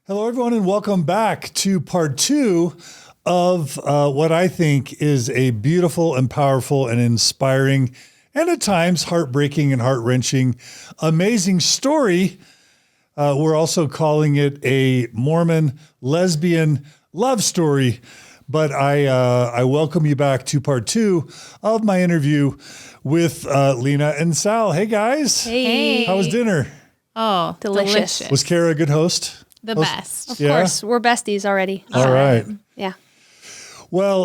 Hello, everyone, and welcome back to part two of what I think is a beautiful and powerful and inspiring and at times heartbreaking and heart-wrenching, amazing story. We're also calling it a Mormon lesbian love story. But I welcome you back to part two of my interview with Lena and Sal. Hey, guys. Hey. How was dinner? Oh, delicious. Was Kara a good host? The best. Of course. We're besties already. All right. Yeah. Well,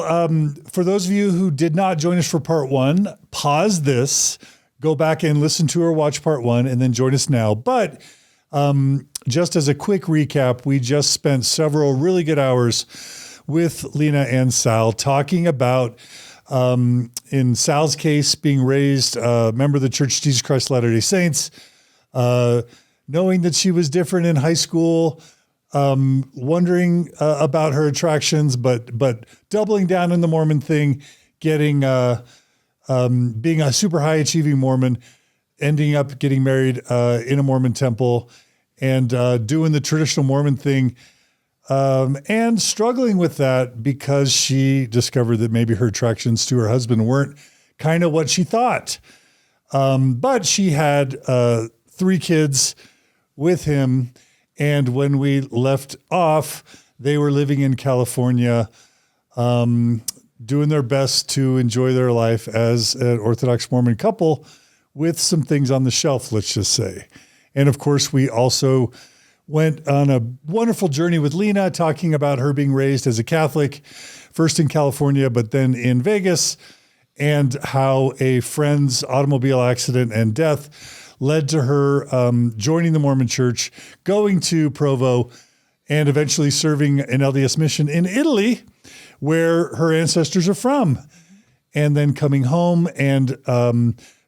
for those of you who did not join us for part one, pause this, go back and listen to or watch part one, and then join us now. But just as a quick recap, we just spent several really good hours with Lena and Sal talking about, in Sal's case, being raised a member of the Church of Jesus Christ of Latter-day Saints, knowing that she was different in high school, wondering about her attractions, but doubling down in the Mormon thing, getting being a super high achieving Mormon, ending up getting married in a Mormon temple, and doing the traditional Mormon thing, and struggling with that because she discovered that maybe her attractions to her husband weren't kind of what she thought. But she had 3 kids with him. And when we left off, they were living in California, doing their best to enjoy their life as an Orthodox Mormon couple with some things on the shelf, let's just say. And of course, we also went on a wonderful journey with Lena, talking about her being raised as a Catholic, first in California, but then in Vegas, and how a friend's automobile accident and death led to her joining the Mormon Church, going to Provo, and eventually serving an LDS mission in Italy, where her ancestors are from, and then coming home and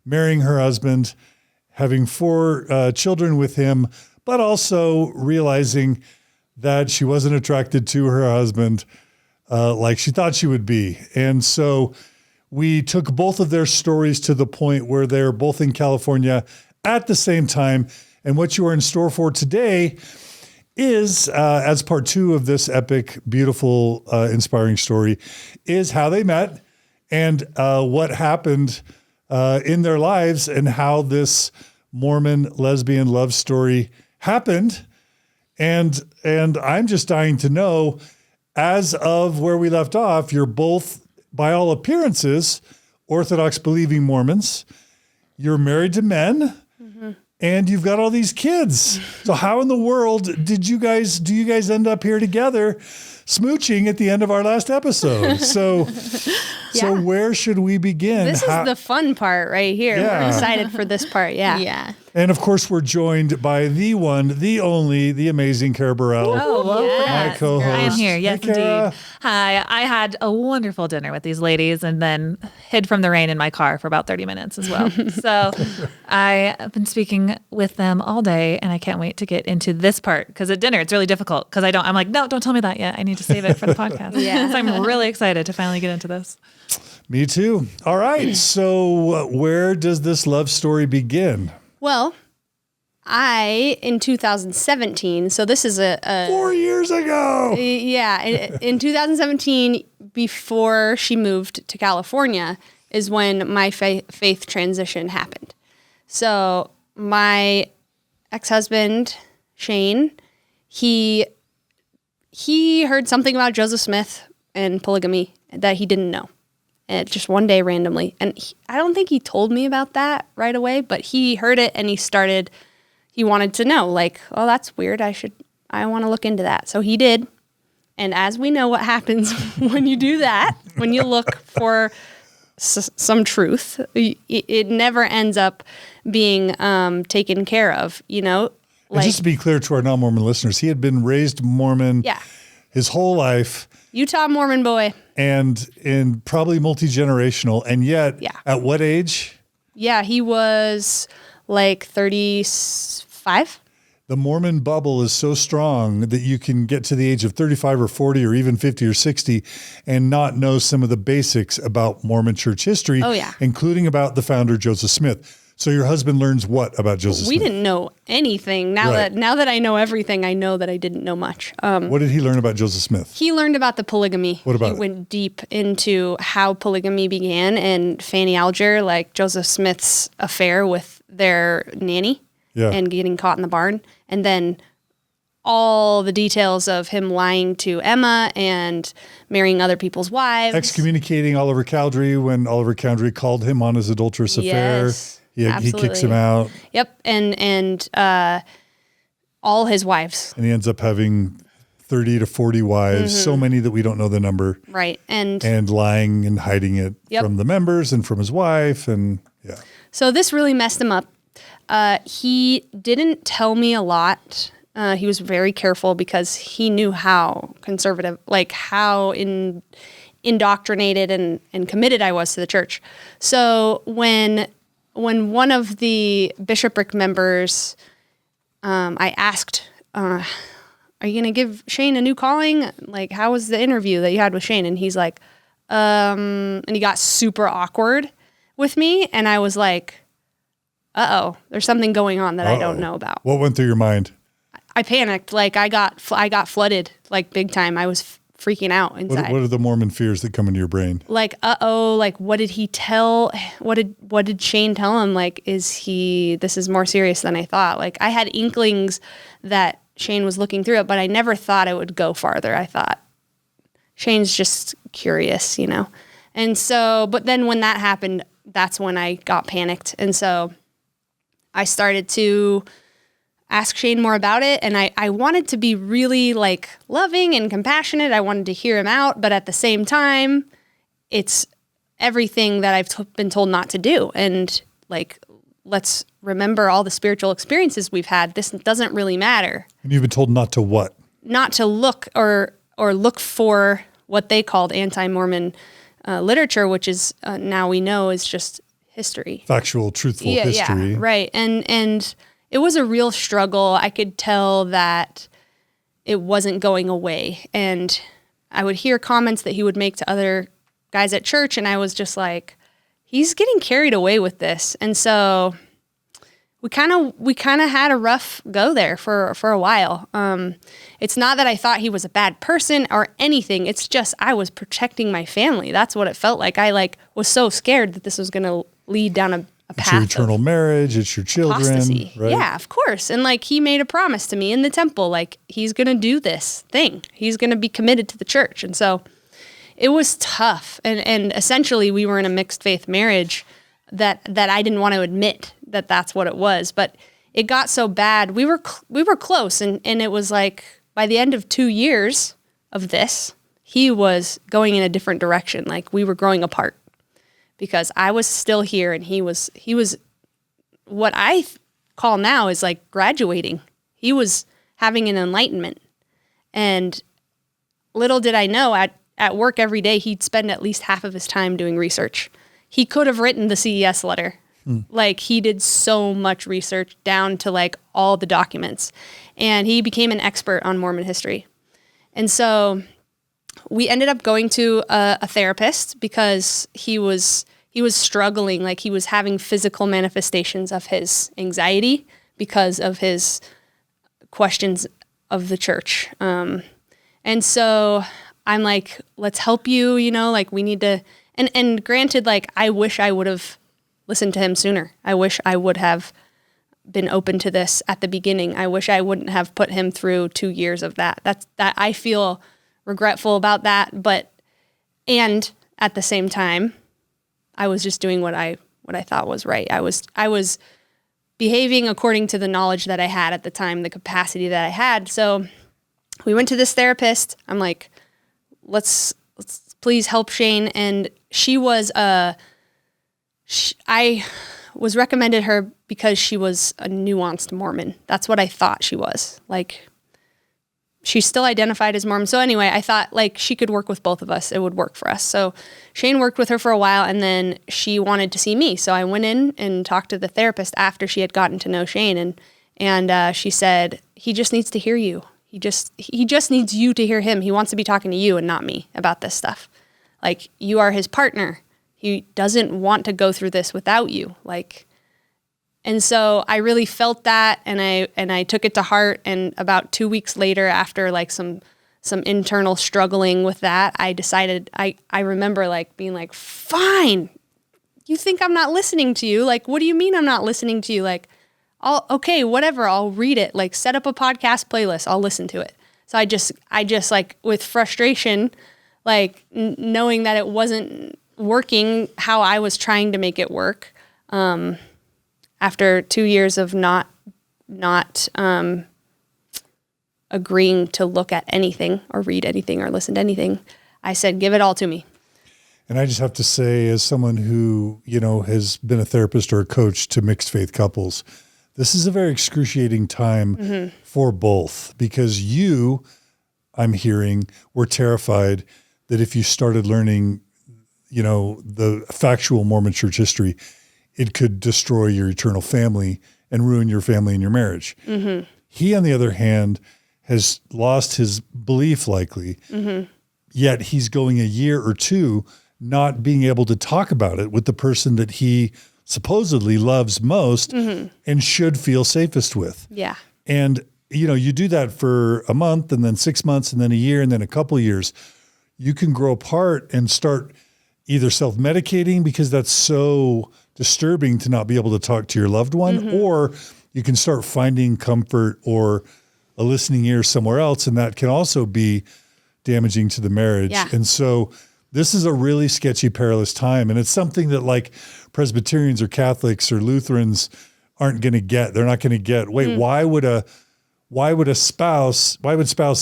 marrying her husband, having 4 children with him, but also realizing that she wasn't attracted to her husband like she thought she would be. And so we took both of their stories to the point where they're both in California at the same time. And what you are in store for today is, as part 2 of this epic, beautiful, inspiring story, is how they met and what happened in their lives and how this Mormon lesbian love story happened. And I'm just dying to know, as of where we left off, you're both, by all appearances, Orthodox believing Mormons. You're married to men. And you've got all these kids. So how in the world do you guys end up here together smooching at the end of our last episode? So where should we begin? This is the fun part right here. Yeah. We're excited for this part. Yeah. Yeah. And of course, we're joined by the one, the only, the amazing Kara Burrell. Oh, yes. My co-host. I am here. Yes, Hey, Kara. indeed. Hi. I had a wonderful dinner with these ladies and then hid from the rain in my car for about 30 minutes as well. So I have been speaking with them all day, and I can't wait to get into this part, because at dinner, it's really difficult because I'm like, no, don't tell me that yet. I need to save it for the podcast. Yeah. So I'm really excited to finally get into this. Me too. All right. So where does this love story begin? Well, in 2017, so this is a 4 years ago. yeah, in 2017, before she moved to California, is when my faith transition happened. So my ex-husband, Shane, he heard something about Joseph Smith and polygamy that he didn't know. And just one day randomly. And I don't think he told me about that right away, but he heard it and he wanted to know, like, oh, that's weird. I want to look into that. So he did. And as we know what happens when you do that, when you look for some truth, it never ends up being taken care of, you know? And just to be clear to our non-Mormon listeners, he had been raised Mormon his whole life. Utah Mormon boy. And probably multi-generational. And yet, at what age? Yeah, he was like 35. The Mormon bubble is so strong that you can get to the age of 35 or 40 or even 50 or 60 and not know some of the basics about Mormon church history, including about the founder, Joseph Smith. So your husband learns what about Joseph We Smith? didn't know anything. Now that I know everything, I know that I didn't know much. What did he learn about Joseph Smith? He learned about the polygamy. What about He it? went deep into how polygamy began and Fanny Alger, like Joseph Smith's affair with their nanny and getting caught in the barn. And then all the details of him lying to Emma and marrying other people's wives. Excommunicating Oliver Cowdery when Oliver Cowdery called him on his adulterous affair. Yes, He kicks him absolutely. out. Yep. And all his wives. And he ends up having 30 to 40 wives, so many that we don't know the number. Right. And lying and hiding it from the members and from his wife. And so this really messed him up. He didn't tell me a lot. He was very careful because he knew how conservative, like how indoctrinated and committed I was to the church. So when one of the bishopric members, I asked, are you going to give Shane a new calling? Like, how was the interview that you had with Shane? And he's like, and he got super awkward with me. And I was like, uh-oh, there's something going on that I don't know about. What went through your mind? I panicked. Like I got flooded like big time. I was freaking out inside. What are the Mormon fears that come into your brain? Like, uh-oh, like what did he tell? What did Shane tell him? Like, this is more serious than I thought. Like I had inklings that Shane was looking through it, but I never thought it would go farther. I thought Shane's just curious, And so, but then when that happened, that's when I got panicked. And so I started to ask Shane more about it. And I wanted to be really like loving and compassionate. I wanted to hear him out. But at the same time, it's everything that I've been told not to do. And like, let's remember all the spiritual experiences we've had. This doesn't really matter. And you've been told not to what? Not to look or look for what they called anti-Mormon literature, which is now we know is just history. Factual, truthful history. Yeah, right. And it was a real struggle. I could tell that it wasn't going away. And I would hear comments that he would make to other guys at church, and I was just like, he's getting carried away with this. And so we kind of had a rough go there for a while. It's not that I thought he was a bad person or anything. It's just I was protecting my family. That's what it felt like. I was so scared that this was going to lead down a It's path your eternal marriage. It's your children. apostasy. Right? Yeah, of course. And he made a promise to me in the temple, he's going to do this thing. He's going to be committed to the church. And so it was tough. And essentially we were in a mixed faith marriage that I didn't want to admit that that's what it was. But it got so bad. We were close. And it was like by the end of 2 years of this, he was going in a different direction. Like we were growing apart. Because I was still here and he was what I call now is like graduating. He was having an enlightenment. And little did I know at work every day, he'd spend at least half of his time doing research. He could have written the CES letter. Like he did so much research down to all the documents. And he became an expert on Mormon history. And so we ended up going to a therapist because he was struggling, he was having physical manifestations of his anxiety because of his questions of the church. And so I'm like, let's help you, we need to, and granted, I wish I would have listened to him sooner. I wish I would have been open to this at the beginning. I wish I wouldn't have put him through 2 years of that. That I feel regretful about that, and at the same time, I was just doing what I thought was right. I was behaving according to the knowledge that I had at the time, the capacity that I had. So we went to this therapist. I'm like, let's please help Shane. And she was I was recommended her because she was a nuanced Mormon. That's what I thought she was. She still identified as Mormon. So anyway, I thought she could work with both of us. It would work for us. So Shane worked with her for a while and then she wanted to see me. So I went in and talked to the therapist after she had gotten to know Shane. And she said, he just needs to hear you. He just needs you to hear him. He wants to be talking to you and not me about this stuff. You are his partner. He doesn't want to go through this without you. And so I really felt that, and I took it to heart. And about 2 weeks later, after like some internal struggling with that, I decided, I remember like being like, fine, you think I'm not listening to you? Like, what do you mean I'm not listening to you? Like, okay, whatever, I'll read it. Like, set up a podcast playlist, I'll listen to it. So I just like, with frustration, like knowing that it wasn't working how I was trying to make it work, after 2 years of not agreeing to look at anything or read anything or listen to anything, I said, give it all to me. And I just have to say, as someone who, has been a therapist or a coach to mixed faith couples, this is a very excruciating time for both, because I'm hearing, were terrified that if you started learning, the factual Mormon church history, it could destroy your eternal family and ruin your family and your marriage. Mm-hmm. He, on the other hand, has lost his belief likely, yet he's going a year or two not being able to talk about it with the person that he supposedly loves most and should feel safest with. Yeah. And, you do that for a month and then 6 months and then a year and then a couple of years. You can grow apart and start either self-medicating because that's so disturbing to not be able to talk to your loved one, or you can start finding comfort or a listening ear somewhere else, and that can also be damaging to the marriage. Yeah. And so this is a really sketchy, perilous time, and it's something that like Presbyterians or Catholics or Lutherans aren't going to get. They're not going to get, wait, why would spouse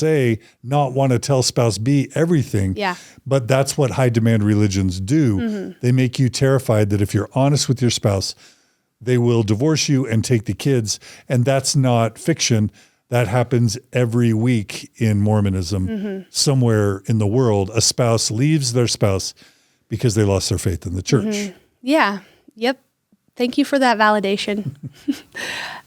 A not want to tell spouse B everything? Yeah. But that's what high demand religions do. They make you terrified that if you're honest with your spouse, they will divorce you and take the kids. And that's not fiction. That happens every week in Mormonism. Somewhere in the world, a spouse leaves their spouse because they lost their faith in the church. Yeah. Yep. Thank you for that validation.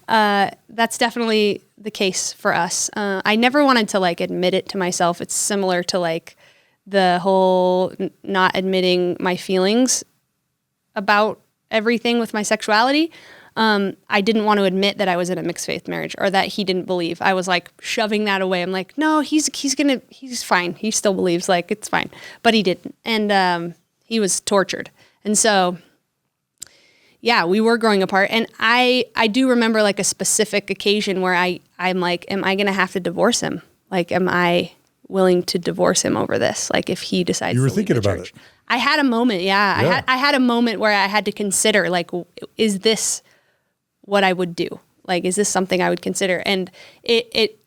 That's definitely the case for us. I never wanted to like admit it to myself. It's similar to like the whole not admitting my feelings about everything with my sexuality. I didn't want to admit that I was in a mixed faith marriage or that he didn't believe. I was like shoving that away. I'm like, no, he's fine. He still believes, like it's fine, but he didn't. And, he was tortured. And so, yeah, we were growing apart. And I do remember like a specific occasion where I'm like, am I going to have to divorce him? Like, am I willing to divorce him over this? Like if he decides You were to leave thinking the about church. it. I had a moment. Yeah. I had a moment where I had to consider like, is this what I would do? Like, is this something I would consider? And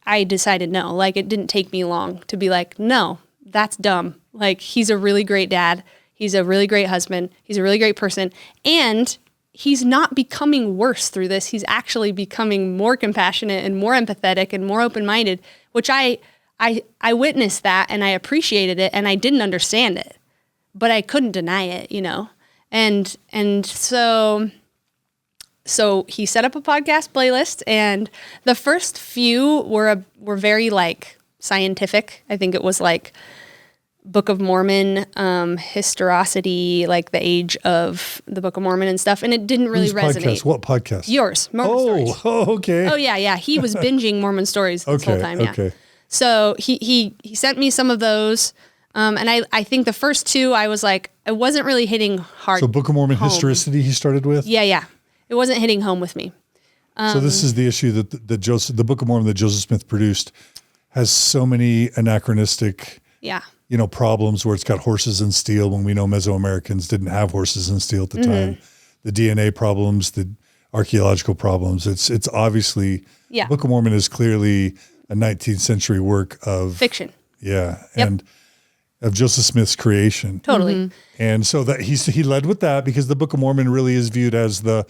I decided no. Like, it didn't take me long to be like, no, that's dumb. Like, he's a really great dad. He's a really great husband. He's a really great person. And he's not becoming worse through this. He's actually becoming more compassionate and more empathetic and more open-minded, which I witnessed that and I appreciated it and I didn't understand it, but I couldn't deny it, And so he set up a podcast playlist, and the first few were very like scientific. I think it was like Book of Mormon, historicity, like the age of the Book of Mormon and stuff. And it didn't really resonate. Podcast? What podcast? Yours, Mormon Stories. Oh, okay. Oh yeah. He was binging Mormon Stories this whole time. Yeah. Okay. So he sent me some of those. And I think the first two, I was like, it wasn't really hitting hard. So Book of Mormon historicity he started with? Yeah. It wasn't hitting home with me. So this is the issue that the Book of Mormon that Joseph Smith produced has so many anachronistic problems where it's got horses and steel when we know Mesoamericans didn't have horses and steel at the time. The DNA problems, the archaeological problems. It's obviously, Book of Mormon is clearly a 19th century work of fiction. Yeah. And of Joseph Smith's creation. Totally. And so that he led with that because the Book of Mormon really is viewed as the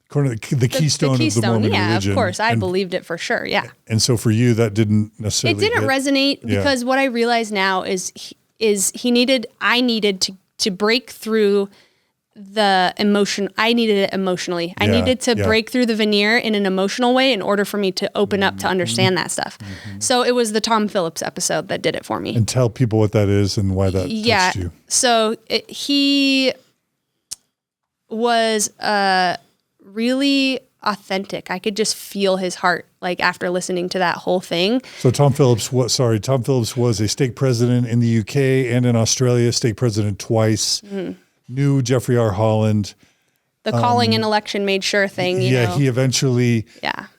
keystone of the Mormon religion. Yeah, of course. I believed it for sure. Yeah. And so for you, that didn't necessarily resonate because what I realize now is I needed to break through the emotion. I needed it emotionally. I needed to break through the veneer in an emotional way in order for me to open up to understand that stuff. So it was the Tom Phillips episode that did it for me. And tell people what that is and why that touched you. So he was really authentic. I could just feel his heart, like after listening to that whole thing. So Tom Phillips was a stake president in the UK and in Australia, stake president twice, knew Jeffrey R. Holland. The calling and election made sure thing, you know. He eventually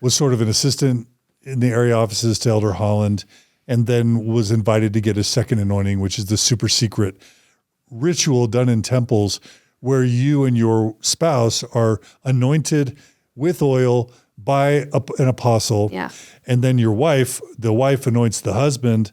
was sort of an assistant in the area offices to Elder Holland, and then was invited to get a second anointing, which is the super secret ritual done in temples where you and your spouse are anointed with oil by an apostle. Yeah. And then the wife anoints the husband,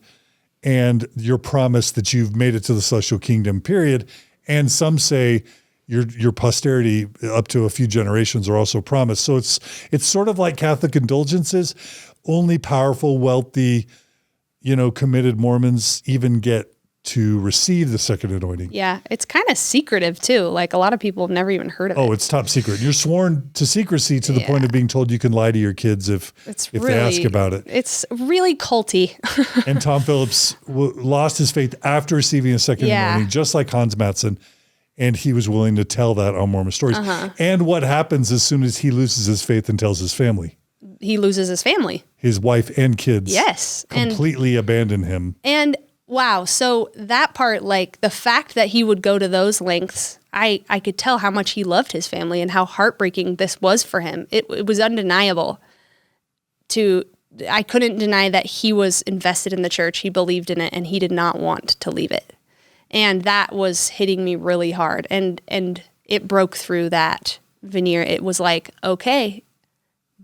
and you're promised that you've made it to the celestial kingdom, period. And some say your posterity up to a few generations are also promised. So it's sort of like Catholic indulgences. Only powerful, wealthy, committed Mormons even get to receive the second anointing. Yeah, it's kind of secretive too. Like a lot of people have never even heard of it. Oh, it's top secret. You're sworn to secrecy to the point of being told you can lie to your kids if they ask about it. It's really culty. And Tom Phillips lost his faith after receiving a second anointing, just like Hans Mattson. And he was willing to tell that on Mormon Stories. And what happens as soon as he loses his faith and tells his family? He loses his family. His wife and kids. Yes. Completely abandon him. And wow. So that part, like the fact that he would go to those lengths, I could tell how much he loved his family and how heartbreaking this was for him. It was undeniable. I couldn't deny that he was invested in the church. He believed in it and he did not want to leave it. And that was hitting me really hard. And it broke through that veneer. It was like, okay,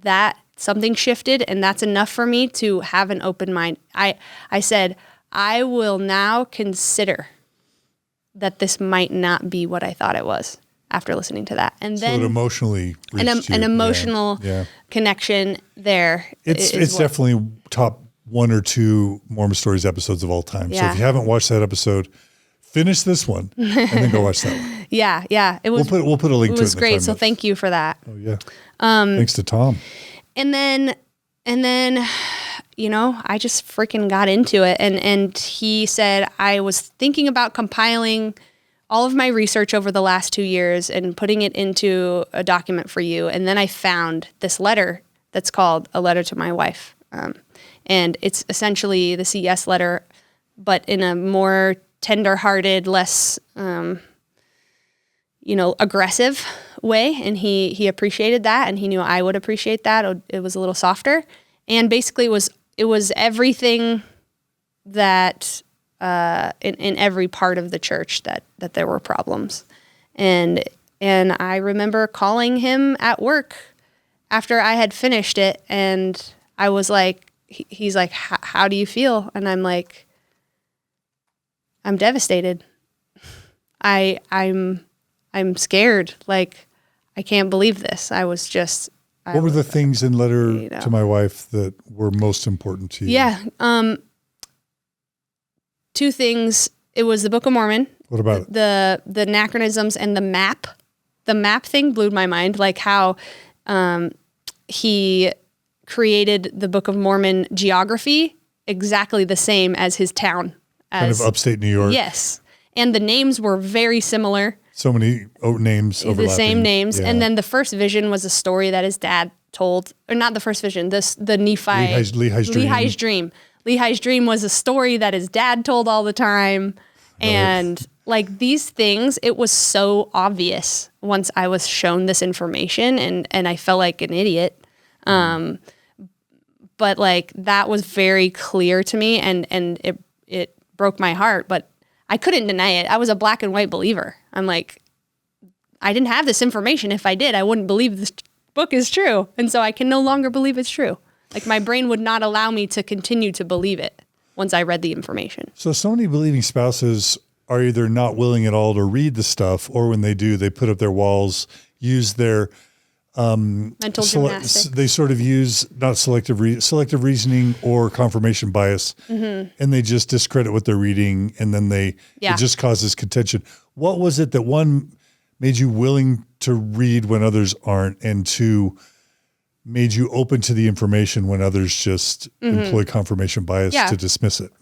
that something shifted and that's enough for me to have an open mind. I said, I will now consider that this might not be what I thought it was after listening to that. And then so it emotionally reached an emotional connection there. It's definitely top 1 or 2 Mormon Stories episodes of all time. So if you haven't watched that episode, finish this one and then go watch that one. Yeah. It was. We'll put a link to it. It was great. So thank you for that. Oh yeah. Thanks to Tom. And then, I just freaking got into it. And he said, I was thinking about compiling all of my research over the last 2 years and putting it into a document for you. And then I found this letter that's called A Letter to My Wife. And it's essentially the CS letter, but in a more tender-hearted, less, aggressive way. And he appreciated that, and he knew I would appreciate that. It was a little softer, and basically it was everything that in every part of the church that there were problems, and I remember calling him at work after I had finished it, and I was like, he's like, how do you feel? And I'm like, I'm devastated. I'm scared. Like, I can't believe this. What were the things in Letter to My Wife that were most important to you? Yeah. 2 things. It was the Book of Mormon. What about it? The anachronisms and the map. The map thing blew my mind. Like how he created the Book of Mormon geography exactly the same as his town. Kind of upstate New York. Yes. And the names were very similar. So many names overlapping. The same names. Yeah. And then the first vision was a story that his dad told. Or not the first vision, the Nephi. Lehi's dream. Lehi's dream was a story that his dad told all the time. Right. And like these things, it was so obvious once I was shown this information, and I felt like an idiot. But like that was very clear to me, and it broke my heart, but I couldn't deny it. I was a black and white believer. I'm like, I didn't have this information. If I did, I wouldn't believe this book is true. And so I can no longer believe it's true. Like my brain would not allow me to continue to believe it once I read the information. So many believing spouses are either not willing at all to read the stuff, or when they do, they put up their walls, use their mental gymnastics. They sort of use not selective reasoning or confirmation bias, and they just discredit what they're reading, and then it just causes contention. What was it that, one, made you willing to read when others aren't, and 2, made you open to the information when others just employ confirmation bias to dismiss it?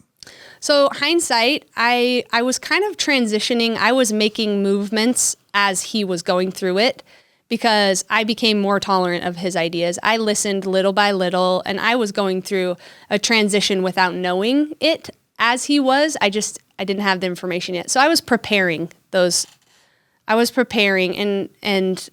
So hindsight, I was kind of transitioning. I was making movements as he was going through it, because I became more tolerant of his ideas. I listened little by little, and I was going through a transition without knowing it as he was. I didn't have the information yet. So I was preparing and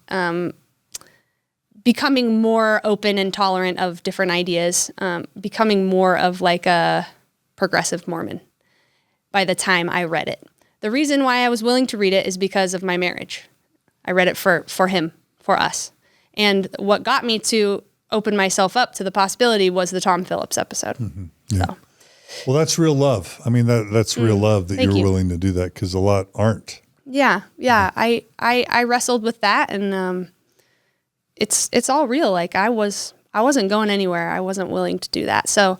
becoming more open and tolerant of different ideas, becoming more of like a progressive Mormon by the time I read it. The reason why I was willing to read it is because of my marriage. I read it for him, for us. And what got me to open myself up to the possibility was the Tom Phillips episode. Mm-hmm. Yeah. So. Well, that's real love. I mean, that's real love that you're willing to do that, because a lot aren't. Yeah. I wrestled with that, and it's all real. Like I wasn't going anywhere. I wasn't willing to do that. So,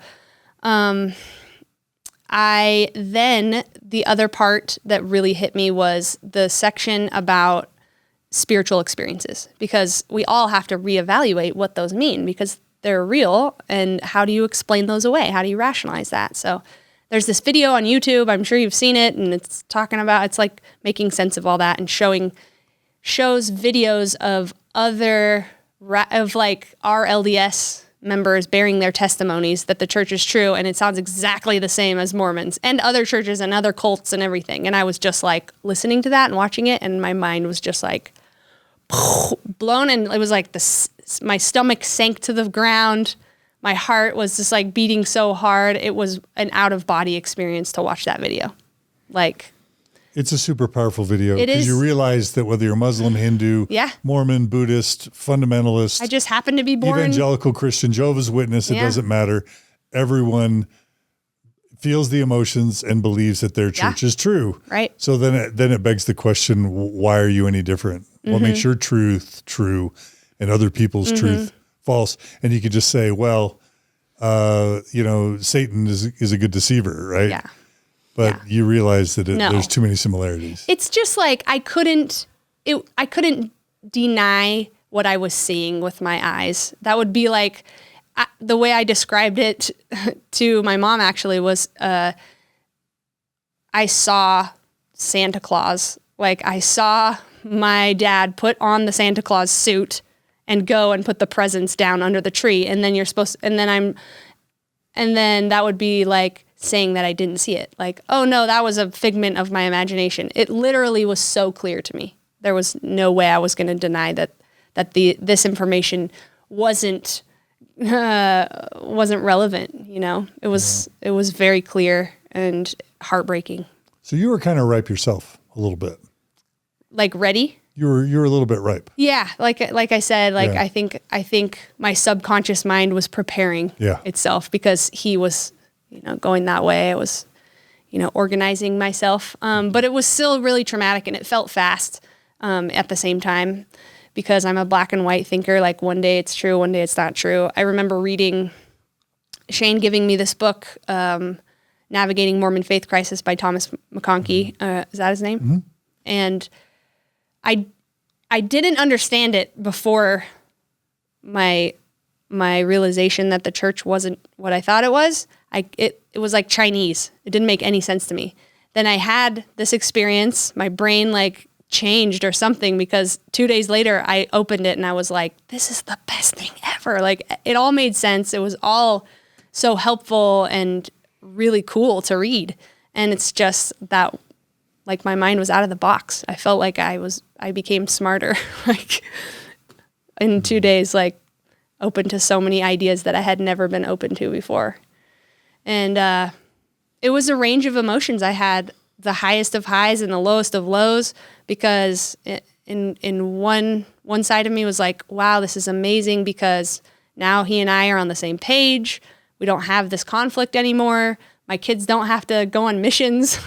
the other part that really hit me was the section about spiritual experiences, because we all have to reevaluate what those mean, because they're real, and how do you explain those away? How do you rationalize that? So there's this video on YouTube, I'm sure you've seen it, and it's like making sense of all that and shows videos of like our LDS members bearing their testimonies that the church is true, and it sounds exactly the same as Mormons and other churches and other cults and everything. And I was just like listening to that and watching it, and my mind was just like blown, and it was like my stomach sank to the ground. My heart was just like beating so hard. It was an out-of-body experience to watch that video. Like, it's a super powerful video, It because is. you realize that whether you're Muslim, Hindu, Yeah. Mormon, Buddhist, fundamentalist, I just happened to be born. evangelical Christian, Jehovah's Witness, it Yeah. doesn't matter. Everyone feels the emotions and believes that their church is true. Right. So then it begs the question, why are you any different? What makes your truth true and other people's truth false? And you could just say, well, Satan is a good deceiver, right? Yeah. But you realize that No. there's too many similarities. It's just like I couldn't deny what I was seeing with my eyes. That would be like the way I described it to my mom actually was I saw Santa Claus. Like I saw my dad put on the Santa Claus suit and go and put the presents down under the tree, and then and then that would be like saying that I didn't see it. Like, oh no, that was a figment of my imagination. It literally was so clear to me. There was no way I was going to deny that this information wasn't relevant. You know, it was very clear and heartbreaking. So you were kind of ripe yourself a little bit. Like ready? You were a little bit ripe. Yeah, like I said, like Yeah. I think my subconscious mind was preparing itself, because he was, going that way. I was, organizing myself. But it was still really traumatic, and it felt fast at the same time, because I'm a black and white thinker. Like one day it's true, one day it's not true. I remember reading Shane giving me this book, Navigating Mormon Faith Crisis by Thomas McConkie. Is that his name? Mm-hmm. And I didn't understand it before my realization that the church wasn't what I thought it was. It was like Chinese. It didn't make any sense to me. Then I had this experience. My brain like changed or something, because 2 days later I opened it and I was like, this is the best thing ever. Like it all made sense. It was all so helpful and really cool to read. And it's just that like my mind was out of the box. I felt like I became smarter, like in 2 days, like open to so many ideas that I had never been open to before. And it was a range of emotions. I had the highest of highs and the lowest of lows, because in one side of me was like, wow, this is amazing, because now he and I are on the same page. We don't have this conflict anymore. My kids don't have to go on missions.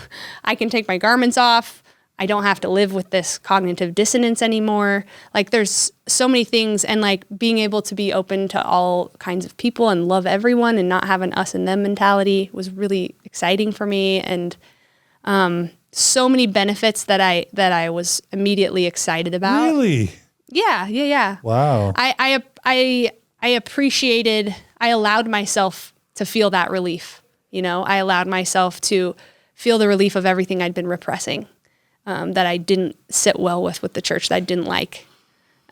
I can take my garments off. I don't have to live with this cognitive dissonance anymore. Like there's so many things, and like being able to be open to all kinds of people and love everyone and not have an us and them mentality was really exciting for me. And so many benefits that I was immediately excited about. Really? Yeah. Wow. I appreciated, I allowed myself to feel that relief. I allowed myself to feel the relief of everything I'd been repressing, that I didn't sit well with the church, that I didn't like.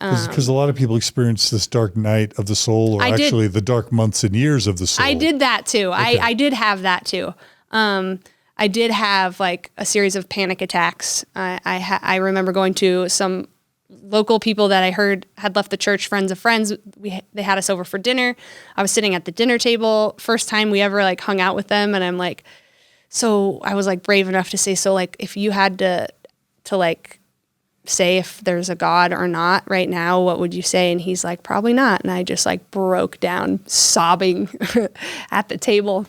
Because a lot of people experience this dark night of the soul, or actually the dark months and years of the soul. I did that too. Okay. I did have that too. I did have like a series of panic attacks. I remember going to some local people that I heard had left the church, friends of friends. They had us over for dinner. I was sitting at the dinner table, first time we ever like hung out with them, and I'm like, so I was like brave enough to say, so like if you had to like say if there's a God or not right now, what would you say? And he's like, probably not. And I just like broke down sobbing at the table.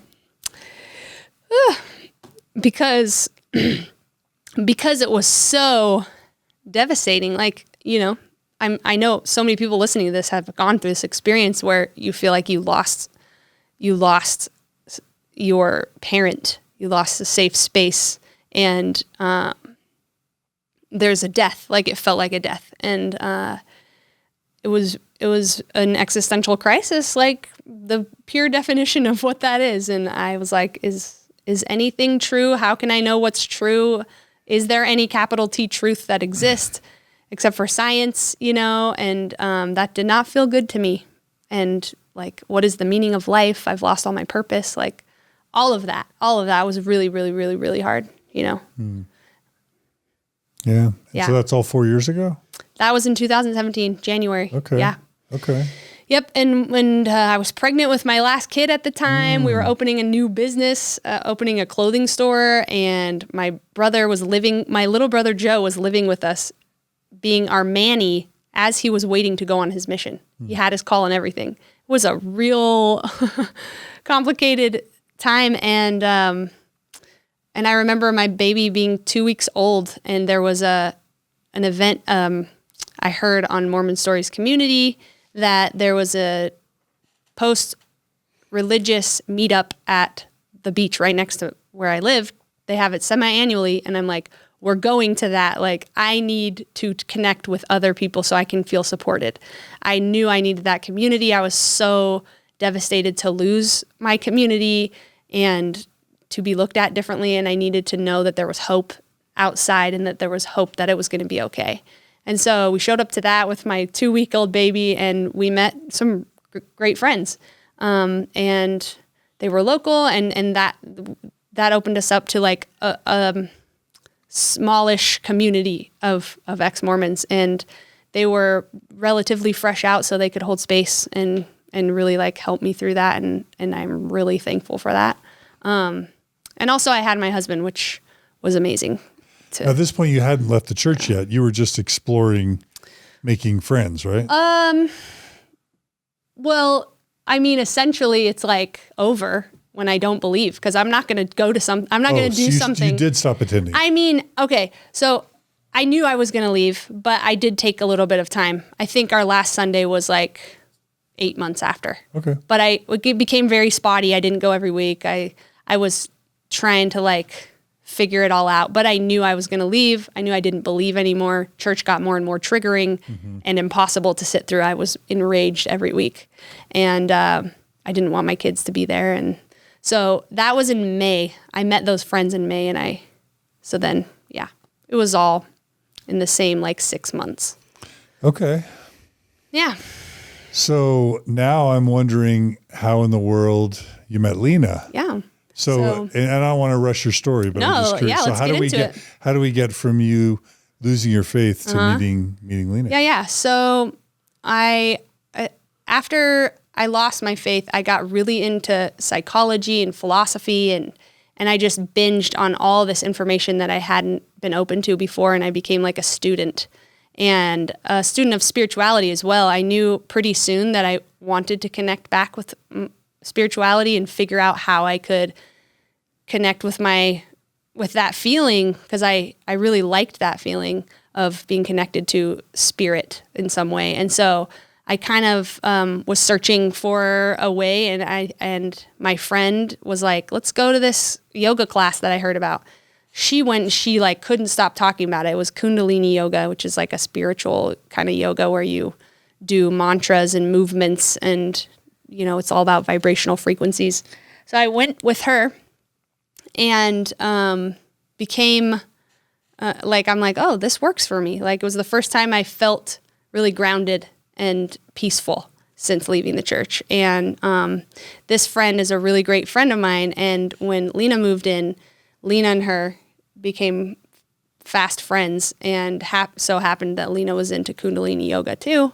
Because it was so devastating. Like, you know, I know so many people listening to this have gone through this experience where you feel like you lost your parent, you lost a safe space, and there's a death. Like it felt like a death, and it was an existential crisis, like the pure definition of what that is. And I was like, is anything true? How can I know what's true? Is there any capital T truth that exists except for science, you know? And that did not feel good to me. And like, what is the meaning of life? I've lost all my purpose. Like all of that was really, really, really, really hard, you know? Yeah. Yeah. So that's all 4 years ago? That was in 2017, January. Okay. Yeah. Okay. Yep. And when I was pregnant with my last kid at the time, we were opening a new business, opening a clothing store. And my little brother Joe was living with us, being our Manny as he was waiting to go on his mission. He had his call and everything. It was a real complicated time. And I remember my baby being 2 weeks old, and there was an event I heard on Mormon Stories community that there was a post-religious meetup at the beach right next to where I live. They have it semi-annually, and I'm like, we're going to that. Like, I need to connect with other people so I can feel supported. I knew I needed that community. I was so devastated to lose my community and to be looked at differently, and I needed to know that there was hope outside and that there was hope that it was going to be okay. And so we showed up to that with my 2-week-old baby, and we met some great friends. And they were local, and that opened us up to like a smallish community of ex-Mormons, and they were relatively fresh out, so they could hold space and really like help me through that, and I'm really thankful for that. And also I had my husband, which was amazing. At this point, you hadn't left the church yet. You were just exploring making friends, right? Well, I mean, essentially it's like over when I don't believe, because I'm not going to go to I'm not going to do something. You did stop attending. I mean, okay, so I knew I was going to leave, but I did take a little bit of time. I think our last Sunday was like 8 months after. Okay. But it became very spotty. I didn't go every week. I was trying to like figure it all out, but I knew I was going to leave. I knew I didn't believe anymore. Church got more and more triggering and impossible to sit through. I was enraged every week, and I didn't want my kids to be there. And so that was in May. I met those friends in May, and so then, yeah, it was all in the same like 6 months. Okay. Yeah. So now I'm wondering how in the world you met Lena. Yeah. So and I don't want to rush your story, but I'm just curious. Yeah, let's get into it. How do we get from you losing your faith to meeting Lena? Yeah. So after I lost my faith, I got really into psychology and philosophy, and I just binged on all this information that I hadn't been open to before, and I became like a student of spirituality as well. I knew pretty soon that I wanted to connect back with spirituality and figure out how I could connect with that feeling, because I really liked that feeling of being connected to spirit in some way. And so I kind of was searching for a way, and my friend was like, let's go to this yoga class that I heard about. She went and she like couldn't stop talking about it. It was Kundalini yoga, which is like a spiritual kind of yoga where you do mantras and movements, and you know, it's all about vibrational frequencies. So I went with her and became I'm like, oh, this works for me. Like, it was the first time I felt really grounded and peaceful since leaving the church. And this friend is a really great friend of mine. And when Lena moved in, Lena and her became fast friends, and so happened that Lena was into Kundalini yoga too.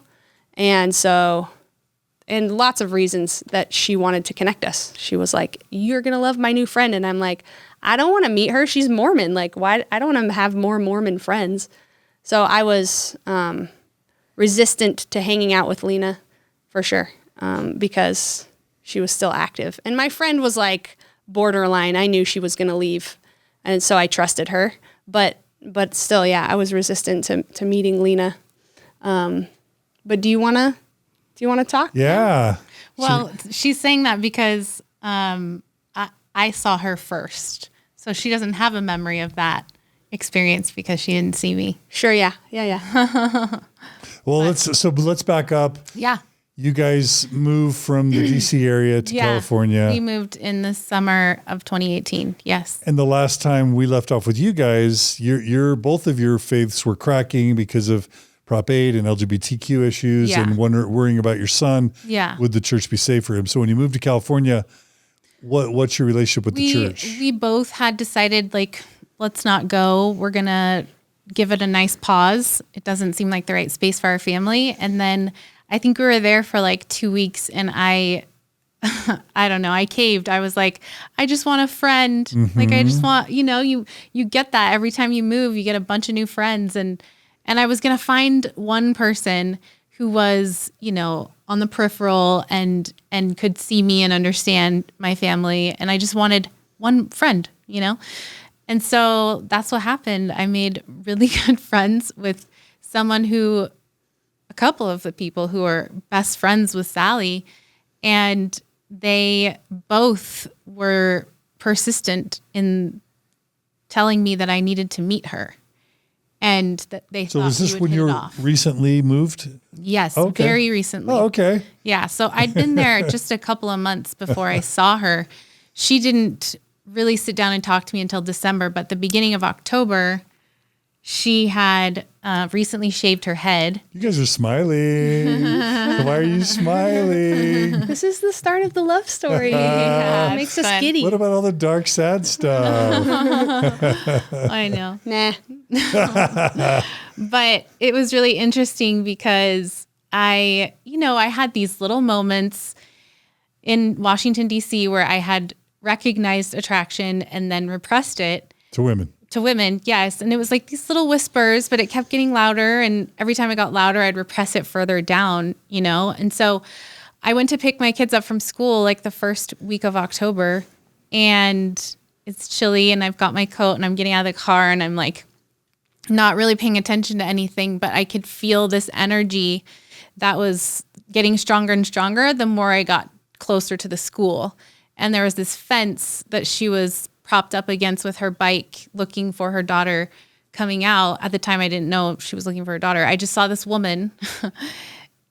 And lots of reasons that she wanted to connect us. She was like, "You're going to love my new friend." And I'm like, "I don't want to meet her. She's Mormon. Like, why? I don't want to have more Mormon friends." So I was resistant to hanging out with Lena for sure, because she was still active. And my friend was like borderline. I knew she was going to leave. And so I trusted her. But still, yeah, I was resistant to meeting Lena. But do you want to talk? Yeah. Well, she's saying that because I saw her first. So she doesn't have a memory of that experience because she didn't see me. Sure, yeah. Well, let's back up. Yeah. You guys moved from the DC area to California. We moved in the summer of 2018. Yes. And the last time we left off with you guys, both of your faiths were cracking because of Prop 8 and LGBTQ issues and worrying about your son. Yeah. Would the church be safe for him? So when you moved to California, what's your relationship with the church? We both had decided, like, let's not go. We're going to give it a nice pause. It doesn't seem like the right space for our family. And then I think we were there for like 2 weeks, and I don't know, I caved. I was like, I just want a friend. Mm-hmm. Like, I just want, you get that every time you move, you get a bunch of new friends. And I was going to find one person who was, on the peripheral and could see me and understand my family. And I just wanted one friend, And so that's what happened. I made really good friends with a couple of the people who are best friends with Sally, and they both were persistent in telling me that I needed to meet her, and that they thought was this we would when hit you it were off. recently moved? Yes, Okay. very recently. Oh, okay. Yeah, so I'd been there just a couple of months before I saw her. She didn't really sit down and talk to me until December, but the beginning of October, she had recently shaved her head. You guys are smiling. Why are you smiling? This is the start of the love story. It makes us fun. giddy. What about all the dark, sad stuff? I know. Nah. But it was really interesting because I had these little moments in Washington, D.C. where I had recognized attraction and then repressed it. To women. Yes. And it was like these little whispers, but it kept getting louder. And every time it got louder, I'd repress it further down, And so I went to pick my kids up from school like the first week of October, and it's chilly, and I've got my coat, and I'm getting out of the car, and I'm like not really paying attention to anything, but I could feel this energy that was getting stronger and stronger the more I got closer to the school. And there was this fence that she was propped up against with her bike looking for her daughter coming out. At the time, I didn't know she was looking for her daughter. I just saw this woman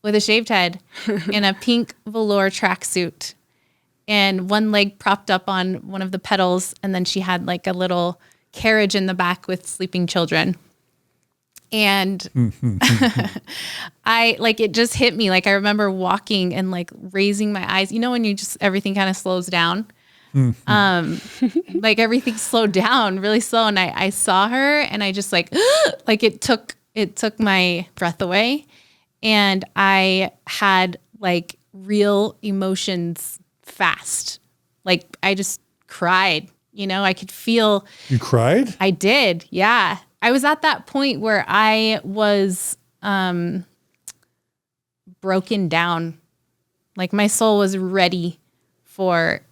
with a shaved head in a pink velour tracksuit and one leg propped up on one of the pedals. And then she had like a little carriage in the back with sleeping children. And it just hit me. Like, I remember walking and like raising my eyes, when you just, everything kind of slows down. Like everything slowed down really slow. And I saw her, and I just like it took my breath away. And I had like real emotions fast. Like, I just cried, I could feel. You cried? I did. Yeah. I was at that point where I was broken down. Like, my soul was ready for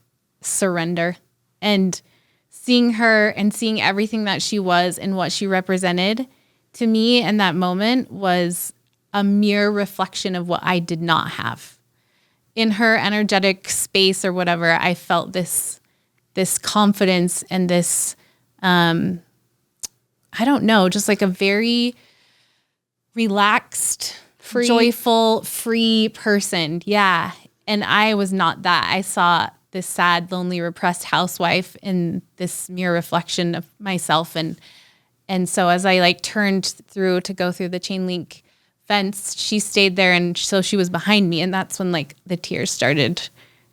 surrender, and seeing her and seeing everything that she was and what she represented to me in that moment was a mere reflection of what I did not have. In her energetic space or whatever, I felt this confidence and this, I don't know, just like a very relaxed, joyful, free person. Yeah. And I was not that. I saw this sad, lonely, repressed housewife in this mere reflection of myself. And so as I like turned through to go through the chain link fence, she stayed there. And so she was behind me. And that's when like the tears started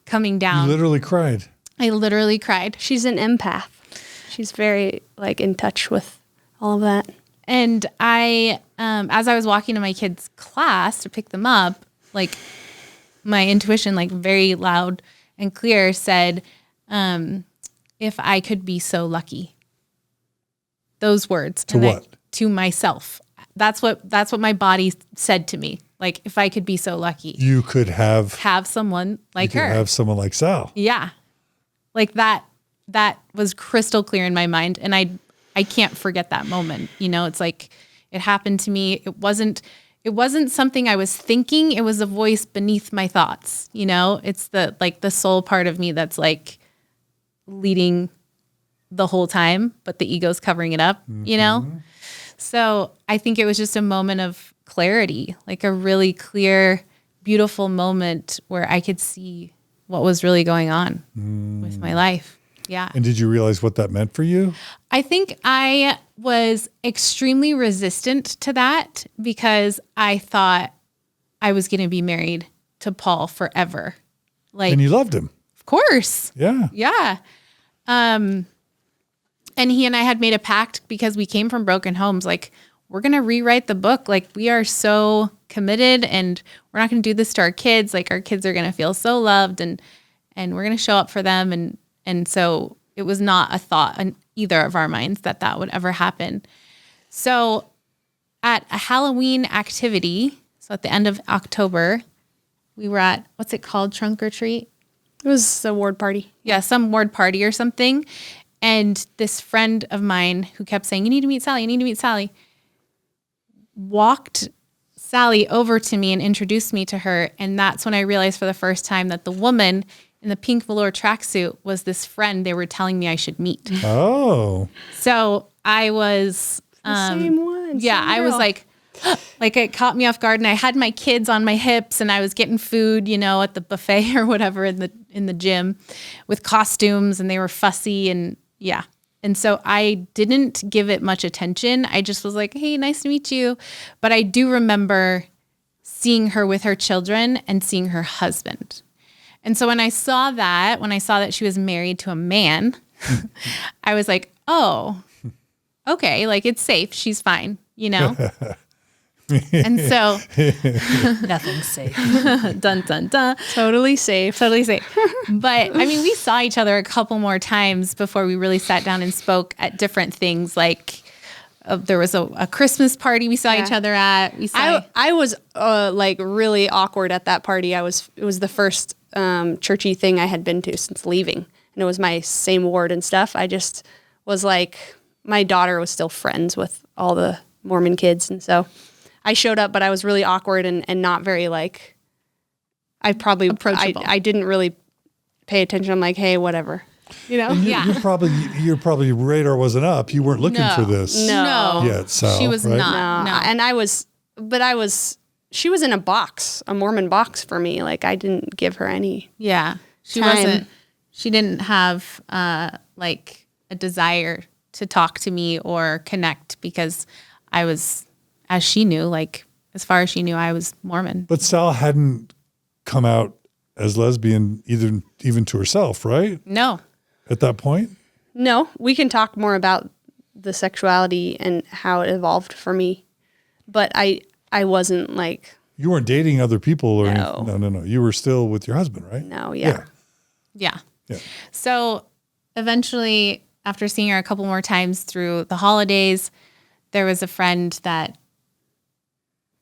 coming down. You literally cried. I literally cried. She's an empath. She's very like in touch with all of that. And I, as I was walking to my kids' class to pick them up, like my intuition, like very loud and clear said, if I could be so lucky. Those words. To what? To myself. That's what my body said to me. Like, if I could be so lucky. You could have someone like her. Have someone like Sal. Yeah. Like that was crystal clear in my mind. And I can't forget that moment. You know, it's like it happened to me. It wasn't something I was thinking. It was a voice beneath my thoughts. You know, it's the soul part of me that's like leading the whole time, but the ego's covering it up, you know? So I think it was just a moment of clarity, like a really clear, beautiful moment where I could see what was really going on with my life. Yeah. And did you realize what that meant for you? I think I was extremely resistant to that because I thought I was going to be married to Paul forever. Like, And you loved him. of course. Yeah. Yeah. And he and I had made a pact because we came from broken homes. Like, we're going to rewrite the book. Like, we are so committed and we're not going to do this to our kids. Like, our kids are going to feel so loved and we're going to show up for them. And so it was not a thought in either of our minds that would ever happen. So at a Halloween activity, so at the end of October, we were at, what's it called? Trunk or treat? It was a ward party. Yeah, some ward party or something. And this friend of mine who kept saying, you need to meet Sally, you need to meet Sally, walked Sally over to me and introduced me to her. And that's when I realized for the first time that the woman in the pink velour tracksuit was this friend they were telling me I should meet. Oh. So I was... Same one. Yeah, same I was girl. like it caught me off guard, and I had my kids on my hips, and I was getting food, you know, at the buffet or whatever in the gym with costumes, and they were fussy, and yeah. And so I didn't give it much attention. I just was like, hey, nice to meet you. But I do remember seeing her with her children and seeing her husband. And so when I saw that she was married to a man, I was like, oh, okay, like it's safe. She's fine, you know? And so Nothing's safe. dun, dun, dun. totally safe. Totally safe. But I mean, we saw each other a couple more times before we really sat down and spoke at different things. Like there was a Christmas party we saw each other at. I was like really awkward at that party. It was the first churchy thing I had been to since leaving, and it was my same ward and stuff. I just was like, my daughter was still friends with all the Mormon kids, and so I showed up, but I was really awkward and not very like. Approachable. I didn't really pay attention. I'm like, hey, whatever, you know. Yeah. You're probably radar wasn't up. You weren't looking for this. No. Yet, Sal, She was right? not. No, No. and she was in a box, a Mormon box for me. Like, I didn't give her any. Yeah. Time. She didn't have like a desire to talk to me or connect because I was, as she knew, like as far as she knew, I was Mormon. But Sal hadn't come out as lesbian even to herself, right? No. At that point? No, we can talk more about the sexuality and how it evolved for me. But I wasn't like, You weren't dating other people or No. anything. No. You were still with your husband, right? no, yeah. Yeah. Yeah. So eventually, after seeing her a couple more times through the holidays, there was a friend that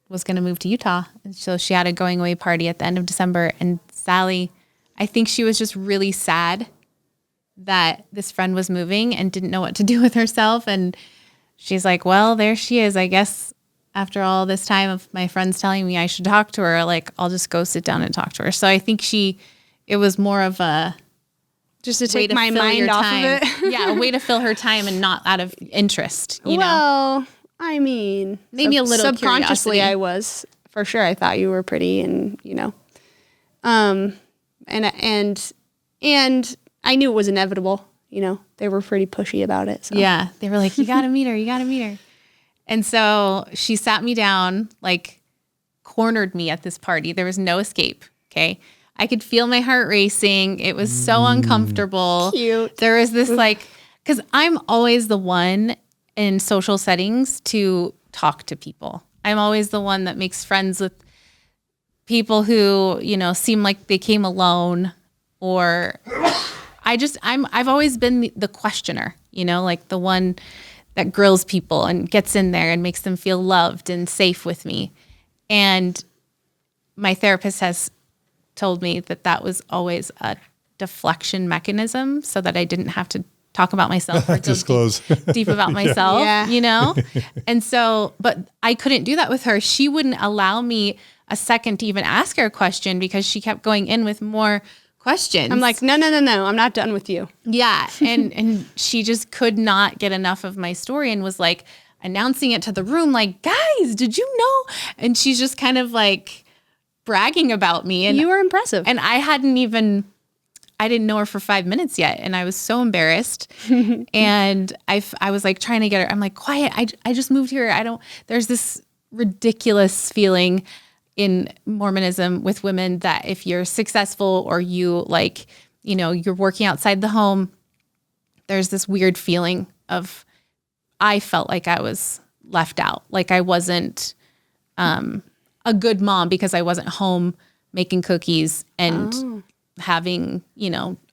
was going to move to Utah. And so she had a going away party at the end of December. And Sally, I think she was just really sad that this friend was moving and didn't know what to do with herself. And she's like, well, there she is. I guess after all this time of my friends telling me I should talk to her, like, I'll just go sit down and talk to her. So I think it was more of a Just to way take to my fill your mind off time. of it. Yeah, a way to fill her time and not out of interest, you know? Well, I mean, Maybe a little subconsciously, curiosity. I was for sure. I thought you were pretty, and you know, and I knew it was inevitable. You know, they were pretty pushy about it. So. Yeah, they were like, you got to meet her, you got to meet her. And so she sat me down, like cornered me at this party. There was no escape. Okay. I could feel my heart racing. It was so uncomfortable. Cute. There was this because I'm always the one in social settings to talk to people. I'm always the one that makes friends with people who, seem like they came alone, or I've always been the questioner, like the one that grills people and gets in there and makes them feel loved and safe with me. And my therapist has told me that was always a deflection mechanism so that I didn't have to talk about myself or disclose deep about myself, Yeah. And so, but I couldn't do that with her. She wouldn't allow me a second to even ask her a question because she kept going in with more questions. I'm like, no, I'm not done with you. Yeah. And she just could not get enough of my story and was like announcing it to the room, like, guys, did you know? And she's just kind of like bragging about me. And You were impressive. and I didn't know her for 5 minutes yet. And I was so embarrassed. And I was like trying to get her. I'm like, quiet. I just moved here. There's this ridiculous feeling in Mormonism with women that if you're successful or you you're working outside the home, there's this weird feeling of, I felt like I was left out. Like I wasn't a good mom because I wasn't home making cookies and having,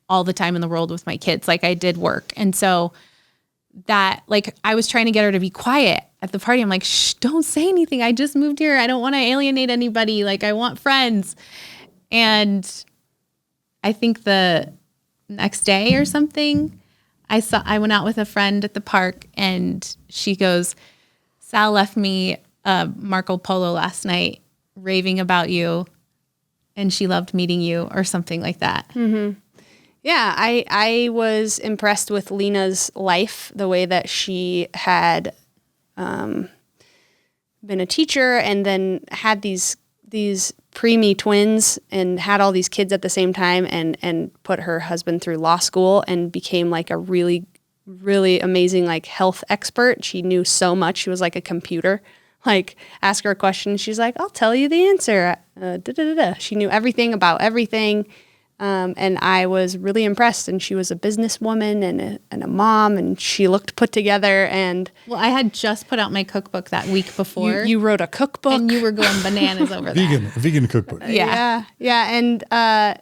all the time in the world with my kids. Like I did work. And so that, like, I was trying to get her to be quiet at the party. I'm like, shh, don't say anything. I just moved here. I don't want to alienate anybody. Like I want friends. And I think the next day or something, I went out with a friend at the park and she goes, Sal left me Marco Polo last night raving about you and she loved meeting you or something like that. Mm-hmm. Yeah, I was impressed with Lena's life, the way that she had been a teacher and then had these preemie twins and had all these kids at the same time and put her husband through law school and became like a really, really amazing like health expert. She knew so much. She was like a computer. Like, ask her a question, she's like, I'll tell you the answer. She knew everything about everything. And I was really impressed. And she was a businesswoman and a mom, and she looked put together. And well, I had just put out my cookbook that week before. You wrote a cookbook. And you were going bananas over that. Vegan cookbook. Yeah. And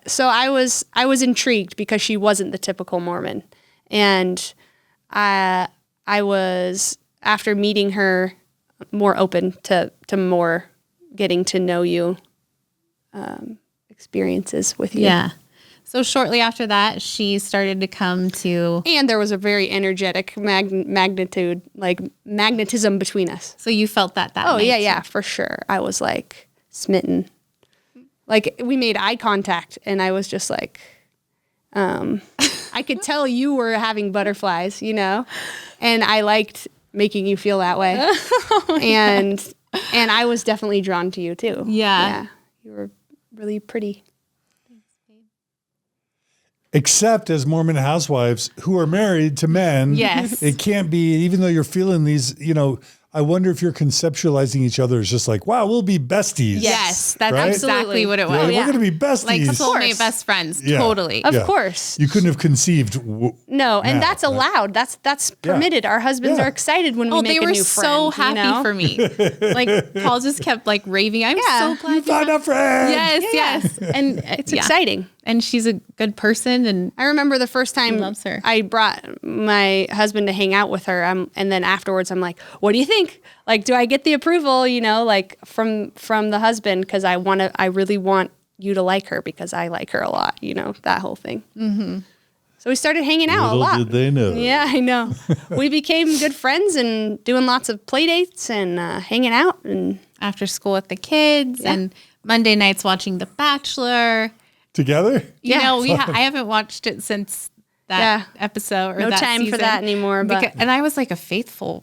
so I was intrigued because she wasn't the typical Mormon. And I was, after meeting her, more open to more getting to know you experiences with you. Yeah. So shortly after that, she started to come to... And there was a very energetic magnetism between us. So you felt that Oh, night yeah, for sure. I was like smitten. Like we made eye contact and I was just like, I could tell you were having butterflies, and I liked making you feel that way. And I was definitely drawn to you too. Yeah. You were really pretty. Except as Mormon housewives who are married to men, Yes. it can't be, even though you're feeling these, I wonder if you're conceptualizing each other as just like, wow, we'll be besties. Yes, that's Right? exactly what it was. Yeah, we're going to be besties. Like soulmate best friends. Yeah. Totally. Of Yeah. course. You couldn't have conceived. No, and now, that's right? allowed. That's permitted. Our husbands Yeah. are excited when we Oh, make they a were new so friend. happy for me. Like Paul just kept like raving. I'm so glad you Find a friend. Yes. And It's exciting. And she's a good person. And I remember the first time loves her. I brought my husband to hang out with her, and then afterwards I'm like, "What do you think? Like, do I get the approval? Like from the husband because I really want you to like her because I like her a lot. That whole thing." Mm-hmm. So we started hanging out a lot. Little did they know. Yeah, I know. We became good friends and doing lots of play dates and hanging out and after school with the kids and Monday nights watching The Bachelor. Together? I haven't watched it since that episode or no that time for season. that anymore. But And I was like a faithful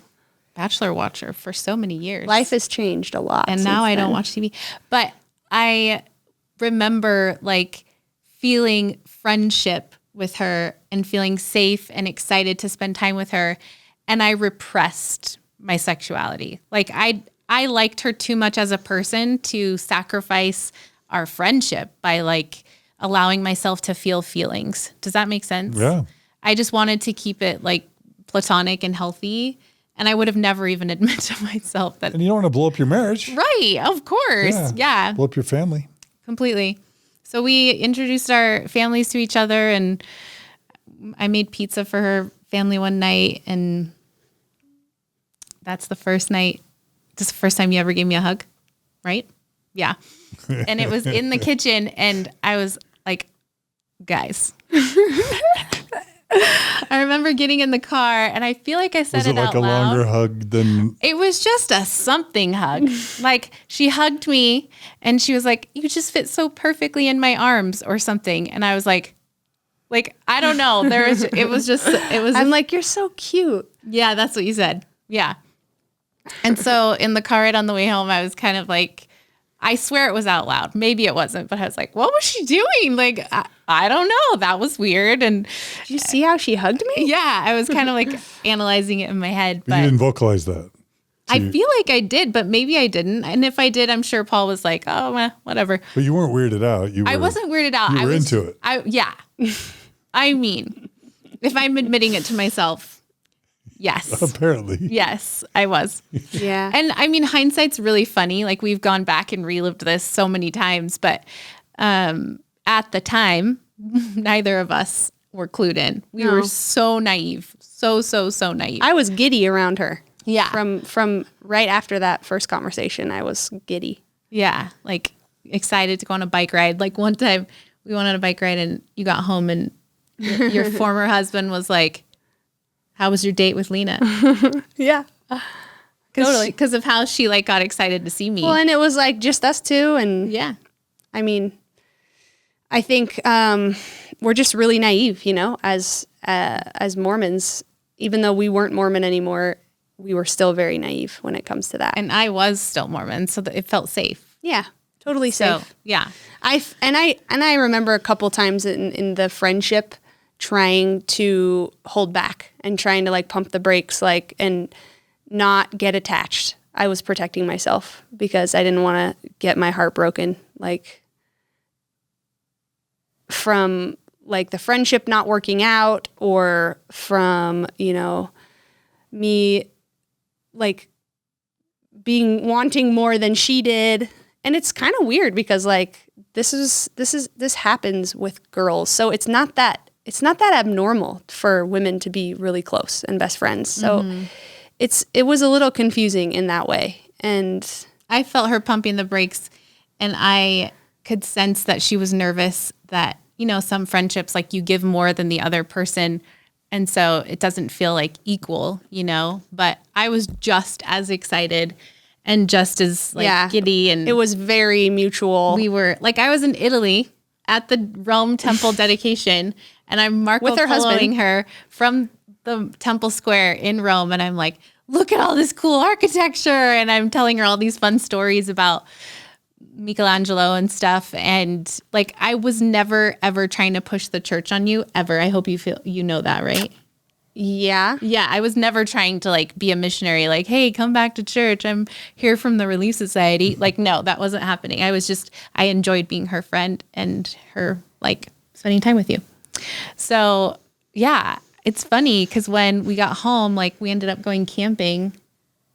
Bachelor watcher for so many years. life has changed a lot. And now I don't watch TV. But I remember like feeling friendship with her and feeling safe and excited to spend time with her. And I repressed my sexuality. Like I I liked her too much as a person to sacrifice our friendship by like allowing myself to feel feelings. Does that make sense? Yeah. I just wanted to keep it like platonic and healthy. And I would have never even admitted to myself that. And you don't want to blow up your marriage. Right. Of course. Yeah. Blow up your family. Completely. So we introduced our families to each other, and I made pizza for her family one night, and that's the first night. This is the first time you ever gave me a hug, right? Yeah. And it was in the kitchen, and I was like, guys. I remember getting in the car, and I feel like I said it out loud. Was it like a longer hug than? It was just a something hug. Like she hugged me, and she was like, "You just fit so perfectly in my arms," or something. And I was like I don't know. It was. I'm like, you're so cute. Yeah, that's what you said. Yeah. And so in the car ride on the way home, I was kind of like, I swear it was out loud. Maybe it wasn't, but I was like, what was she doing? Like, I don't know. That was weird. And did you see how she hugged me? Yeah, I was kind of like analyzing it in my head. But you didn't vocalize that. I feel like I did, but maybe I didn't. And if I did, I'm sure Paul was like, oh, whatever. But you weren't weirded out. I wasn't weirded out. You were into it. Yeah. I mean, if I'm admitting it to myself, yes. Apparently. Yes, I was. Yeah. And I mean, hindsight's really funny. Like we've gone back and relived this so many times, but at the time, neither of us were clued in. We were so naive. So naive. I was giddy around her. Yeah. From right after that first conversation, I was giddy. Yeah. Like excited to go on a bike ride. Like one time we went on a bike ride and you got home and your former husband was like, how was your date with Lena? Yeah. Totally. Because of how she like got excited to see me. Well, and it was like just us two. And yeah, I mean, I think we're just really naive, as Mormons. Even though we weren't Mormon anymore, we were still very naive when it comes to that. And I was still Mormon, so it felt safe. Yeah, totally safe. So, yeah. I remember a couple times in the friendship trying to hold back and trying to like pump the brakes, like, and not get attached. I was protecting myself because I didn't want to get my heart broken, like from like the friendship not working out, or from, me like wanting more than she did. And it's kind of weird because like this happens with girls. So it's not that abnormal for women to be really close and best friends. So it was a little confusing in that way. And I felt her pumping the brakes, and I could sense that she was nervous that, some friendships, like you give more than the other person. And so it doesn't feel like equal, but I was just as excited and just as like giddy. And it was very mutual. We were like, I was in Italy at the Rome temple dedication, and I'm Marco following her from the temple square in Rome. And I'm like, look at all this cool architecture. And I'm telling her all these fun stories about Michelangelo and stuff. And like, I was never, ever trying to push the church on you ever. I hope you feel, that, right? Yeah. Yeah. I was never trying to like be a missionary, like, hey, come back to church. I'm here from the Relief Society. Like, no, that wasn't happening. I enjoyed being her friend and her like spending time with you. So yeah, it's funny because when we got home, like we ended up going camping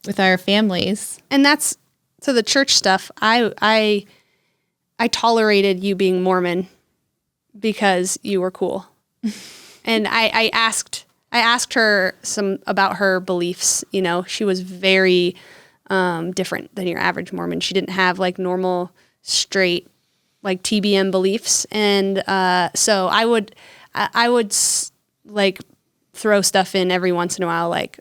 with our families. And that's, so the church stuff, I tolerated you being Mormon because you were cool. And I asked her some about her beliefs. She was very different than your average Mormon. She didn't have like normal straight like TBM beliefs. And so I would like throw stuff in every once in a while, like,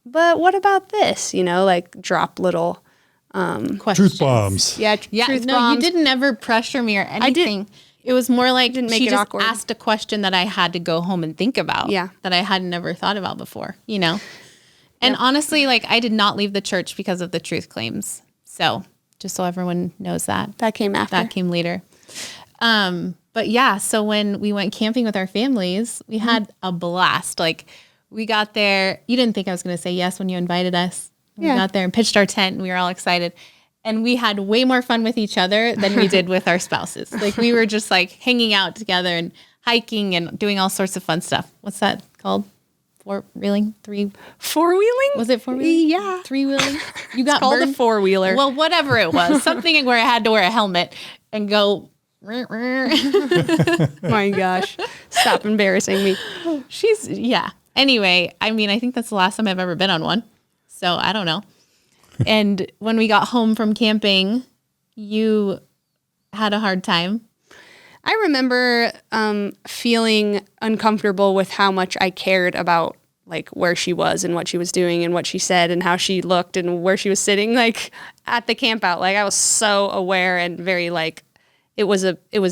but what about this? Like drop little truth bombs. Yeah. Truth bombs. You didn't ever pressure me or anything. It was more like she just awkward. Asked a question that I had to go home and think about. Yeah. That I had never thought about before, And honestly, like I did not leave the church because of the truth claims. So just so everyone knows that. That came after. That came later. But yeah, so when we went camping with our families, we had a blast. Like we got there. You didn't think I was going to say yes when you invited us. We got there and pitched our tent and we were all excited. And we had way more fun with each other than we did with our spouses. Like we were just like hanging out together and hiking and doing all sorts of fun stuff. What's that called? Four-wheeling? Four-wheeling? Was it four-wheeling? Yeah. Three-wheeling? You got Called burned? a four-wheeler. Well, whatever it was. Something where I had to wear a helmet and go... My gosh. Stop embarrassing me. Anyway, I mean, I think that's the last time I've ever been on one. So I don't know. And when we got home from camping, you had a hard time. I remember feeling uncomfortable with how much I cared about like where she was and what she was doing and what she said and how she looked and where she was sitting like at the camp out. Like I was so aware and very like it was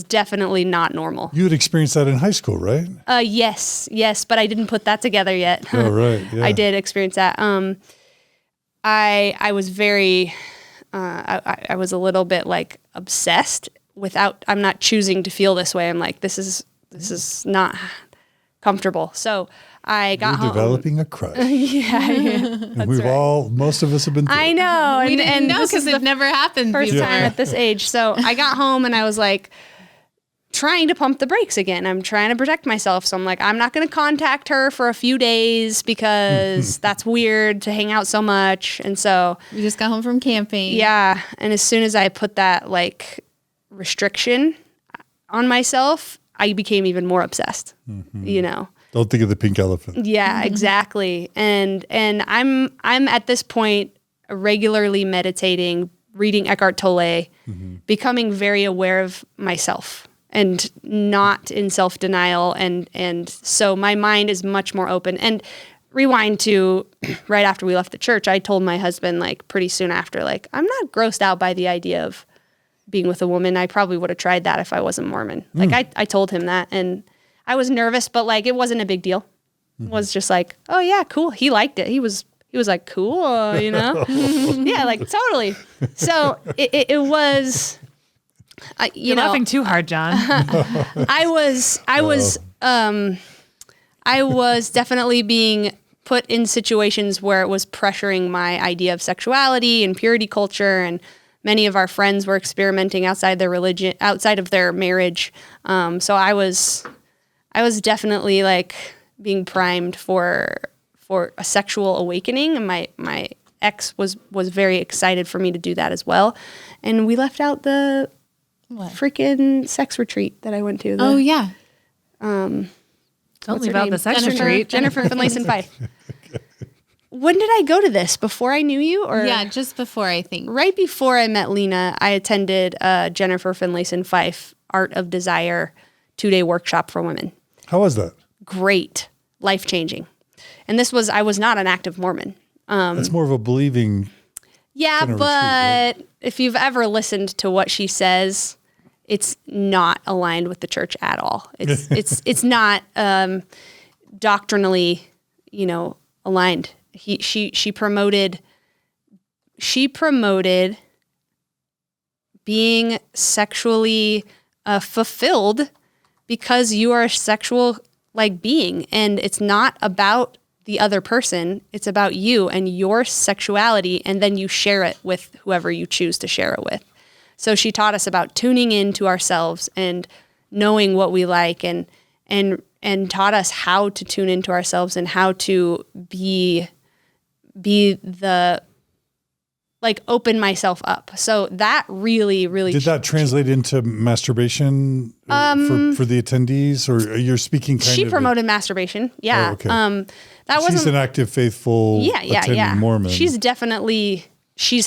definitely not normal. You had experienced that in high school, right? Yes, but I didn't put that together yet. Oh, right. Yeah. I did experience that. I was very, I was a little bit like obsessed I'm not choosing to feel this way. I'm like, this is not comfortable. So I got home. Developing a crush. Yeah. And most of us have been through I know. We didn't know this is because it never happened first before. time at this age. So I got home and I was like, trying to pump the brakes again. I'm trying to protect myself. So I'm like, I'm not going to contact her for a few days because that's weird to hang out so much. And so We just got home from camping. yeah. And as soon as I put that like restriction on myself, I became even more obsessed, you know? Don't think of the pink elephant. Yeah, exactly. And I'm at this point regularly meditating, reading Eckhart Tolle, becoming very aware of myself and not in self-denial. And so my mind is much more open. And rewind to right after we left the church, I told my husband like pretty soon after, like, I'm not grossed out by the idea of being with a woman. I probably would have tried that if I wasn't Mormon. Like I told him that and I was nervous, but like, it wasn't a big deal. It was just like, oh yeah, cool. He liked it. He was like, cool, you know? Yeah, like totally. So it was, You're laughing too hard, John. I was definitely being put in situations where it was pressuring my idea of sexuality and purity culture, and many of our friends were experimenting outside their religion, outside of their marriage. So I was definitely like being primed for a sexual awakening, and my ex was very excited for me to do that as well. And we left out the freaking sex retreat that I went to. Oh yeah. Don't What's leave her out name? the sex retreat. Jennifer Finlayson-Fife. When did I go to this? Before I knew you, or Yeah, just before I think. right before I met Lena? I attended Jennifer Finlayson-Fife Art of Desire 2-day workshop for women. How was that? Great, life-changing. And I was not an active Mormon. It's more of a believing. Yeah, kind of but retreat, if you've ever listened to what she says, it's not aligned with the church at all. It's not doctrinally, aligned. She promoted being sexually fulfilled because you are a sexual being, and it's not about the other person. It's about you and your sexuality, and then you share it with whoever you choose to share it with. So she taught us about tuning into ourselves and knowing what we like, and taught us how to tune into ourselves and how to be the open myself up. So that really Did that translate into masturbation for the attendees, or you're speaking kind of? She promoted masturbation. Yeah. Oh, okay. That She's wasn't an active, faithful, attending Mormon. She's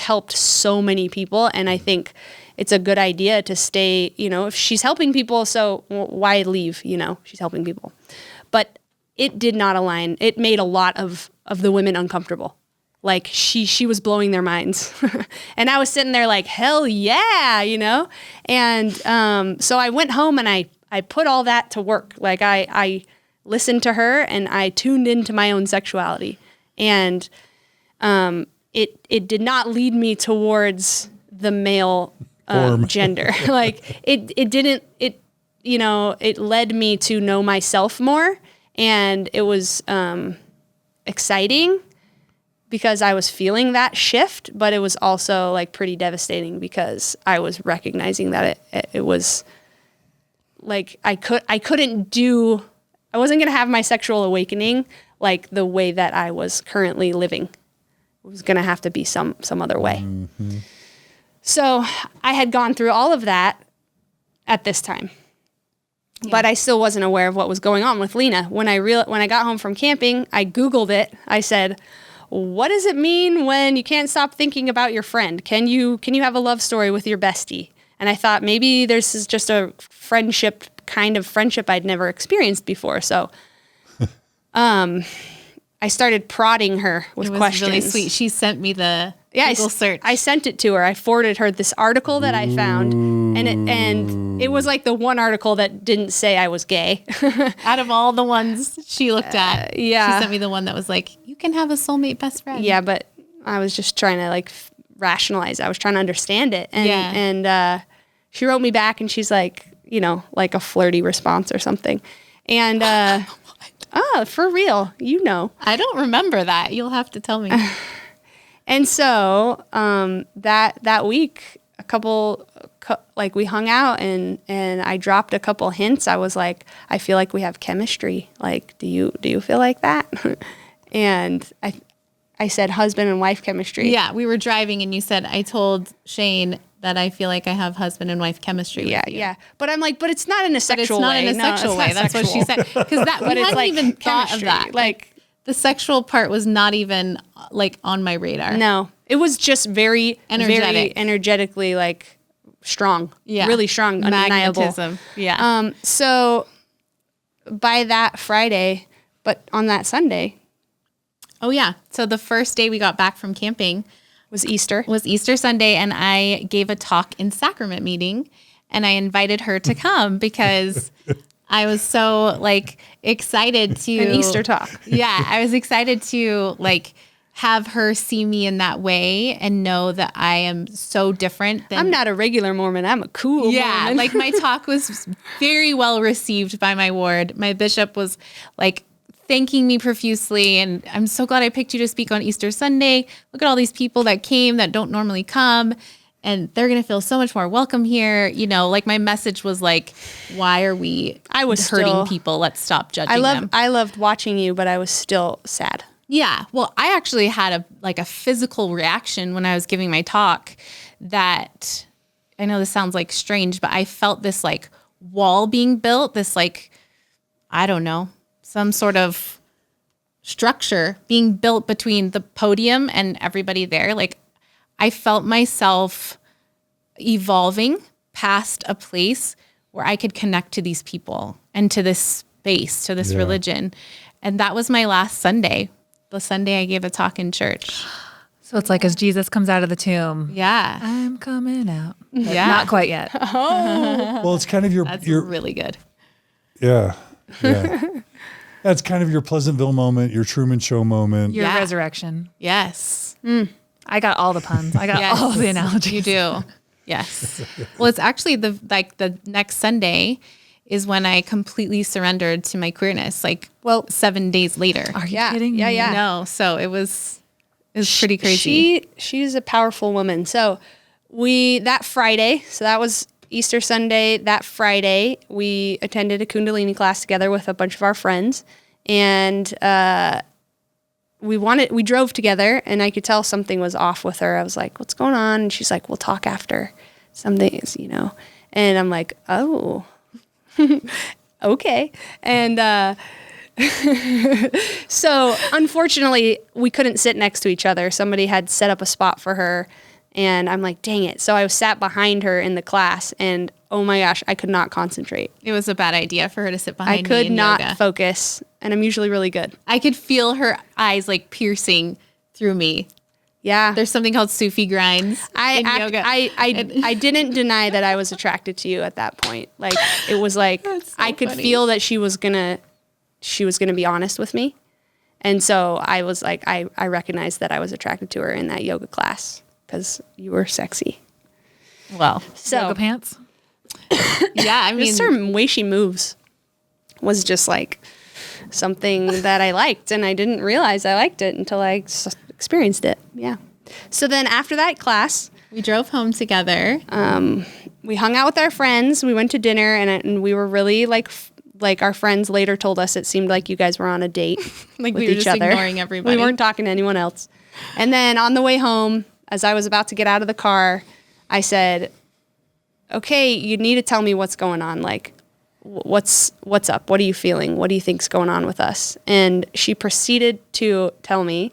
helped so many people, and I think it's a good idea to stay, if she's helping people, so why leave, she's helping people. But it did not align. It made a lot of the women uncomfortable. Like she was blowing their minds. And I was sitting there like, hell yeah, And so I went home and I put all that to work. Like I listened to her and I tuned into my own sexuality. And it did not lead me towards the male gender. It led me to know myself more, and it was exciting, because I was feeling that shift, but it was also like pretty devastating because I was recognizing that it was like I wasn't going to have my sexual awakening like the way that I was currently living. It was going to have to be some other way. Mm-hmm. So I had gone through all of that at this time. Yeah. But I still wasn't aware of what was going on with Lena. When I got home from camping, I Googled it. I said, what does it mean when you can't stop thinking about your friend? Can you have a love story with your bestie? And I thought maybe this is just a kind of friendship I'd never experienced before. So I started prodding her with questions. It was really sweet. She sent me the Google search. I sent it to her. I forwarded her this article that I found, and it was like the one article that didn't say I was gay. Out of all the ones she looked at, yeah. She sent me the one that was like, you can have a soulmate best friend. Yeah, but I was just trying to like rationalize. I was trying to understand it. And she wrote me back and she's like, like a flirty response or something. And, for real, I don't remember that. You'll have to tell me. And so, that week, we hung out and I dropped a couple hints. I was like, I feel like we have chemistry. Like, do you feel like that? And I said husband and wife chemistry. Yeah, we were driving and you said, I told Shane that I feel like I have husband and wife chemistry. Yeah. But I'm like, but it's not in a sexual way. It's not in a sexual way. That's what she said. Because we hadn't like even thought of that. Like the sexual part was not even like on my radar. No, it was just very energetically like strong. Yeah, really strong, undeniable. Magnetism. Yeah. So by that Friday, but on that Sunday. Oh yeah. So the first day we got back from camping was Easter Sunday, and I gave a talk in sacrament meeting, and I invited her to come because I was so like excited to an Easter talk. Yeah, I was excited to like have her see me in that way and know that I am so different than I'm not a regular Mormon. I'm a cool Mormon. Like my talk was very well received by my ward. My bishop was like thanking me profusely, and I'm so glad I picked you to speak on Easter Sunday. Look at all these people that came that don't normally come, and they're going to feel so much more welcome here. Like my message was like, why are we hurting people? Let's stop judging them. I loved watching you, but I was still sad. Yeah. Well, I actually had a physical reaction when I was giving my talk that, I know this sounds like strange, but I felt this like wall being built, this like, I don't know, some sort of structure being built between the podium and everybody there. Like I felt myself evolving past a place where I could connect to these people and to this space, to this religion. And that was my last Sunday, the Sunday I gave a talk in church. So it's like as Jesus comes out of the tomb. Yeah. I'm coming out. Yeah. Not quite yet. Oh. Well, it's kind of That's really good. Yeah. That's kind of your Pleasantville moment, your Truman Show moment. Your resurrection. Yes. I got all the puns. I got all the analogies. You do. Yes. Well, it's actually the next Sunday is when I completely surrendered to my queerness. 7 days later. Are you kidding me? Yeah. No. So it was pretty crazy. She's a powerful woman. So that Friday, so that was Easter Sunday, that Friday, we attended a Kundalini class together with a bunch of our friends, and we drove together, and I could tell something was off with her. I was like, what's going on? And she's like, we'll talk after some days, and I'm like, oh, okay. And so unfortunately we couldn't sit next to each other. Somebody had set up a spot for her. And I'm like, dang it. So I sat behind her in the class, and oh my gosh, I could not concentrate. It was a bad idea for her to sit behind me. I could not yoga. focus, and I'm usually really good. I could feel her eyes like piercing through me. Yeah. There's something called Sufi grinds in yoga. I didn't deny that I was attracted to you at that point. Like it was like so I could funny. feel that she was gonna be honest with me. And so I was like, I recognized that I was attracted to her in that yoga class. Because you were sexy. Well, so yoga pants. Yeah, I mean, just her way she moves was just like, something that I liked, and I didn't realize I liked it until I experienced it. Yeah. So then after that class, We drove home together. we hung out with our friends. We went to dinner, and we were really like our friends later told us it seemed like you guys were on a date Like with we were each just other. ignoring everybody. We weren't talking to anyone else. And then on the way home, as I was about to get out of the car, I said, okay, you need to tell me what's going on. Like, what's up? What are you feeling? What do you think's going on with us? And she proceeded to tell me,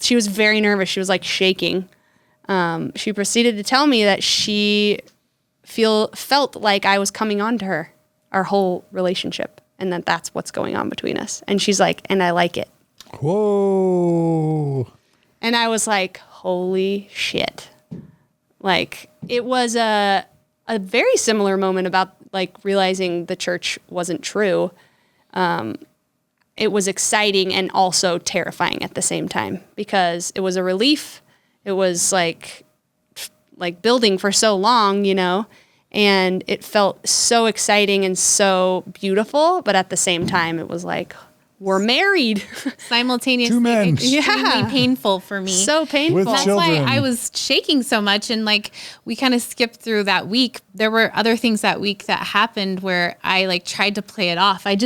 she was very nervous. She was like shaking. She proceeded to tell me that she felt like I was coming on to her, our whole relationship, and that's what's going on between us. And she's like, and I like it. Whoa. And I was like, holy shit. Like, it was a very similar moment about like realizing the church wasn't true. It was exciting and also terrifying at the same time because it was a relief. It was like building for so long, you know, and it felt so exciting and so beautiful. But at the same time, it was like, we're married. Simultaneously, Two men. extremely Yeah. painful for me. So painful. With That's children. why I was shaking so much. And like, we kind of skipped through that week. There were other things that week that happened where I like tried to play it off. I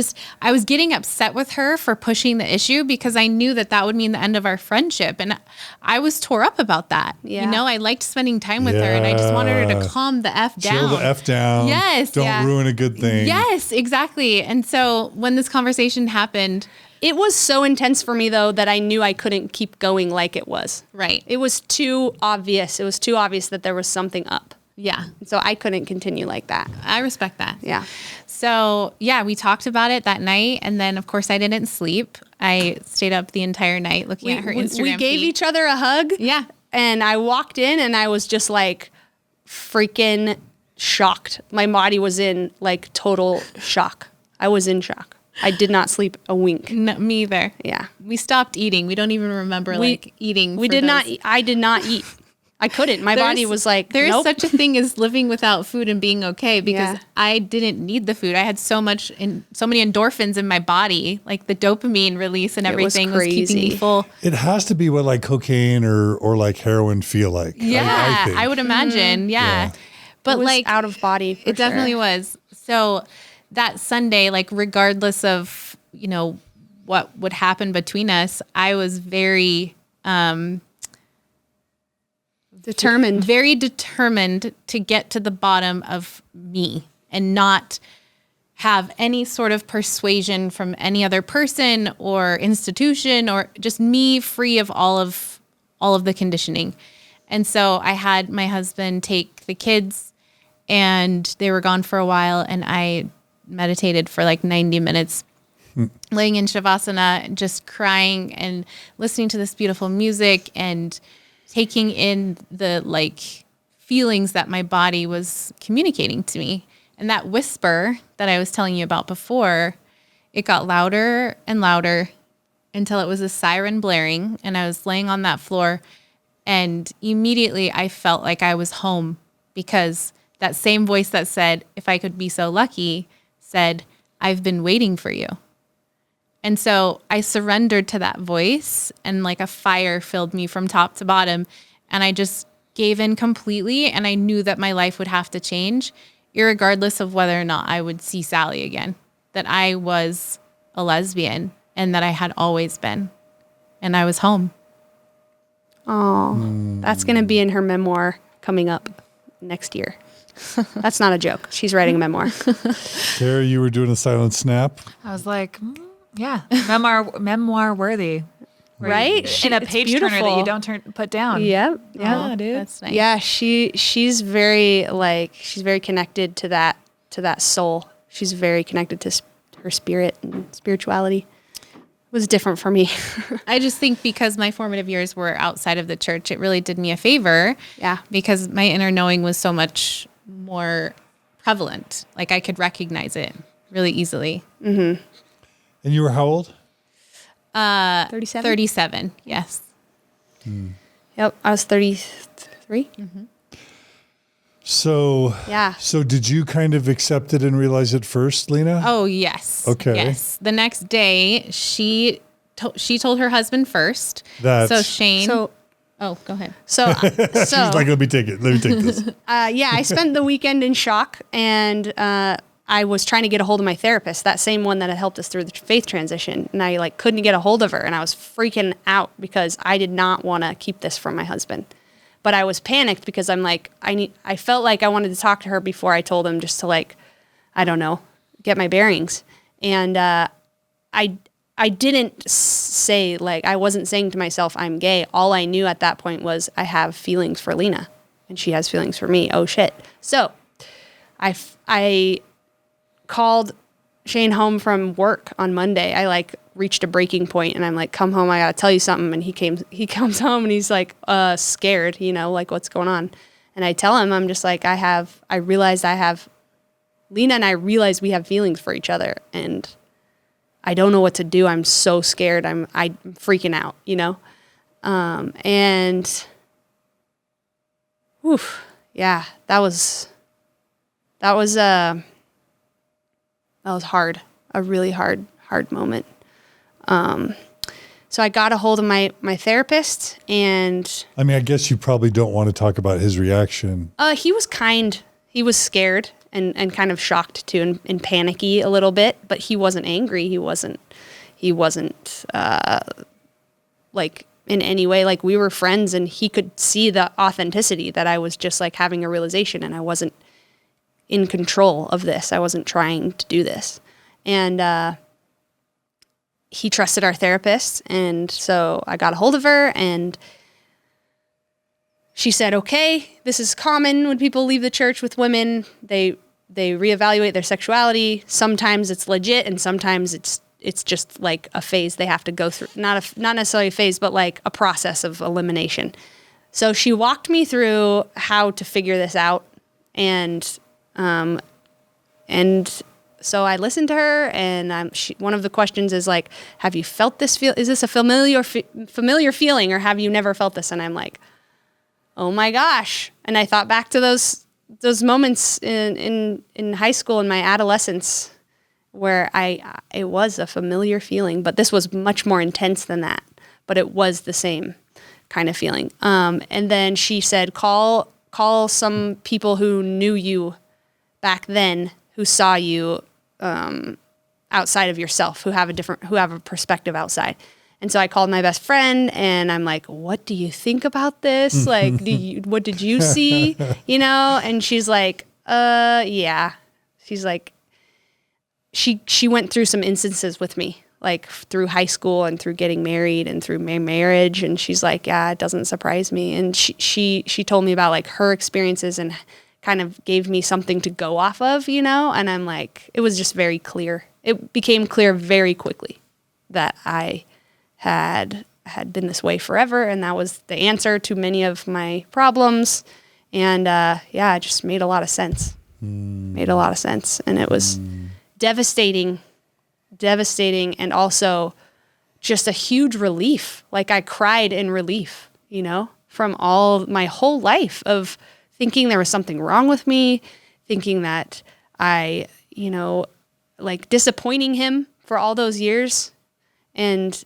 was getting upset with her for pushing the issue because I knew that would mean the end of our friendship. And I was tore up about that. Yeah. You know, I liked spending time with her and I just wanted her to calm the F down. Chill the F down. Yes. Don't Yeah. ruin a good thing. Yes, exactly. And so when this conversation happened, It was so intense for me, though, that I knew I couldn't keep going like it was. right. It was too obvious. It was too obvious that there was something up. Yeah. So I couldn't continue like that. I respect that. Yeah. So, yeah, we talked about it that night. And then, of course, I didn't sleep. I stayed up the entire night looking at her Instagram We gave feed. each other a hug. Yeah. And I walked in and I was just like freaking shocked. My body was in like total shock. I was in shock. I did not sleep a wink. No, me either. Yeah. We stopped eating. We don't even remember eating. We for did those. not. I did not eat. I couldn't. My body was like, there is nope. such a thing as living without food and being okay because Yeah. I didn't need the food. I had so many endorphins in my body, like the dopamine release and It was everything was keeping me crazy. full. It has to be what like cocaine or like heroin feel like. Yeah, think. I would imagine. Yeah. Yeah. But It was like out of body. it definitely was. So that Sunday, like regardless of, you know, what would happen between us, I was very determined. very determined to get to the bottom of me and not have any sort of persuasion from any other person or institution or just me free of all of the conditioning. And so I had my husband take the kids and they were gone for a while and I meditated for like 90 minutes laying in Shavasana, just crying and listening to this beautiful music and taking in the like feelings that my body was communicating to me. And that whisper that I was telling you about before, it got louder and louder until it was a siren blaring. And I was laying on that floor and immediately I felt like I was home because that same voice that said, if I could be so lucky, said, I've been waiting for you. And so I surrendered to that voice and like a fire filled me from top to bottom. And I just gave in completely. And I knew that my life would have to change, irregardless of whether or not I would see Sally again, that I was a lesbian and that I had always been. And I was home. Oh, that's going to be in her memoir coming up next year. That's not a joke. She's writing a memoir. Sarah, you were doing a silent snap. I was like, yeah, memoir worthy. Right? In a It's page turner that beautiful. you don't put down. Yep. Yeah, Yeah. dude. That's nice. Yeah, she's very connected to that soul. She's very connected to her spirit and spirituality. It was different for me. I just think because my formative years were outside of the church, it really did me a favor. Yeah. Because my inner knowing was so much more prevalent. Like I could recognize it really easily. And you were how old? 37? 37, yes. Yep, I was 33. So, Yeah. So did you kind of accept it and realize it first, Lena? Oh, yes. Okay. Yes. The next day, she told her husband first. That's- So Shane. So, Oh, go ahead. so, She's like, let me take this. yeah, I spent the weekend in shock, and I was trying to get a hold of my therapist, that same one that had helped us through the faith transition, and I couldn't get a hold of her, and I was freaking out because I did not want to keep this from my husband. But I was panicked because I'm like, I felt like I wanted to talk to her before I told him, just to I don't know, get my bearings. And I didn't say, I wasn't saying to myself, I'm gay. All I knew at that point was I have feelings for Lena and she has feelings for me. Oh shit. So I called Shane home from work on Monday. I reached a breaking point and I'm like, come home, I gotta tell you something. And he comes home and he's scared, what's going on? And I tell him, I'm just like, I realized I have Lena and I realized we have feelings for each other and I don't know what to do. I'm so scared. I'm freaking out, and oof, yeah, that was hard, a really hard moment. So I got a hold of my therapist, and I mean, I guess you probably don't want to talk about his reaction. He was kind. He was scared and kind of shocked too, and panicky a little bit, but he wasn't angry. He wasn't in any way, we were friends, and he could see the authenticity that I was just having a realization, and I wasn't in control of this. I wasn't trying to do this. And he trusted our therapist, and so I got a hold of her, and she said, okay, this is common when people leave the church with women. They reevaluate their sexuality. Sometimes it's legit, and sometimes it's just a phase they have to go through. Not necessarily a phase, but a process of elimination. So she walked me through how to figure this out, and so I listened to her, and one of the questions is have you felt this is this a familiar feeling, or have you never felt this? And I'm like, oh my gosh. And I thought back to those moments in high school and my adolescence where it was a familiar feeling, but this was much more intense than that, but it was the same kind of feeling. And then she said, call some people who knew you back then, who saw you outside of yourself, who have a perspective outside. And so I called my best friend, and I'm like, what do you think about this? What did you see? And she's like, yeah. She's like, she went through some instances with me, through high school and through getting married and through my marriage. And she's like, yeah, it doesn't surprise me. And she told me about her experiences and kind of gave me something to go off of, and I'm like, it was just very clear. It became clear very quickly that I had been this way forever, and that was the answer to many of my problems. And it just made a lot of sense. Made a lot of sense, and it was devastating, and also just a huge relief. I cried in relief, from all my whole life of thinking there was something wrong with me, thinking that I, disappointing him for all those years, and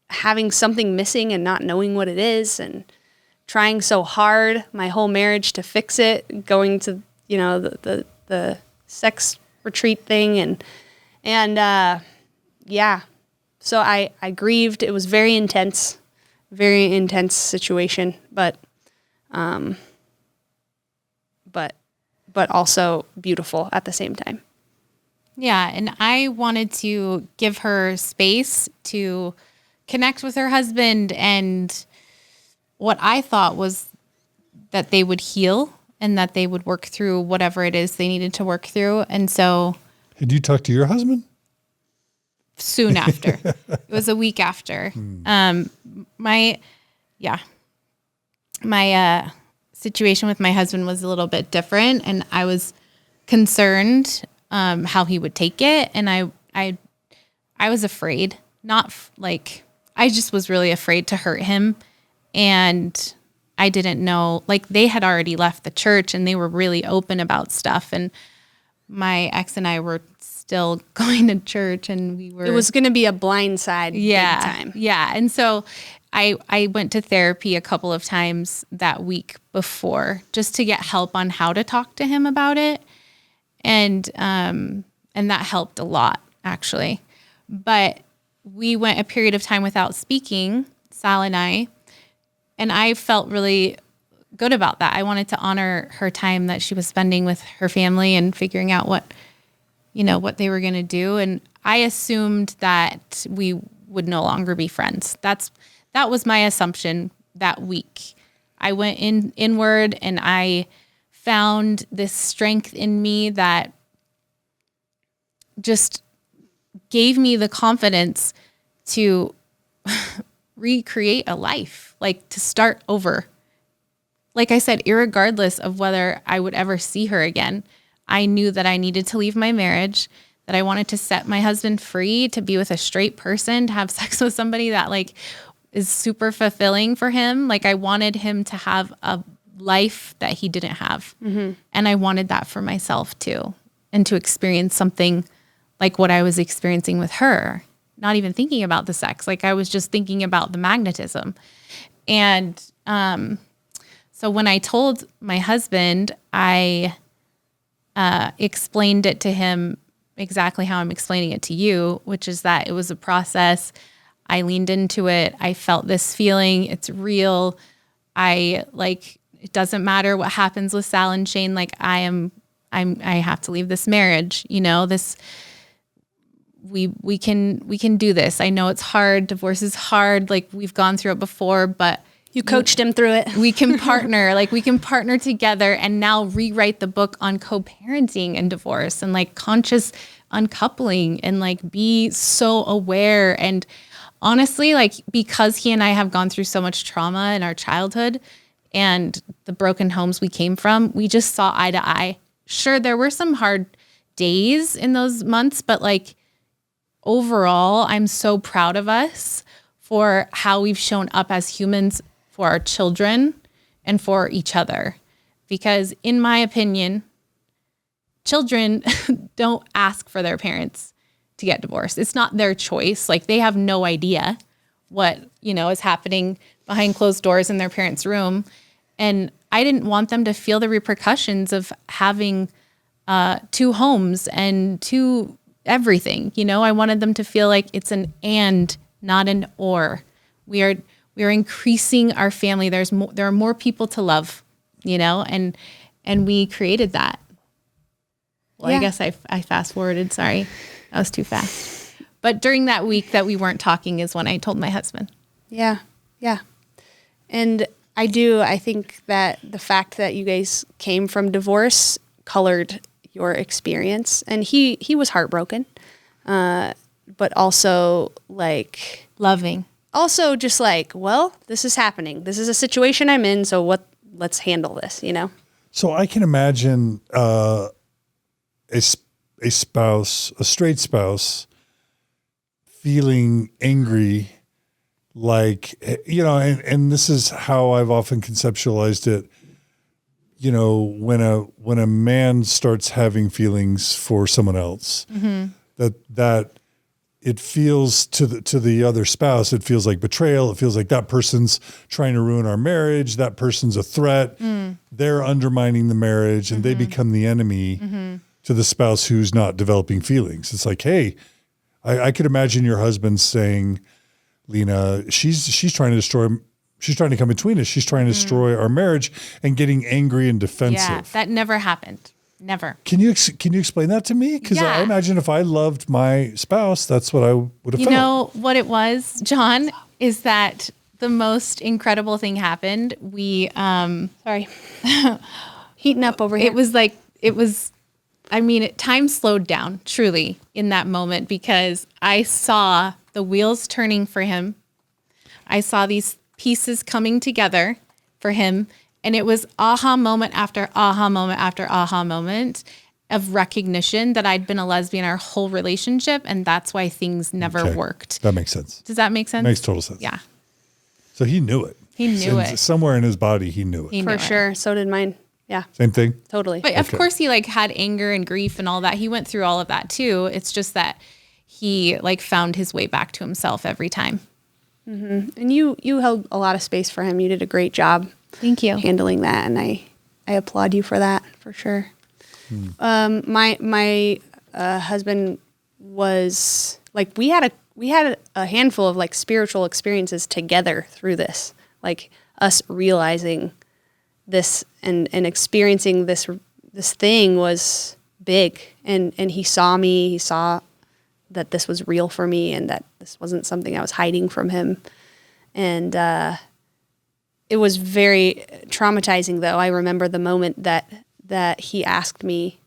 having something missing and not knowing what it is, and trying so hard my whole marriage to fix it, going to the sex retreat thing, and so I grieved. It was very intense situation, but also beautiful at the same time. Yeah, and I wanted to give her space to connect with her husband, and what I thought was that they would heal and that they would work through whatever it is they needed to work through. And so... Did you talk to your husband? Soon after. It was a week after. My situation with my husband was a little bit different, and I was concerned how he would take it, and I was afraid. I just was really afraid to hurt him, and I didn't know, like they had already left the church and they were really open about stuff. And my ex and I were still going to church, and it was going to be a blindside big time. Yeah. And so I went to therapy a couple of times that week before just to get help on how to talk to him about it. And that helped a lot, actually. But we went a period of time without speaking, Sal and I felt really good about that. I wanted to honor her time that she was spending with her family and figuring out what they were going to do. And I assumed that we would no longer be friends. That was my assumption that week. I went inward and I found this strength in me that just gave me the confidence to recreate a life, like to start over. Like I said, irregardless of whether I would ever see her again, I knew that I needed to leave my marriage, that I wanted to set my husband free, to be with a straight person, to have sex with somebody that like is super fulfilling for him. Like I wanted him to have a life that he didn't have. Mm-hmm. And I wanted that for myself too. And to experience something like what I was experiencing with her, not even thinking about the sex. Like I was just thinking about the magnetism. And so when I told my husband, I explained it to him exactly how I'm explaining it to you, which is that it was a process. I leaned into it. I felt this feeling. It's real. It doesn't matter what happens with Sal and Shane. Like I have to leave this marriage, we can do this. I know it's hard. Divorce is hard. Like we've gone through it before, but you coached him through it. We can partner, we can partner together and now rewrite the book on co-parenting and divorce and like conscious uncoupling and like be so aware. And honestly, like because he and I have gone through so much trauma in our childhood and the broken homes we came from, we just saw eye to eye. Sure, there were some hard days in those months, but like overall, I'm so proud of us for how we've shown up as humans for our children and for each other. Because in my opinion, children don't ask for their parents to get divorced. It's not their choice. Like they have no idea what, is happening behind closed doors in their parents' room. And I didn't want them to feel the repercussions of having two homes and two everything. I wanted them to feel like it's an and, not an or. We are increasing our family. There are more people to love, and we created that. Well, yeah. I guess I fast forwarded. Sorry, that was too fast. But during that week that we weren't talking is when I told my husband. Yeah. Yeah. And I think that the fact that you guys came from divorce colored your experience, and he was heartbroken, but also like loving. Also just like, well, this is happening. This is a situation I'm in. So let's handle this, So I can imagine a spouse, a straight spouse, feeling angry, like, and this is how I've often conceptualized it. When a man starts having feelings for someone else, mm-hmm. that it feels to the other spouse, it feels like betrayal. It feels like that person's trying to ruin our marriage. That person's a threat. Mm. They're undermining the marriage, and mm-hmm. they become the enemy mm-hmm. to the spouse who's not developing feelings. It's like, hey, I could imagine your husband saying, Lena, she's trying to destroy. She's trying to come between us. She's trying to destroy our marriage and getting angry and defensive. Yeah, that never happened. Never. Can you explain that to me? Because I imagine if I loved my spouse, that's what I would have felt. You know what it was, John, is that the most incredible thing happened. We, sorry, heating up over here. Time slowed down truly in that moment because I saw the wheels turning for him. I saw these pieces coming together for him. And it was aha moment after aha moment after aha moment of recognition that I'd been a lesbian our whole relationship. And that's why things never worked. That makes sense. Does that make sense? Makes total sense. Yeah. So he knew it. He knew it. Somewhere in his body, he knew it. He knew For it. sure. So did mine. Yeah. Same thing? Totally. But of course he like had anger and grief and all that. He went through all of that too. It's just that he like found his way back to himself every time. And you held a lot of space for him. You did a great job. Thank you. Handling that, and I applaud you for that for sure. My husband was like we had a handful of like spiritual experiences together through this, like us realizing this and experiencing this thing was big, and he saw me. He saw that this was real for me, and that this wasn't something I was hiding from him, and it was very traumatizing. Though I remember the moment that he asked me,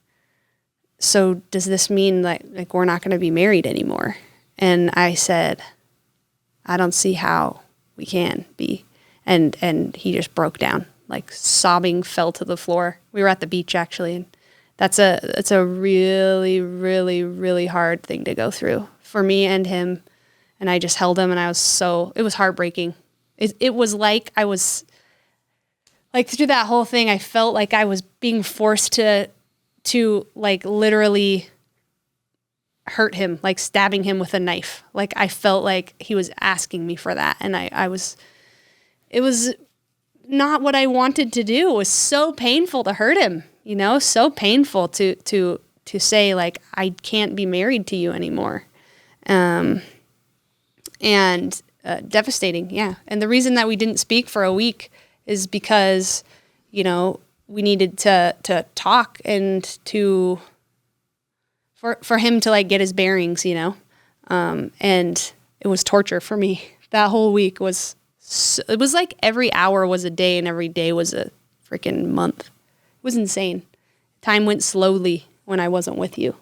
"So does this mean like we're not going to be married anymore?" And I said, "I don't see how we can be," and he just broke down. Like sobbing, fell to the floor. We were at the beach actually, and it's a really, really, really hard thing to go through for me and him. And I just held him, and it was heartbreaking. It was like I was like through that whole thing, I felt like I was being forced to like literally hurt him, like stabbing him with a knife. Like I felt like he was asking me for that, and it was not what I wanted to do. It was so painful to hurt him, so painful to say like, I can't be married to you anymore. And devastating. Yeah. And the reason that we didn't speak for a week is because, we needed to talk and for him to like get his bearings, and it was torture for me. That whole week was it was like every hour was a day and every day was a freaking month. It was insane. Time went slowly when I wasn't with you.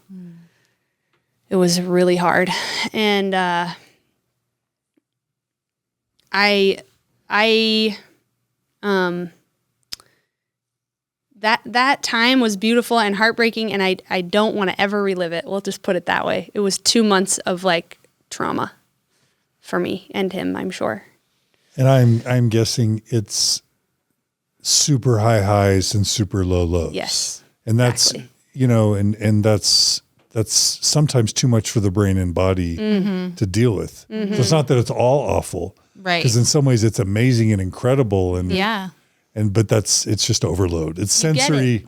It was really hard. And that time was beautiful and heartbreaking, and I don't want to ever relive it. We'll just put it that way. It was 2 months of like trauma for me and him, I'm sure. And I'm guessing it's super high highs and super low lows. Yes. And that's, exactly. and that's sometimes too much for the brain and body to deal with. So it's not that it's all awful. Right. Because in some ways it's amazing and incredible. And Yeah. But it's just overload. It's sensory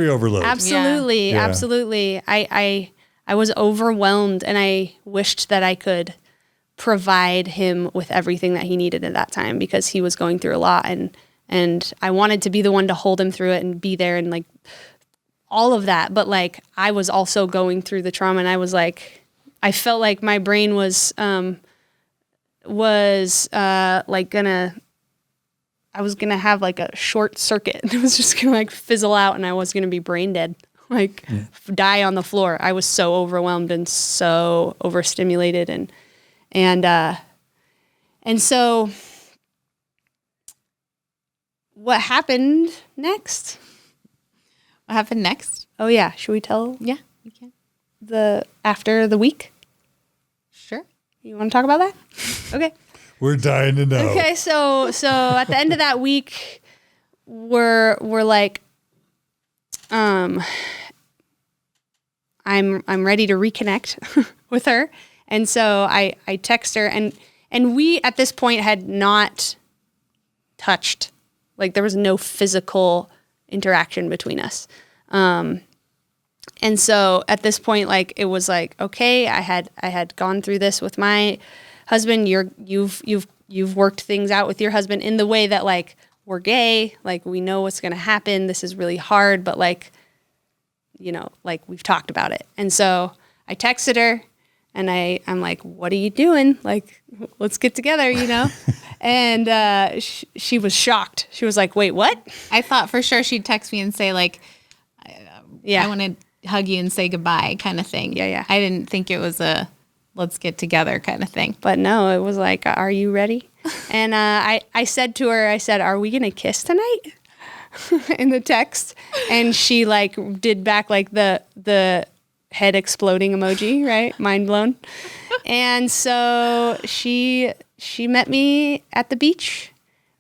overload. Absolutely. Yeah. Absolutely. I was overwhelmed, and I wished that I could provide him with everything that he needed at that time, because he was going through a lot, and I wanted to be the one to hold him through it and be there and like all of that. But like I was also going through the trauma, and I was like, I felt like my brain was like I was gonna have like a short circuit. It was just gonna like fizzle out, and I was gonna be brain dead, like die on the floor. I was so overwhelmed and so overstimulated, and so what happened next? What happened next? Oh yeah, should we tell Yeah, you can. after the week? Sure. You want to talk about that? Okay. We're dying to know. Okay, so at the end of that week, we're like, I'm ready to reconnect with her, and so I text her, and we at this point had not touched, like there was no physical interaction between us, and so at this point, like it was like, okay, I had gone through this with my husband. You've worked things out with your husband in the way that like we're gay, like we know what's going to happen. This is really hard, but like, like we've talked about it. And so I texted her, and I'm like, what are you doing? Like, let's get together, And she was shocked. She was like, wait, what? I thought for sure she'd text me and say like, I want to hug you and say goodbye kind of thing. Yeah. I didn't think it was a let's get together kind of thing. But no, it was like, are you ready? And I said to her, are we going to kiss tonight? In the text. And she like did back like the head exploding emoji, right? Mind blown. And so she she met me at the beach,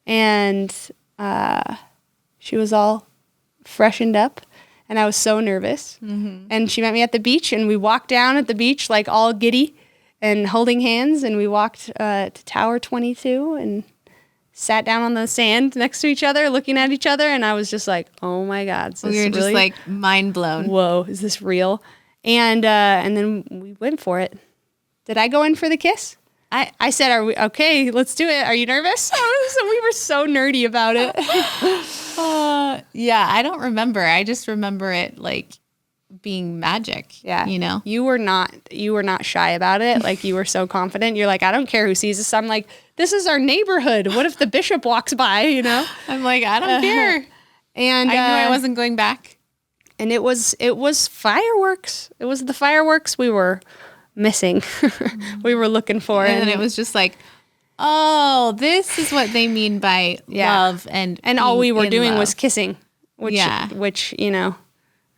and she was all freshened up, and I was so nervous. And she met me at the beach, and we walked down at the beach like all giddy and holding hands, and we walked to Tower 22 and sat down on the sand next to each other, looking at each other, and I was just like, oh my God. Is this We were just really? like mind blown. Whoa, is this real? And then we went for it. Did I go in for the kiss? I said, "Are we okay? Let's do it. Are you nervous?" So we were so nerdy about it. Yeah, I don't remember. I just remember it like being magic. Yeah, you know. you were not shy about it. Like, you were so confident. You're like, "I don't care who sees this." I'm like, "This is our neighborhood. What if the bishop walks by?" You know. I'm like, I don't care. And I knew I wasn't going back. And it was fireworks. It was the fireworks we were missing. We were looking for. And then it was just like, oh, this is what they mean by love. And all we were being in doing love. was kissing, which Yeah. you know,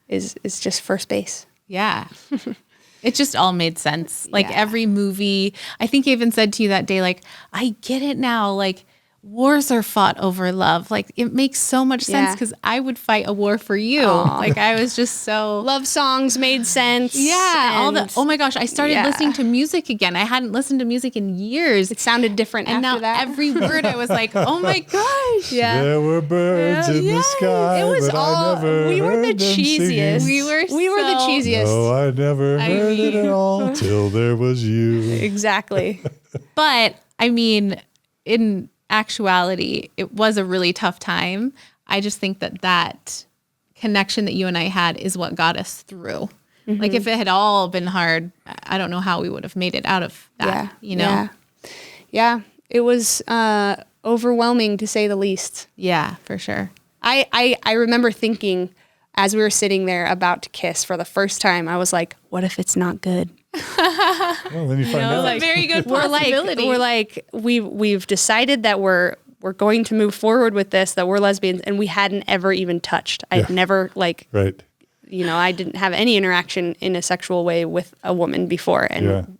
is just first base. Yeah. It just all made sense. Like Yeah. every movie, I think I even said to you that day, like, I get it now. Like, wars are fought over love. Like, it makes so much sense Yeah. because I would fight a war for you. Like, I was just so... Love songs made sense. Yeah. All the... and Oh my gosh. I started yeah. listening to music again. I hadn't listened to music in years. It sounded different And after now that. every word I was like, oh my gosh. Yeah. There were birds in the sky, It was but all. I never We were the heard them cheesiest. singing. We were the so- cheesiest. No, I never heard it at all till there was you. Exactly. But I mean, in actuality, it was a really tough time. I just think that connection that you and I had is what got us through. Like, if it had all been hard, I don't know how we would have made it out of that, you know? Yeah. It was overwhelming, to say the least. Yeah, for sure. I remember thinking, as we were sitting there about to kiss for the first time, I was like, what if it's not good? Well, then you find out. It's a very good possibility. We've decided that we're going to move forward with this, that we're lesbians, and we hadn't ever even touched. I'd never right. I didn't have any interaction in a sexual way with a woman before. And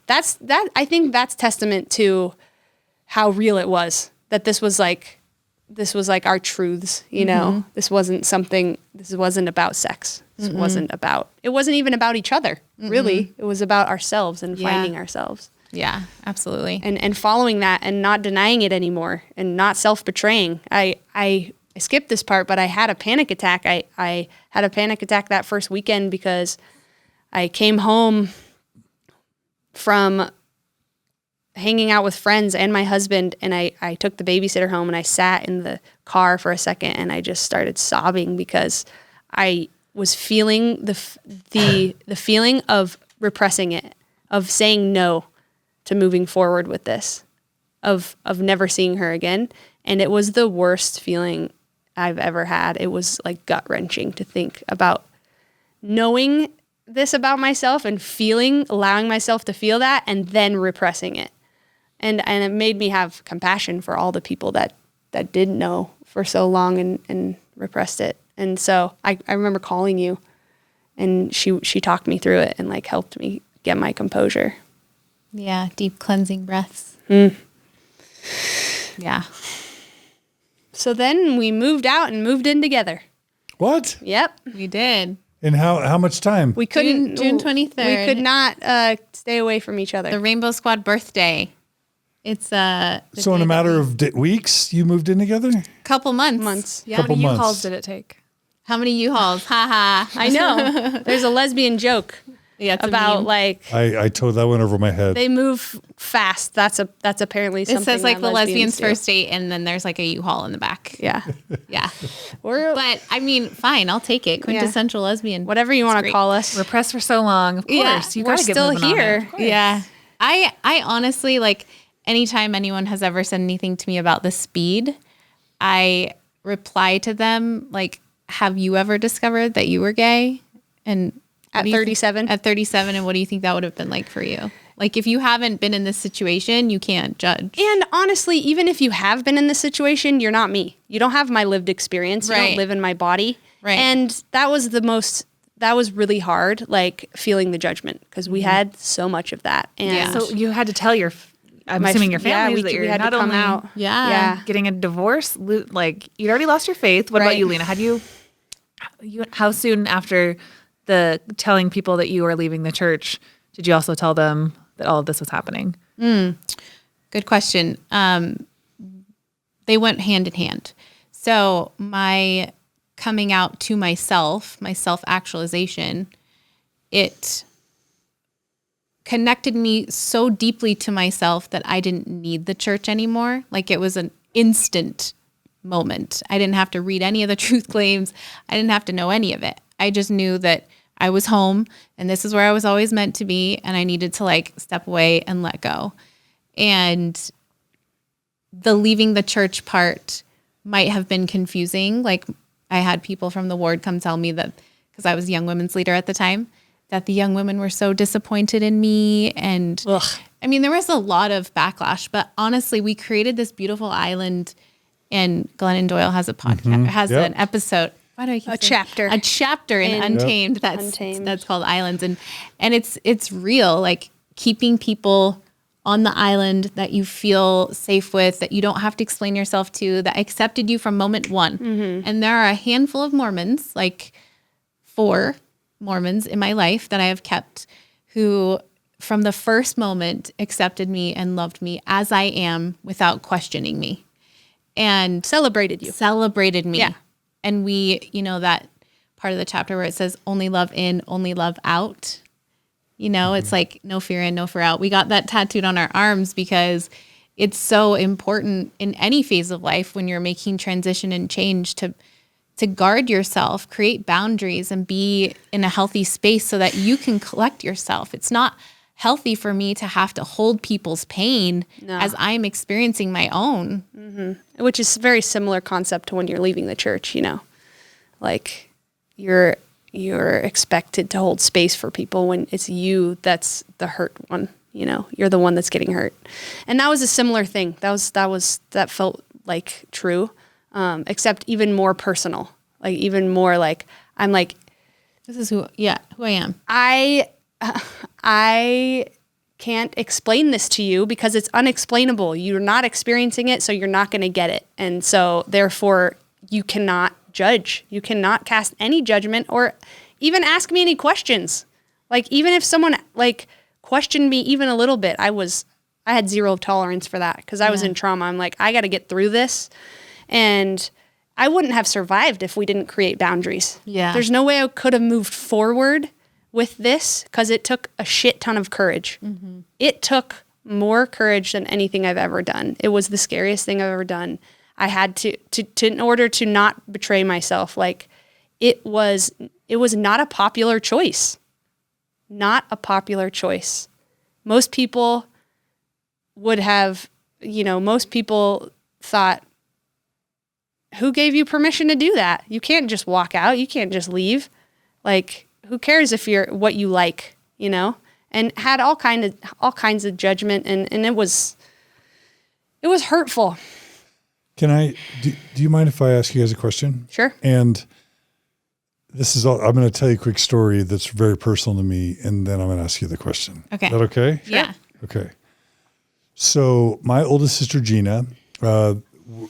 I think that's testament to how real it was, that this was like our truths, you know. This wasn't about sex. This it wasn't even about each other, really. It was about ourselves and finding ourselves. Yeah, absolutely. And following that and not denying it anymore and not self-betraying. I skipped this part, but I had a panic attack. I had a panic attack that first weekend because I came home from hanging out with friends and my husband, and I took the babysitter home, and I sat in the car for a second, and I just started sobbing because I was feeling the feeling of repressing it, of saying no to moving forward with this, of never seeing her again. And it was the worst feeling I've ever had. It was like gut-wrenching to think about knowing this about myself and allowing myself to feel that, and then repressing it. And it made me have compassion for all the people that didn't know for so long and repressed it. And so I remember calling you, and she talked me through it and like helped me get my composure. Yeah, deep cleansing breaths. Yeah. So then we moved out and moved in together. What? Yep. We did. And how much time? We couldn't. June 23rd. We could not stay away from each other. The Rainbow Squad birthday. It's So in a matter of weeks, you moved in together? couple months. Months. Yeah, how Couple many months. U-Hauls did it take? How many U-Hauls? Ha ha. I know. There's a lesbian joke Yeah, it's a about meme. like I told that one over my head. they move fast. That's apparently something It says like that the lesbian's do. first date, and then there's like a U-Haul in the back. Yeah. Yeah. But I mean, fine, I'll take it. Quintessential lesbian. whatever you want to great. call us. Repressed for so long. Of course. Yeah, You we're gotta get still moving on it. here. Of course. Yeah. I honestly, like, anytime anyone has ever said anything to me about the speed, I reply to them like, have you ever discovered that you were gay? And what At do you think- 37? At 37, and what do you think that would have been like for you? Like, if you haven't been in this situation, you can't judge. And honestly, even if you have been in this situation, you're not me. You don't have my lived experience. You Right. don't live in my body. Right. And that was really hard, like feeling the judgment, because we had so much of that. And Yeah. So you had to tell your I'm assuming your families that we you're had not to come only out. Yeah. getting a divorce, like you'd already lost your faith. What about Right. you, Lena? Had you how soon after the telling people that you were leaving the church did you also tell them that all of this was happening? Good question. They went hand in hand. So my coming out to myself, my self-actualization, it connected me so deeply to myself that I didn't need the church anymore. Like it was an instant moment. I didn't have to read any of the truth claims. I didn't have to know any of it. I just knew that I was home and this is where I was always meant to be. And I needed to like step away and let go. And the leaving the church part might have been confusing. Like I had people from the ward come tell me that, because I was young women's leader at the time, that the young women were so disappointed in me. And I mean, there was a lot of backlash, but honestly, we created this beautiful island, and Glennon Doyle has a podcast, has an episode. Why do I keep saying? A chapter in Untamed. That's called Islands. And it's real, like keeping people on the island that you feel safe with, that you don't have to explain yourself to, that accepted you from moment one. And there are a handful of Mormons, like 4 Mormons in my life that I have kept, who from the first moment accepted me and loved me as I am without questioning me. And Celebrated me. Yeah. And we, that part of the chapter where it says only love in, only love out. It's like no fear in, no fear out. We got that tattooed on our arms because it's so important in any phase of life when you're making transition and change to guard yourself, create boundaries, and be in a healthy space so that you can collect yourself. It's not healthy for me to have to hold people's pain as I'm experiencing my own. Which is a very similar concept to when you're leaving the church, like you're expected to hold space for people when it's you that's the hurt one. You're the one that's getting hurt. And that was a similar thing. That felt like true, except even more personal, like even more like, I'm like, this is who I am. I can't explain this to you because it's unexplainable. You're not experiencing it, so you're not going to get it. And so therefore you cannot judge. You cannot cast any judgment or even ask me any questions. Like even if someone like questioned me even a little bit, I had zero tolerance for that because I was in trauma. I'm like, I got to get through this. And I wouldn't have survived if we didn't create boundaries. Yeah. There's no way I could have moved forward with this because it took a shit ton of courage. It took more courage than anything I've ever done. It was the scariest thing I've ever done. I had to in order to not betray myself, like it was not a popular choice. Not a popular choice. Most people would have, most people thought, who gave you permission to do that? You can't just walk out. You can't just leave. Like, who cares if you're what you like, and had all kinds of judgment. And it was hurtful. Do you mind if I ask you guys a question? Sure. And this is all, I'm going to tell you a quick story that's very personal to me. And then I'm going to ask you the question. Okay. Is that okay? Yeah. Okay. So my oldest sister, Gina,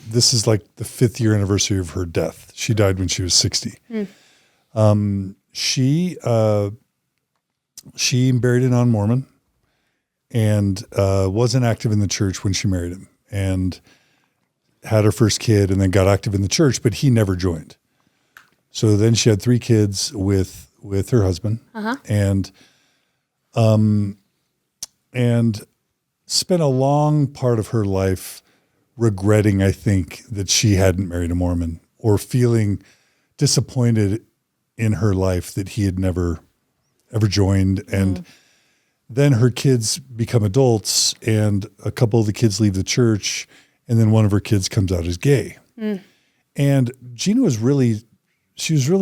this is like the 5th year anniversary of her death. She died when she was 60. She married a non-Mormon and wasn't active in the church when she married him and had her first kid and then got active in the church, but he never joined. So then she had 3 kids with her husband and spent a long part of her life regretting, I think, that she hadn't married a Mormon or feeling disappointed in her life that he had never ever joined. And then her kids become adults and a couple of the kids leave the church and then one of her kids comes out as gay. And Gina was really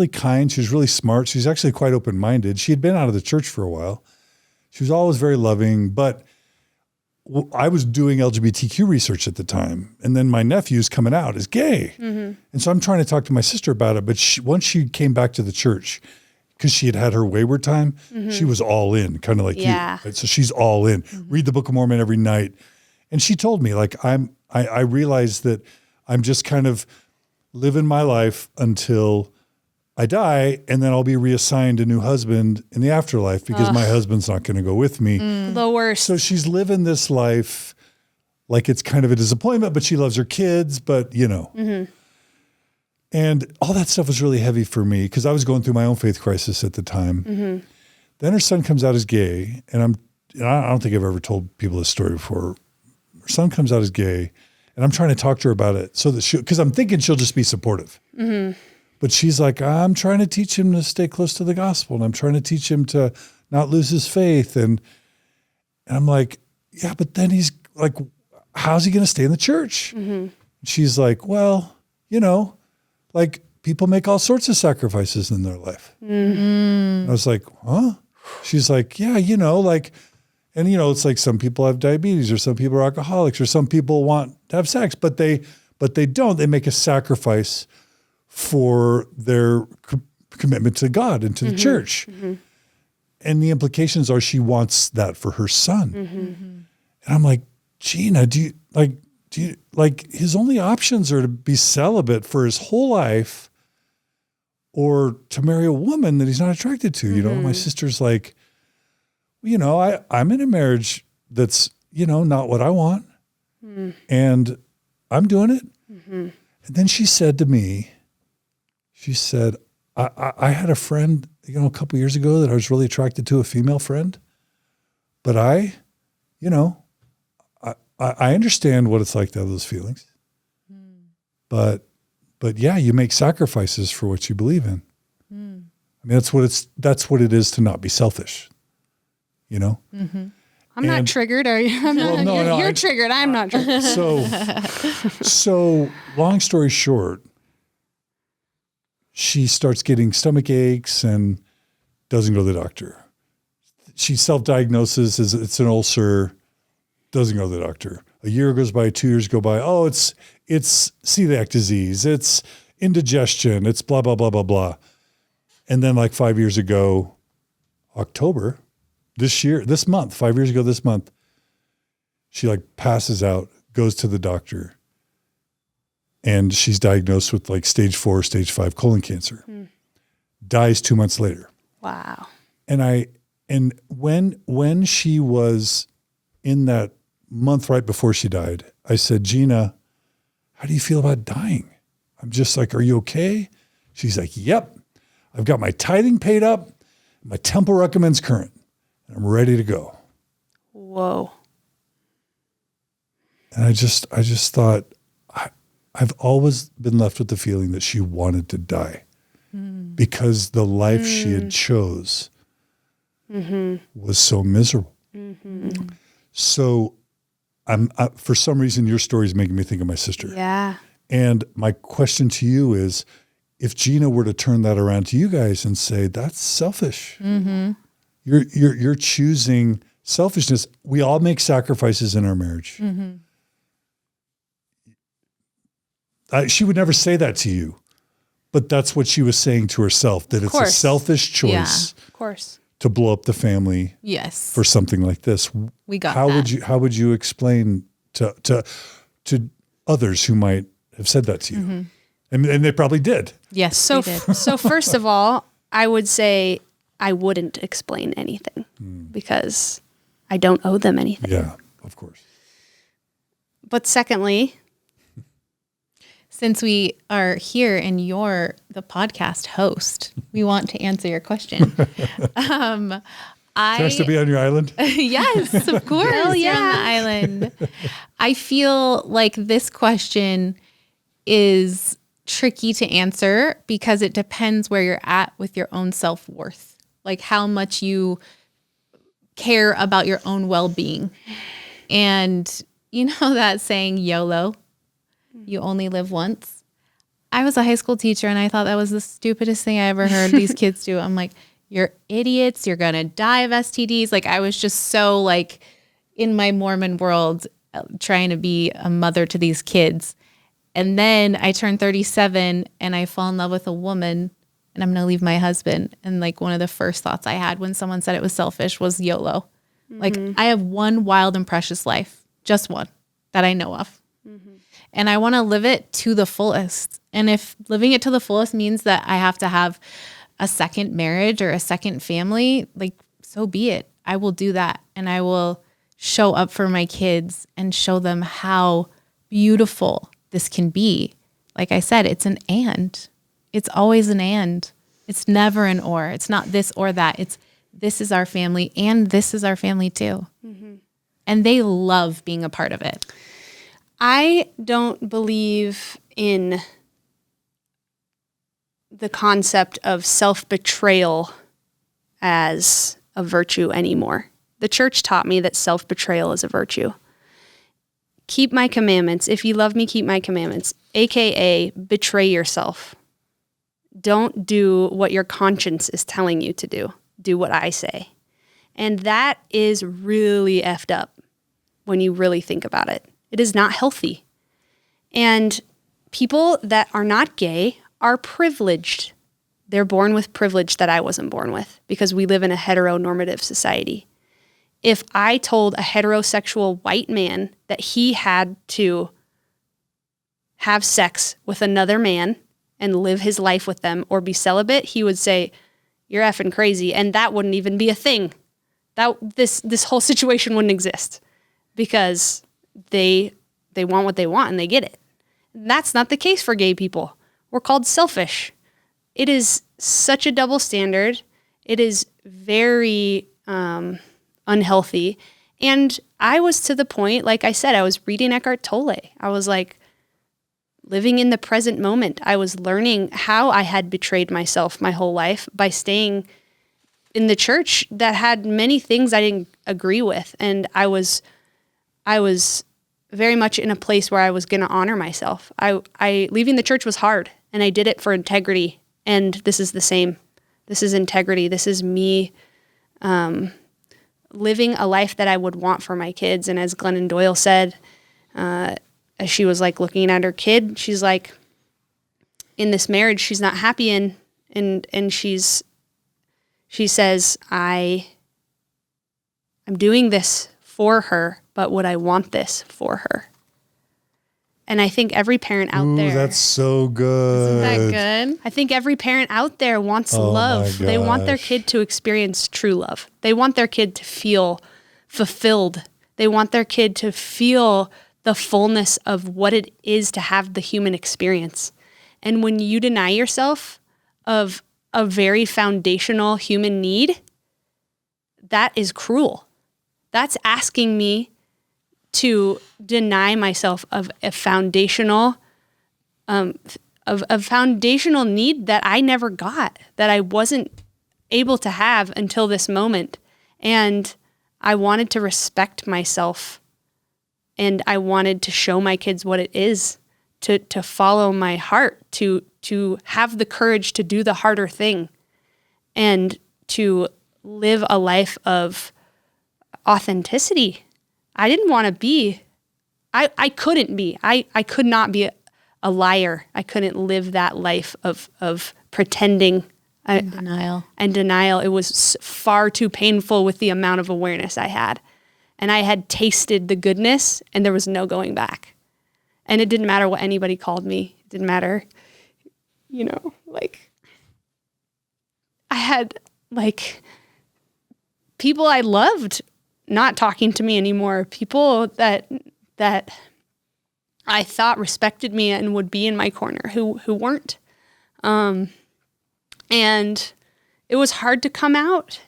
kind. She was really smart. She's actually quite open-minded. She had been out of the church for a while. She was always very loving, but I was doing LGBTQ research at the time. And then my nephew's coming out as gay. And so I'm trying to talk to my sister about it. But once she came back to the church, because she had her wayward time, she was all in, kind of like you. Right? So she's all in. Read the Book of Mormon every night. And she told me, like, I realized that I'm just kind of living my life until I die, and then I'll be reassigned a new husband in the afterlife because my husband's not going to go with me. The worst. So she's living this life like it's kind of a disappointment, but she loves her kids, but you know. Mm-hmm. And all that stuff was really heavy for me because I was going through my own faith crisis at the time. Mm-hmm. Then her son comes out as gay, and I don't think I've ever told people this story before. Her son comes out as gay, and I'm trying to talk to her about it so that because I'm thinking she'll just be supportive. Mm-hmm. But she's like, I'm trying to teach him to stay close to the gospel, and I'm trying to teach him to not lose his faith. And I'm like, yeah, but then he's like, how's he going to stay in the church? Mm-hmm. She's like, well, you know, like people make all sorts of sacrifices in their life. Mm-hmm. I was like, huh? She's like, yeah, you know, like, and you know, it's like some people have diabetes or some people are alcoholics or some people want to have sex, but they don't. They make a sacrifice for their commitment to God and to the church. Mm-hmm. And the implications are she wants that for her son. Mm-hmm. And I'm like, Gina, do you like his only options are to be celibate for his whole life or to marry a woman that he's not attracted to, you know? My sister's like, you know, I'm in a marriage that's, you know, not what I want. And I'm doing it. And then she said to me, she said, I had a friend, you know, a couple years ago that I was really attracted to, a female friend, but I understand what it's like to have those feelings. But yeah, you make sacrifices for what you believe in. I mean, that's what it is to not be selfish, you know? I'm not triggered. Are you? You're triggered. I'm not triggered. So long story short, she starts getting stomach aches and doesn't go to the doctor. She self-diagnoses as it's an ulcer, doesn't go to the doctor. A year goes by, 2 years go by. Oh, it's celiac disease. It's indigestion. It's blah, blah, blah, blah, blah. And then like 5 years ago, October, this month, 5 years ago this month, she like passes out, goes to the doctor, and she's diagnosed with like stage 4, stage 5 colon cancer. Dies 2 months later. Wow. And when she was in that month right before she died, I said, Gina, how do you feel about dying? I'm just like, are you okay? She's like, yep. I've got my tithing paid up. My temple recommends current. I'm ready to go. Whoa. And I just thought, I've always been left with the feeling that she wanted to die because the life she had chose was so miserable. So for some reason, your story is making me think of my sister. Yeah. And my question to you is, if Gina were to turn that around to you guys and say, that's selfish. You're choosing selfishness. We all make sacrifices in our marriage. She would never say that to you, but that's what she was saying to herself, that it's a selfish choice Of course. to blow up the family Yes. for something like this. We got how that. How would you explain to others who might have said that to you? And they probably did. Yes, So, we did. so first of all, I would say I wouldn't explain anything because I don't owe them anything. Yeah, of course. But secondly, Since we are here and you're the podcast host, we want to answer your question. Can I still be on your island? Yes, of course. Hell You're on the yeah. island. I feel like this question is tricky to answer because it depends where you're at with your own self-worth, like how much you care about your own well-being. And you know that saying, YOLO, you only live once. I was a high school teacher and I thought that was the stupidest thing I ever heard these kids do. I'm like, you're idiots. You're going to die of STDs. Like I was just so like in my Mormon world trying to be a mother to these kids. And then I turned 37 and I fall in love with a woman and I'm going to leave my husband. And like one of the first thoughts I had when someone said it was selfish was YOLO. Like I have one wild and precious life, just one. that I know of. And I want to live it to the fullest. And if living it to the fullest means that I have to have a second marriage or a second family, like, so be it. I will do that. And I will show up for my kids and show them how beautiful this can be. Like I said, it's an and. It's always an and. It's never an or. It's not this or that. It's this is our family and this is our family too. And they love being a part of it. I don't believe in the concept of self-betrayal as a virtue anymore. The church taught me that self-betrayal is a virtue. Keep my commandments. If you love me, keep my commandments, aka betray yourself. Don't do what your conscience is telling you to do. Do what I say. And that is really effed up when you really think about it. It is not healthy. And people that are not gay are privileged. They're born with privilege that I wasn't born with because we live in a heteronormative society. If I told a heterosexual white man that he had to have sex with another man and live his life with them or be celibate, he would say, you're effing crazy. And that wouldn't even be a thing. This whole situation wouldn't exist because they want what they want and they get it. That's not the case for gay people. We're called selfish. It is such a double standard. It is very unhealthy. And I was to the point, like I said, I was reading Eckhart Tolle. I was like living in the present moment. I was learning how I had betrayed myself my whole life by staying in the church that had many things I didn't agree with. And I was very much in a place where I was going to honor myself. I leaving the church was hard, and I did it for integrity. And this is the same. This is integrity. This is me living a life that I would want for my kids. And as Glennon Doyle said, as she was like looking at her kid, she's like, in this marriage she's not happy in, and she says, I'm doing this for her, but would I want this for her? And I think every parent out there. That's so good. Isn't that good? I think every parent out there wants love. They want their kid to experience true love. They want their kid to feel fulfilled. They want their kid to feel the fullness of what it is to have the human experience. And when you deny yourself of a very foundational human need, that is cruel. That's asking me to deny myself of a foundational need that I never got, that I wasn't able to have until this moment. And I wanted to respect myself, and I wanted to show my kids what it is to follow my heart, to have the courage to do the harder thing, and to live a life of authenticity. I didn't want to be, I couldn't be, I could not be a liar. I couldn't live that life of pretending And denial. and denial. It was far too painful with the amount of awareness I had. And I had tasted the goodness, and there was no going back. And it didn't matter what anybody called me. It didn't matter, I had people I loved not talking to me anymore, people that I thought respected me and would be in my corner who weren't. And it was hard to come out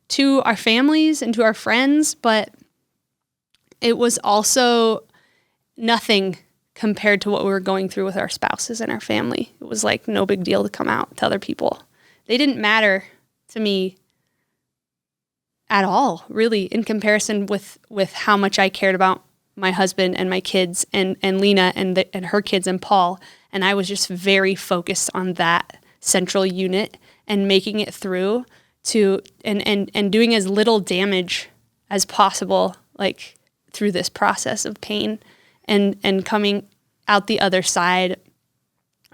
to our families and to our friends, but it was also nothing compared to what we were going through with our spouses and our family. It was like no big deal to come out to other people. They didn't matter to me at all, really, in comparison with how much I cared about my husband and my kids and Lena and her kids and Paul. And I was just very focused on that central unit and making it through to and doing as little damage as possible, like through this process of pain and coming out the other side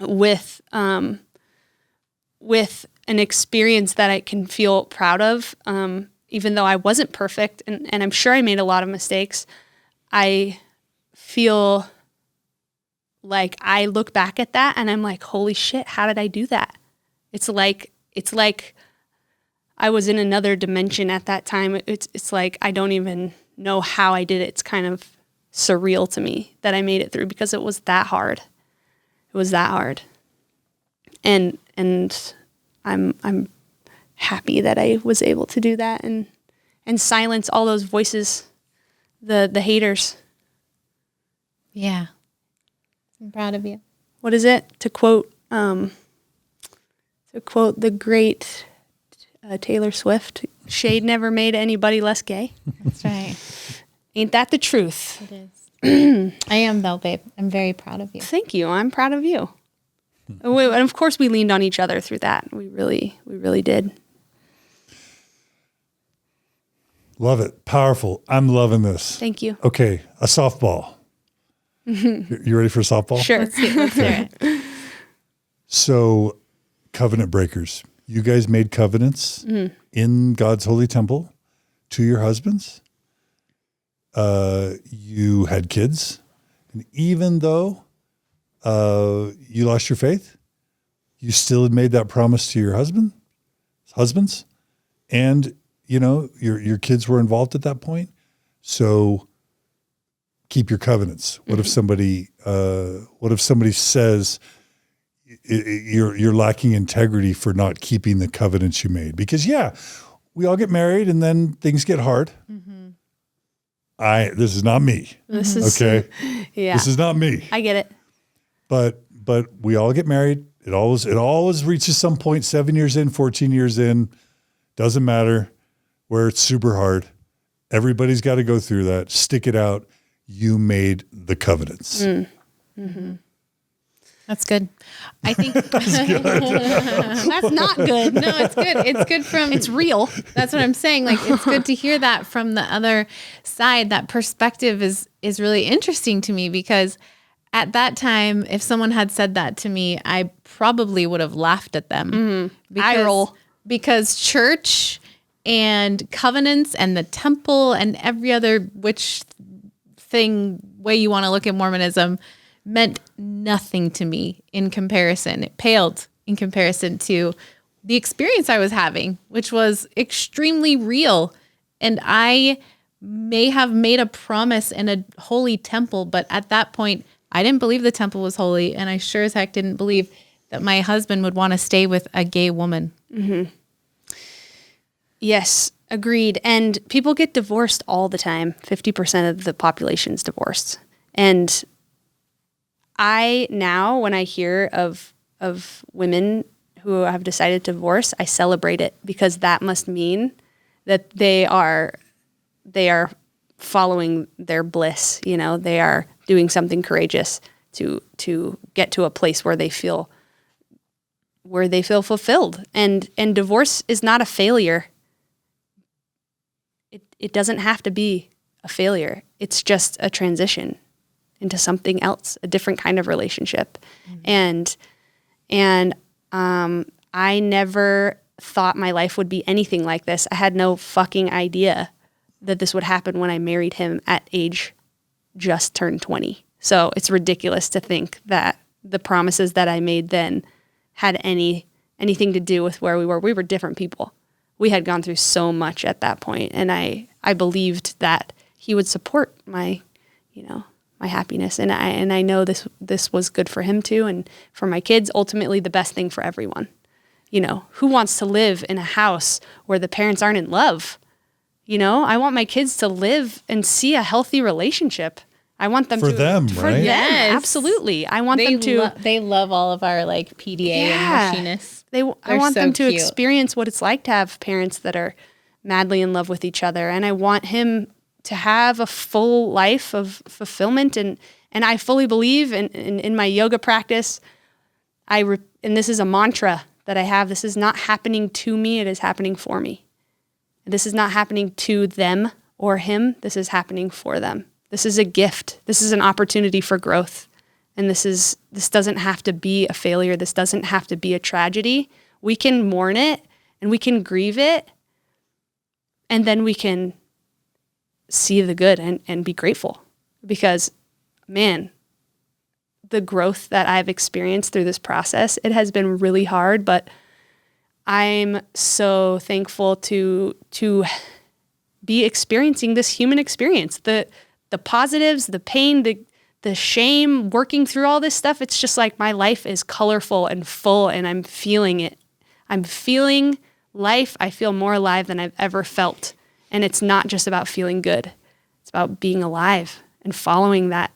with an experience that I can feel proud of. Even though I wasn't perfect, and I'm sure I made a lot of mistakes, I feel like I look back at that and I'm like, holy shit, how did I do that? It's like I was in another dimension at that time. It's like I don't even know how I did it. It's kind of surreal to me that I made it through because it was that hard. It was that hard. And I'm happy that I was able to do that and silence all those voices, the haters. Yeah. I'm proud of you. What is it? To quote the great Taylor Swift, shade never made anybody less gay. That's right. Ain't that the truth? It is. I am though, babe. I'm very proud of you. Thank you. I'm proud of you. And of course we leaned on each other through that. We really did. Love it. Powerful. I'm loving this. Thank you. Okay, a softball. You ready for a softball? Sure. Let's hear it. So, covenant breakers. You guys made covenants in God's holy temple to your husbands. You had kids. And even though you lost your faith, you still had made that promise to your husbands. And, your kids were involved at that point. So keep your covenants. What if somebody says you're lacking integrity for not keeping the covenants you made? Because we all get married and then things get hard. This is not me. This is okay. Yeah. This is not me. I get it. But we all get married. It always reaches some point, 7 years in, 14 years in, doesn't matter, where it's super hard. Everybody's got to go through that. Stick it out. You made the covenants. That's good. I think That's not good. no, it's good. It's good from It's real. That's what I'm saying. Like, it's good to hear that from the other side. That perspective is really interesting to me because at that time, if someone had said that to me, I probably would have laughed at them. Eye roll. Because church and covenants and the temple and every other way you want to look at Mormonism meant nothing to me in comparison. It paled in comparison to the experience I was having, which was extremely real. And I may have made a promise in a holy temple, but at that point, I didn't believe the temple was holy. And I sure as heck didn't believe that my husband would want to stay with a gay woman. Yes, agreed. And people get divorced all the time. 50% of the population's divorced. And I now, when I hear of women who have decided to divorce, I celebrate it because that must mean that they are following their bliss. They are doing something courageous to get to a place where they feel fulfilled. And divorce is not a failure. It doesn't have to be a failure. It's just a transition into something else, a different kind of relationship. And I never thought my life would be anything like this. I had no fucking idea that this would happen when I married him at age just turned 20. So it's ridiculous to think that the promises that I made then had anything to do with where we were. We were different people. We had gone through so much at that point, and I believed that he would support my happiness, and I know this was good for him too, and for my kids. Ultimately, the best thing for everyone. Who wants to live in a house where the parents aren't in love? I want my kids to live and see a healthy relationship. I want them For to them, for right? them, Yes. absolutely. I want them to. They love all of our PDA and machinists. I want so them to cute. experience what it's like to have parents that are madly in love with each other, and I want him to have a full life of fulfillment. And I fully believe in my yoga practice. And this is a mantra that I have. This is not happening to me. It is happening for me. This is not happening to them or him. This is happening for them. This is a gift. This is an opportunity for growth. And this doesn't have to be a failure. This doesn't have to be a tragedy. We can mourn it and we can grieve it. And then we can see the good and be grateful, because man, the growth that I've experienced through this process, it has been really hard, but I'm so thankful to be experiencing this human experience. The positives, the pain, the shame, working through all this stuff. It's just like my life is colorful and full, and I'm feeling it. I'm feeling life. I feel more alive than I've ever felt. And it's not just about feeling good. It's about being alive and following that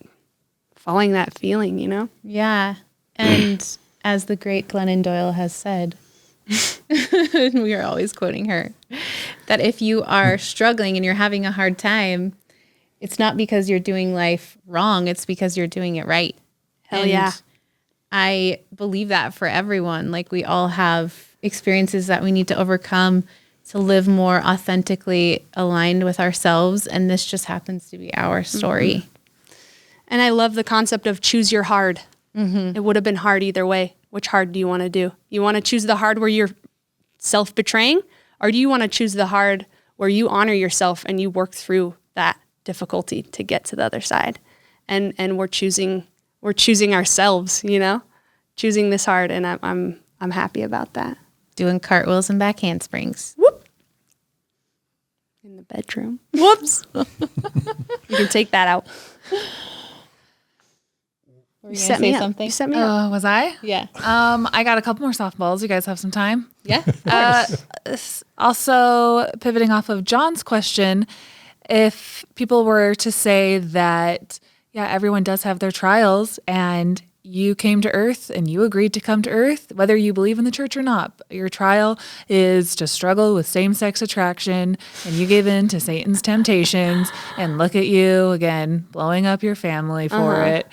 feeling, you know? Yeah. And as the great Glennon Doyle has said, we are always quoting her, that if you are struggling and you're having a hard time, it's not because you're doing life wrong. It's because you're doing it right. Hell yeah. I believe that for everyone. Like, we all have experiences that we need to overcome to live more authentically aligned with ourselves. And this just happens to be our story. Mm-hmm. And I love the concept of choose your hard. Mm-hmm. It would have been hard either way. Which hard do you want to do? You want to choose the hard where you're self-betraying, or do you want to choose the hard where you honor yourself and you work through that difficulty to get to the other side? And we're choosing ourselves, you know, choosing this hard, and I'm happy about that. Doing cartwheels and back handsprings. Whoop. In the bedroom. Whoops. You can take that out. Were you set gonna me say up. something? You set me up. Was I? Yeah. I got a couple more softballs. You guys have some time? Yeah. Also, pivoting off of John's question, if people were to say that, yeah, everyone does have their trials, and you came to Earth and you agreed to come to Earth, whether you believe in the church or not, your trial is to struggle with same-sex attraction, and you give in to Satan's temptations, and look at you, again, blowing up your family for it.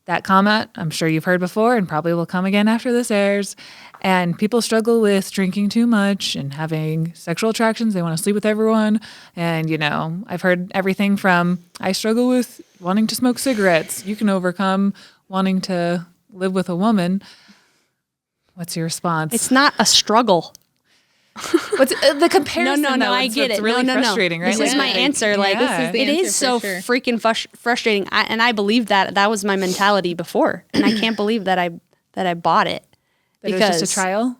That comment, I'm sure you've heard before and probably will come again after this airs. And people struggle with drinking too much and having sexual attractions. They want to sleep with everyone. And, you know, I've heard everything from, I struggle with wanting to smoke cigarettes. You can overcome wanting to live with a woman. What's your response? It's not a struggle. What's the comparison? No, I get it. Really frustrating, right? This is my answer. Like, yeah. This is the it answer is so for sure. freaking frustrating. And I believe that was my mentality before. And I can't believe that I bought it. That it was just a trial?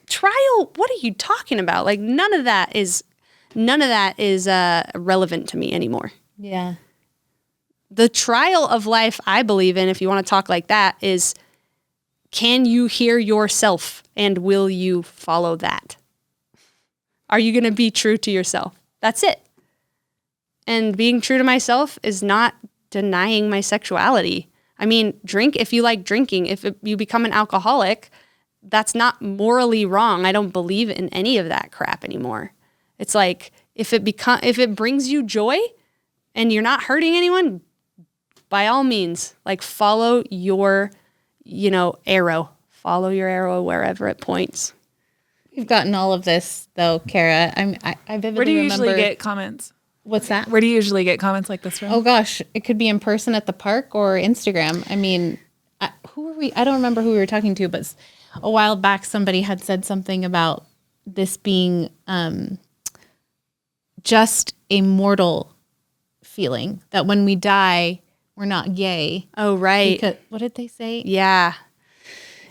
Trial, what are you talking about? Like, none of that is relevant to me anymore. Yeah. The trial of life I believe in, if you want to talk like that, is, can you hear yourself and will you follow that? Are you going to be true to yourself? That's it. And being true to myself is not denying my sexuality. I mean, drink if you like drinking. If you become an alcoholic, that's not morally wrong. I don't believe in any of that crap anymore. It's like, if it brings you joy and you're not hurting anyone, by all means, like, follow your, arrow. Follow your arrow wherever it points. We've gotten all of this, though, Kara. I vividly Where do you remember. usually get comments? What's that? Where do you usually get comments like this from? Oh, gosh. It could be in person at the park or Instagram. I mean, who were we? I don't remember who we were talking to, but a while back, somebody had said something about this being just a mortal feeling, that when we die, we're not gay. Oh, right. Because, what did they say? Yeah.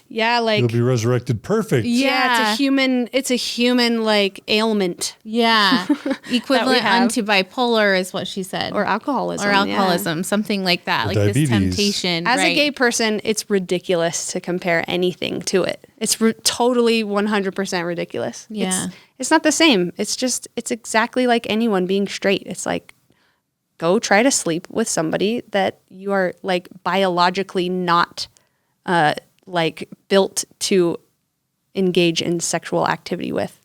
Yeah, like, You'll be resurrected perfect. yeah, it's a human like ailment. Yeah. Equivalent have. unto bipolar is what she said. Or alcoholism. Something like that. Or Like diabetes. this temptation. As a right. gay person, it's ridiculous to compare anything to it. It's totally 100% ridiculous. Yeah. It's not the same. It's exactly like anyone being straight. It's like, go try to sleep with somebody that you are like biologically not like built to engage in sexual activity with.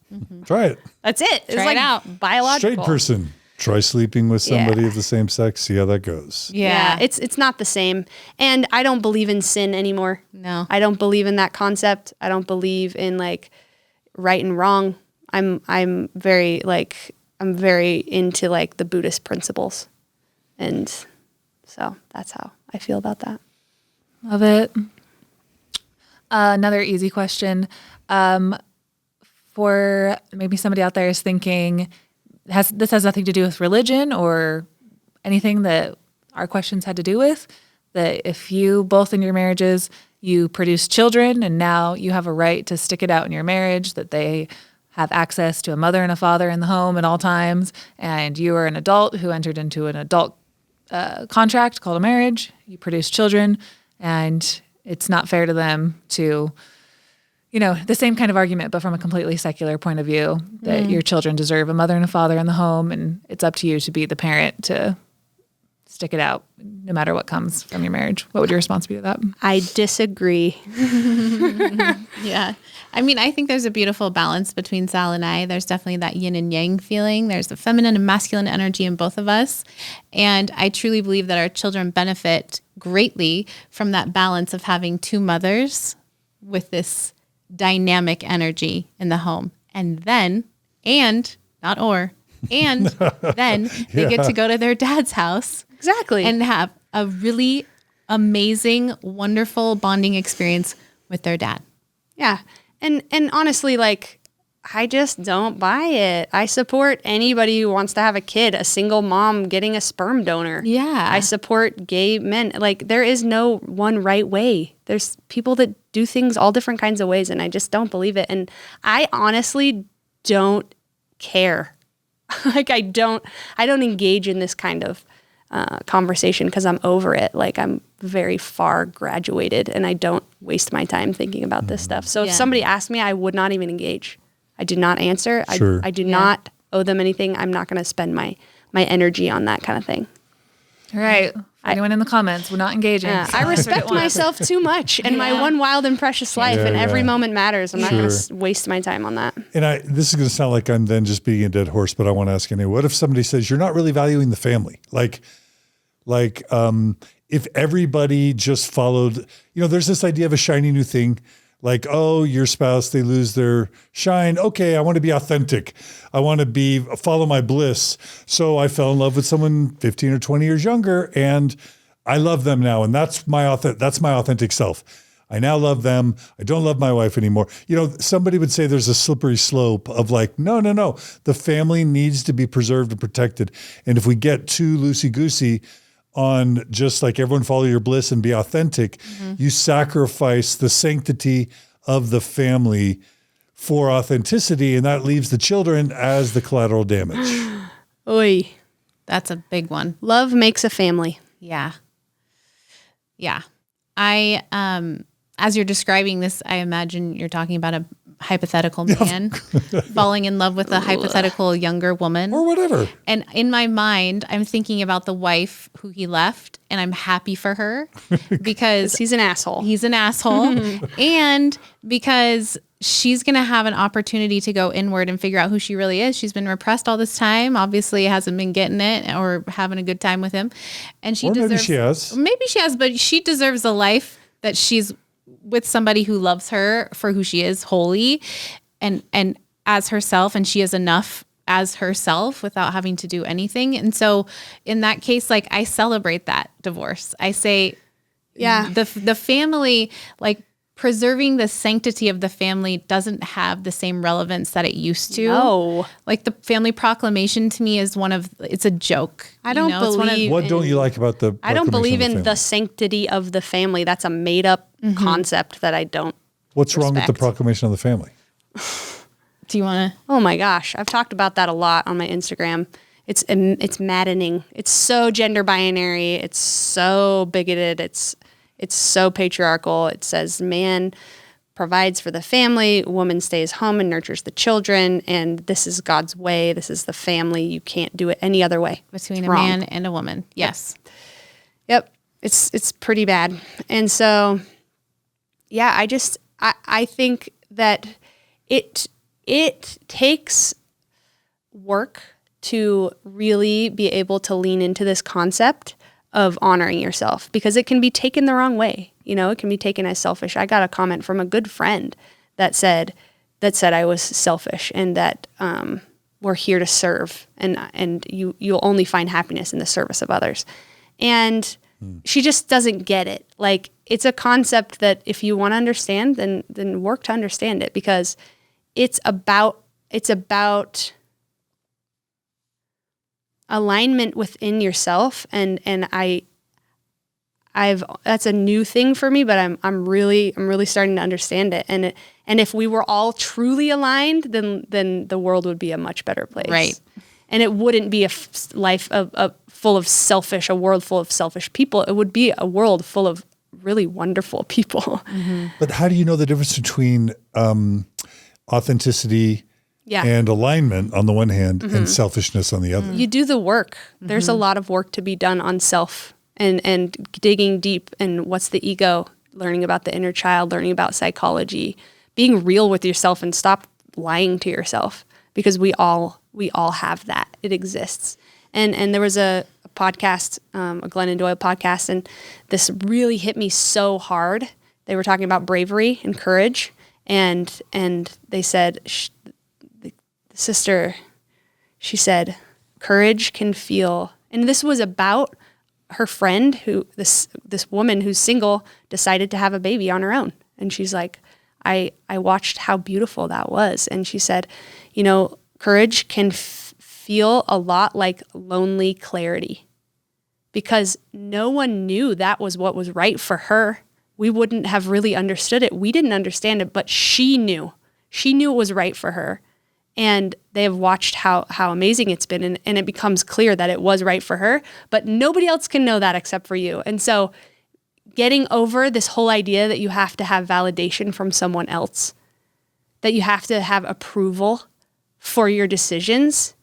Try it. That's it. It's Try like it out. biological. Straight person. Try sleeping with somebody Yeah. of the same sex. See how that goes. Yeah. It's not the same. And I don't believe in sin anymore. No. I don't believe in that concept. I don't believe in like right and wrong. I'm very into like the Buddhist principles. And so that's how I feel about that. Love it. Another easy question. For maybe somebody out there is thinking, this has nothing to do with religion or anything that our questions had to do with. that if you both in your marriages, you produce children and now you have a right to stick it out in your marriage, that they have access to a mother and a father in the home at all times, and you are an adult who entered into an adult contract called a marriage, you produce children, and it's not fair to them to, the same kind of argument, but from a completely secular point of view, that your children deserve a mother and a father in the home, and it's up to you to be the parent to stick it out no matter what comes from your marriage. What would your response be to that? I disagree. Yeah. I mean, I think there's a beautiful balance between Sal and I. There's definitely that yin and yang feeling. There's the feminine and masculine energy in both of us. And I truly believe that our children benefit greatly from that balance of having two mothers with this dynamic energy in the home. And then they get to go to their dad's house. Exactly. And have a really amazing, wonderful bonding experience with their dad. Yeah. And honestly, like, I just don't buy it. I support anybody who wants to have a kid, a single mom getting a sperm donor. Yeah. I support gay men. Like, there is no one right way. There's people that do things all different kinds of ways, and I just don't believe it. And I honestly don't care. Like, I don't engage in this kind of conversation because I'm over it. Like, I'm very far graduated and I don't waste my time thinking about this stuff. So if somebody asked me, I would not even engage. I do not answer. Sure. I do not owe them anything. I'm not going to spend my energy on that kind of thing. All right. Anyone in the comments, we're not engaging. Yeah, I respect myself too much and my one wild and precious life, and every moment matters. I'm not going to waste my time on that. And this is going to sound like I'm then just being a dead horse, but I want to ask anyway, what if somebody says you're not really valuing the family? Like if everybody just followed, there's this idea of a shiny new thing, like, oh, your spouse, they lose their shine. Okay, I want to be authentic. I want to follow my bliss. So I fell in love with someone 15 or 20 years younger, and I love them now. And that's my authentic self. I now love them. I don't love my wife anymore. Somebody would say there's a slippery slope of like, no. The family needs to be preserved and protected. And if we get too loosey-goosey on just like everyone follow your bliss and be authentic, you sacrifice the sanctity of the family for authenticity, and that leaves the children as the collateral damage. Oy. That's a big one. Love makes a family. Yeah. Yeah. As you're describing this, I imagine you're talking about a hypothetical man falling in love with a hypothetical younger woman. Or whatever. And in my mind, I'm thinking about the wife who he left, and I'm happy for her because he's an asshole. He's an asshole. And because she's going to have an opportunity to go inward and figure out who she really is. She's been repressed all this time. Obviously hasn't been getting it or having a good time with him. And maybe she has. Maybe she has, but she deserves a life that she's with somebody who loves her for who she is, wholly and as herself, and she is enough as herself without having to do anything. And so in that case, like, I celebrate that divorce. I say, the family, like, preserving the sanctity of the family doesn't have the same relevance that it used to. No. Like, the family proclamation to me is it's a joke. I don't believe. What don't you like about the I don't believe proclamation of in the sanctity of the family. That's a made up concept that I don't. What's wrong with the proclamation of the family? Do you want to? Oh my gosh. I've talked about that a lot on my Instagram. It's maddening. It's so gender binary. It's so bigoted. It's so patriarchal. It says man provides for the family, woman stays home and nurtures the children, and this is God's way. This is the family. You can't do it any other way. Between a man and a woman. Yes. Yep. It's pretty bad. And so, yeah, I think that it takes work to really be able to lean into this concept of honoring yourself, because it can be taken the wrong way. It can be taken as selfish. I got a comment from a good friend that said I was selfish and that we're here to serve and you'll only find happiness in the service of others. And she just doesn't get it. Like, it's a concept that if you want to understand, then work to understand it, because it's about alignment within yourself, and I that's a new thing for me, but I'm really starting to understand it. And if we were all truly aligned, then the world would be a much better place. Right. And it wouldn't be a world full of selfish people. It would be a world full of really wonderful people. But how do you know the difference between authenticity Yeah. and alignment on the one hand and selfishness on the other? You do the work. There's a lot of work to be done on self and digging deep and what's the ego, learning about the inner child, learning about psychology, being real with yourself and stop lying to yourself, because we all have that. It exists. And there was a podcast, a Glennon Doyle podcast, and this really hit me so hard. They were talking about bravery and courage, and they said, the sister, she said, courage can feel, and this was about her friend who, this woman who's single, decided to have a baby on her own. And she's like, I watched how beautiful that was. And she said, courage can feel a lot like lonely clarity, because no one knew that was what was right for her. We wouldn't have really understood it. We didn't understand it, but she knew. She knew it was right for her. And they have watched how amazing it's been. And it becomes clear that it was right for her, but nobody else can know that except for you. And so getting over this whole idea that you have to have validation from someone else, that you have to have approval for your decisions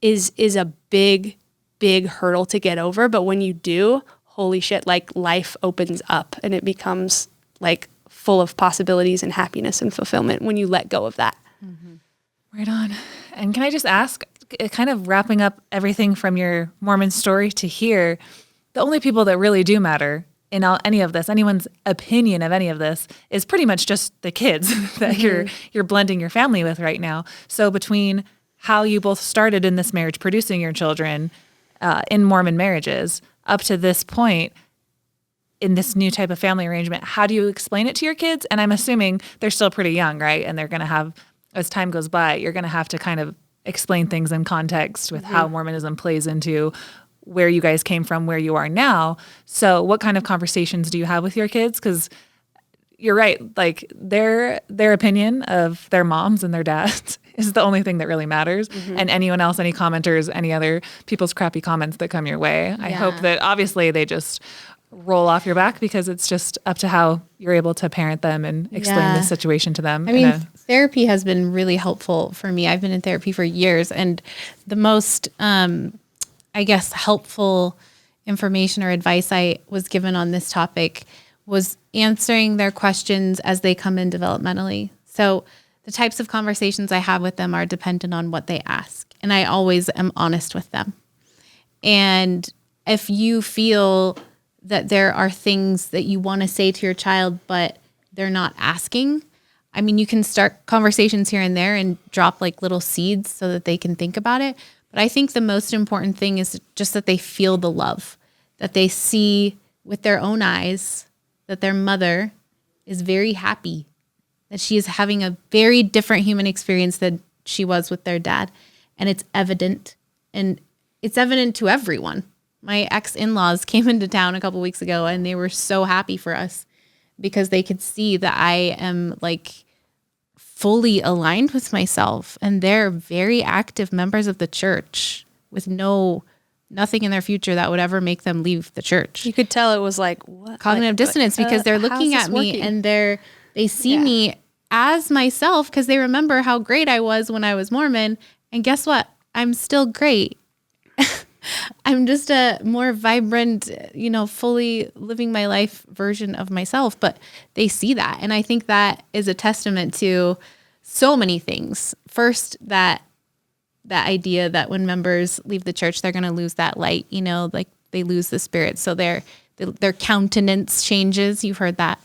is a big, big hurdle to get over. But when you do, holy shit, like life opens up and it becomes like full of possibilities and happiness and fulfillment when you let go of that. Right on. And can I just ask, kind of wrapping up everything from your Mormon story to here, the only people that really do matter in any of this, anyone's opinion of any of this, is pretty much just the kids that you're blending your family with right now. So between how you both started in this marriage, producing your children in Mormon marriages, up to this point in this new type of family arrangement, how do you explain it to your kids? And I'm assuming they're still pretty young, right? And they're going to have, as time goes by, you're going to have to kind of explain things in context with how Mormonism plays into where you guys came from, where you are now. So what kind of conversations do you have with your kids? Because you're right, like their opinion of their moms and their dads is the only thing that really matters. And anyone else, any commenters, any other people's crappy comments that come your way, I hope that obviously they just roll off your back, because it's just up to how you're able to parent them and explain the situation to them. I mean, therapy has been really helpful for me. I've been in therapy for years, and the most, helpful information or advice I was given on this topic was answering their questions as they come in developmentally. So the types of conversations I have with them are dependent on what they ask, and I always am honest with them. And if you feel that there are things that you want to say to your child, but they're not asking, I mean, you can start conversations here and there and drop like little seeds so that they can think about it. But I think the most important thing is just that they feel the love, that they see with their own eyes that their mother is very happy, that she is having a very different human experience than she was with their dad. And it's evident, and it's evident to everyone. My ex-in-laws came into town a couple weeks ago, and they were so happy for us because they could see that I am like fully aligned with myself, and they're very active members of the church with nothing in their future that would ever make them leave the church. You could tell it was like what cognitive dissonance, because they're looking at me working? And they see me as myself, because they remember how great I was when I was Mormon. And guess what? I'm still great. I'm just a more vibrant, fully living my life version of myself, but they see that. And I think that is a testament to so many things. First, that idea that when members leave the church, they're going to lose that light, like they lose the spirit. So their countenance changes. You've heard that.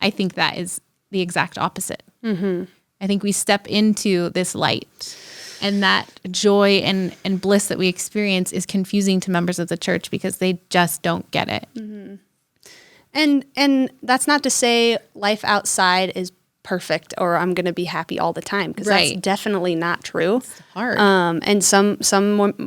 I think that is the exact opposite. I think we step into this light, and that joy and bliss that we experience is confusing to members of the church because they just don't get it. And that's not to say life outside is perfect or I'm going to be happy all the time, because that's definitely not true. It's hard. And some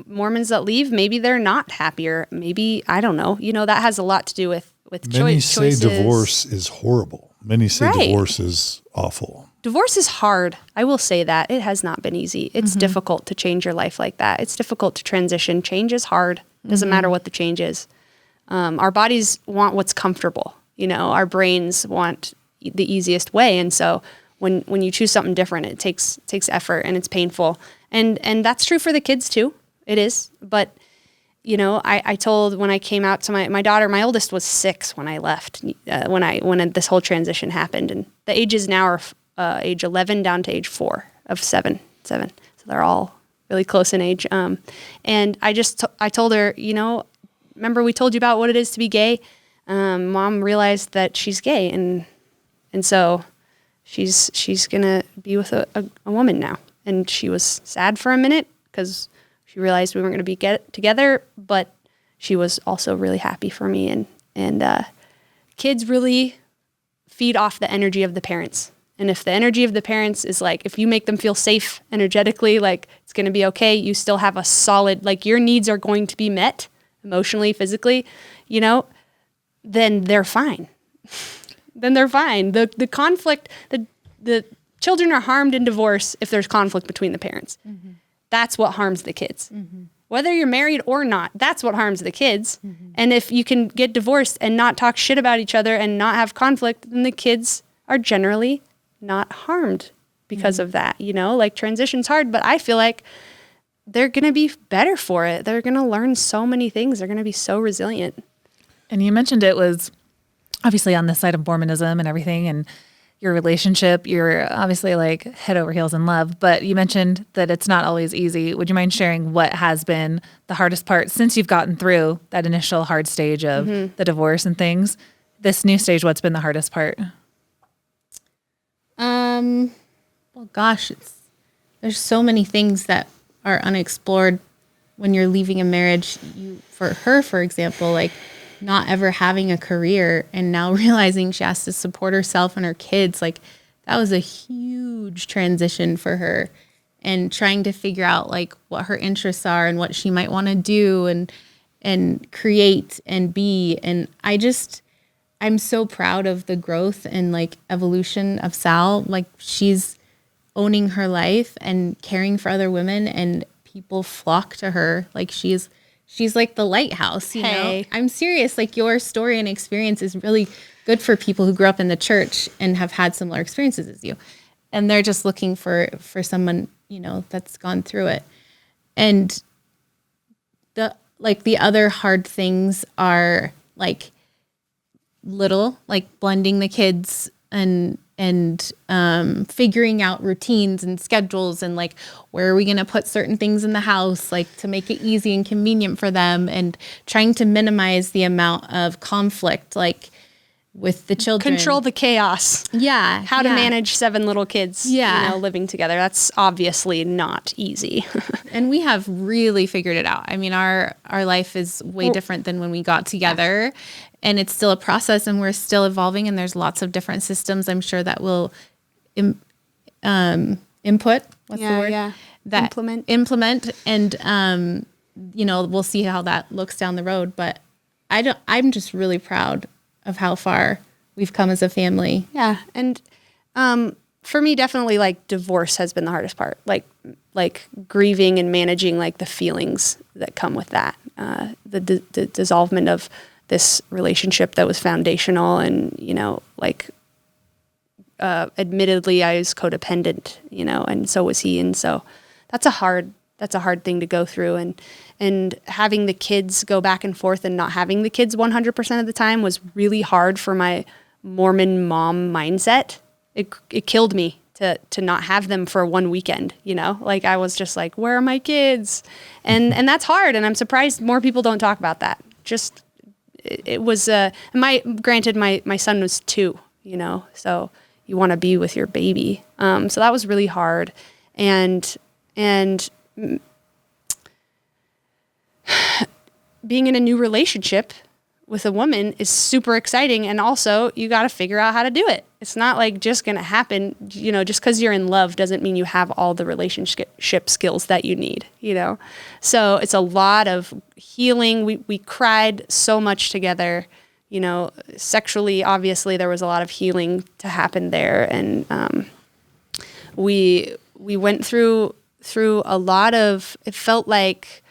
Mormons that leave, maybe they're not happier. Maybe, I don't know. That has a lot to do with Many say choices. divorce is horrible. Many say Right. divorce is awful. Divorce is hard. I will say that. It has not been easy. It's difficult to change your life like that. It's difficult to transition. Change is hard. Doesn't matter what the change is. Our bodies want what's comfortable. Our brains want the easiest way. And so when you choose something different, it takes effort and it's painful. And that's true for the kids too. It is. But I told when I came out to my daughter, my oldest was 6 when I left, when this whole transition happened. And the ages now are age 11 down to age 4 of 7. So they're all really close in age. And I told her, remember we told you about what it is to be gay? Mom realized that she's gay. And so she's going to be with a woman now. And she was sad for a minute because she realized we weren't going to be together, but she was also really happy for me. And kids really feed off the energy of the parents. And if the energy of the parents is like, if you make them feel safe energetically, like it's going to be okay, you still have a solid, like your needs are going to be met emotionally, physically, then they're fine. Then they're fine. The conflict, the children are harmed in divorce if there's conflict between the parents. Mm-hmm. That's what harms the kids. Mm-hmm. Whether you're married or not, that's what harms the kids. Mm-hmm. And if you can get divorced and not talk shit about each other and not have conflict, then the kids are generally not harmed because of that. Like transition's hard, but I feel like they're going to be better for it. They're going to learn so many things. They're going to be so resilient. And you mentioned it was obviously on the side of Mormonism and everything, and your relationship, you're obviously like head over heels in love, but you mentioned that it's not always easy. Would you mind sharing what has been the hardest part since you've gotten through that initial hard stage of the divorce and things? This new stage, what's been the hardest part? Well, gosh, there's so many things that are unexplored when you're leaving a marriage. For her, for example, like not ever having a career and now realizing she has to support herself and her kids. Like that was a huge transition for her, and trying to figure out like what her interests are and what she might want to do and create and be. And I'm so proud of the growth and like evolution of Sal. Like she's owning her life and caring for other women, and people flock to her. Like she's like the lighthouse, you know? I'm serious. Like your story and experience is really good for people who grew up in the church and have had similar experiences as you. And they're just looking for someone, that's gone through it. And the other hard things are like blending the kids and figuring out routines and schedules and like where are we going to put certain things in the house, like to make it easy and convenient for them, and trying to minimize the amount of conflict like with the children. Control the chaos. Yeah. How to manage 7 little kids, living together. That's obviously not easy. And we have really figured it out. I mean, our life is way different than when we got together. Yeah. And it's still a process, and we're still evolving, and there's lots of different systems I'm sure that will input. What's the word? Yeah. That implement. And, we'll see how that looks down the road. But I'm just really proud of how far we've come as a family. Yeah. And for me, definitely like divorce has been the hardest part. Like grieving and managing like the feelings that come with that. The dissolvement of this relationship that was foundational, and admittedly I was codependent, and so was he, and so that's a hard thing to go through, and having the kids go back and forth and not having the kids 100% of the time was really hard for my Mormon mom mindset. It killed me to not have them for one weekend, like I was just like, where are my kids? And that's hard, and I'm surprised more people don't talk about that. Just it was granted my son was 2, so you want to be with your baby. So that was really hard. And being in a new relationship with a woman is super exciting. And also you got to figure out how to do it. It's not like just going to happen, just because you're in love doesn't mean you have all the relationship skills that you need, So it's a lot of healing. We cried so much together sexually, obviously there was a lot of healing to happen there. And we went through a lot of, it felt like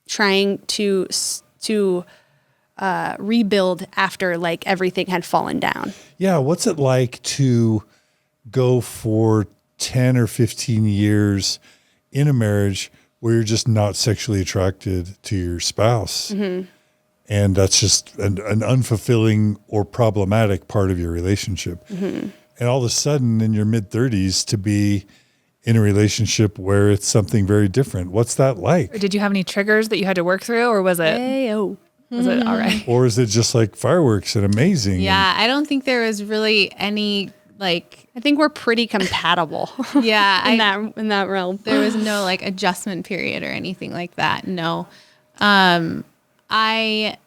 trying to rebuild after like everything had fallen down. Yeah. What's it like to go for 10 or 15 years in a marriage where you're just not sexually attracted to your spouse? Mm-hmm. And that's just an unfulfilling or problematic part of your relationship. Mm-hmm. And all of a sudden in your mid-30s to be in a relationship where it's something very different. What's that like? Did you have any triggers that you had to work through, or was it was it all right? Or is it just like fireworks and amazing? Yeah, I don't think there was really any like. I think we're pretty compatible. Yeah, in that realm. There was no like adjustment period or anything like that. No. And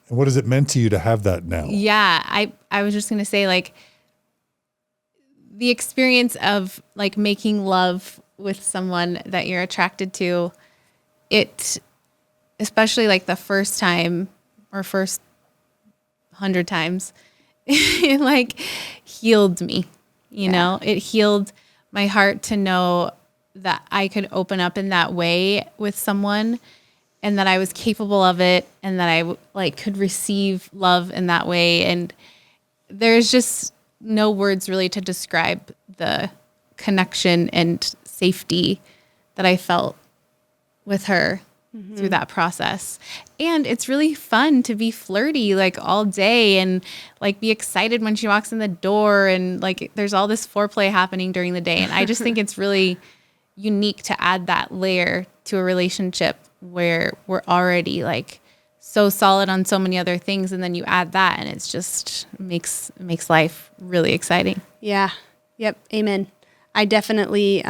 what has it meant to you to have that now? Yeah, I was just going to say like the experience of like making love with someone that you're attracted to, it, especially like the first time or first 100 times, it like healed me, you know, it healed my heart to know that I could open up in that way with someone and that I was capable of it and that I like could receive love in that way. And there's just no words really to describe the connection and safety that I felt with her through that process. And it's really fun to be flirty like all day and like be excited when she walks in the door and like there's all this foreplay happening during the day. And I just think it's really unique to add that layer to a relationship where we're already like so solid on so many other things, and then you add that and it's just makes life really exciting. Yeah. Yep. Amen. I definitely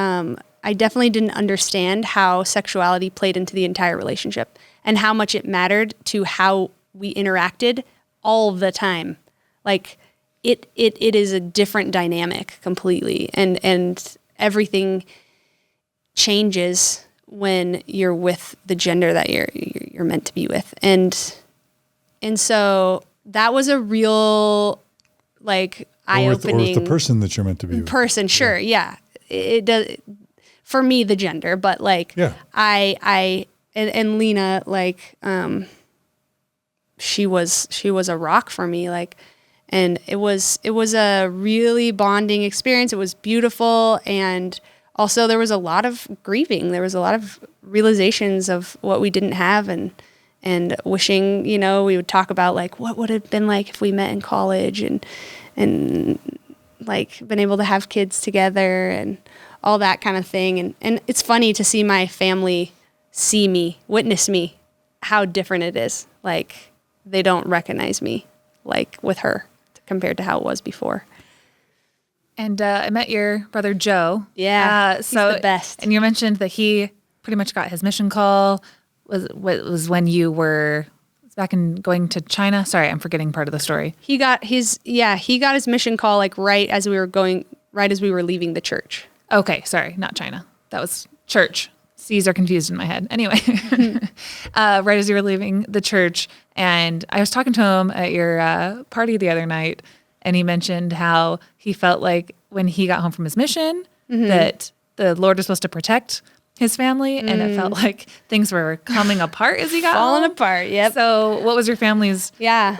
didn't understand how sexuality played into the entire relationship and how much it mattered to how we interacted all the time. Like it is a different dynamic completely, and everything changes when you're with the gender that you're meant to be with. And so that was a real like eye-opening. Or with the person that you're meant to be with. Person, sure, yeah. It does for me, the gender, but like I and Lena, like she was a rock for me, like, and it was a really bonding experience. It was beautiful, and also there was a lot of grieving. There was a lot of realizations of what we didn't have, and wishing, we would talk about like what would it have been like if we met in college, and like been able to have kids together and all that kind of thing. And it's funny to see my family witness me, how different it is. Like they don't recognize me like with her compared to how it was before. And I met your brother Joe. Yeah, he's the best. And you mentioned that he pretty much got his mission call. Was when you were back in going to China? Sorry, I'm forgetting part of the story. He got his mission call like right as we were leaving the church. Okay, sorry, not China. That was church. C's are confused in my head. Anyway, right as you were leaving the church, and I was talking to him at your party the other night, and he mentioned how he felt like when he got home from his mission that the Lord was supposed to protect his family, and it felt like things were coming apart as he got falling home. apart. Yep. So, what was your family's? Yeah.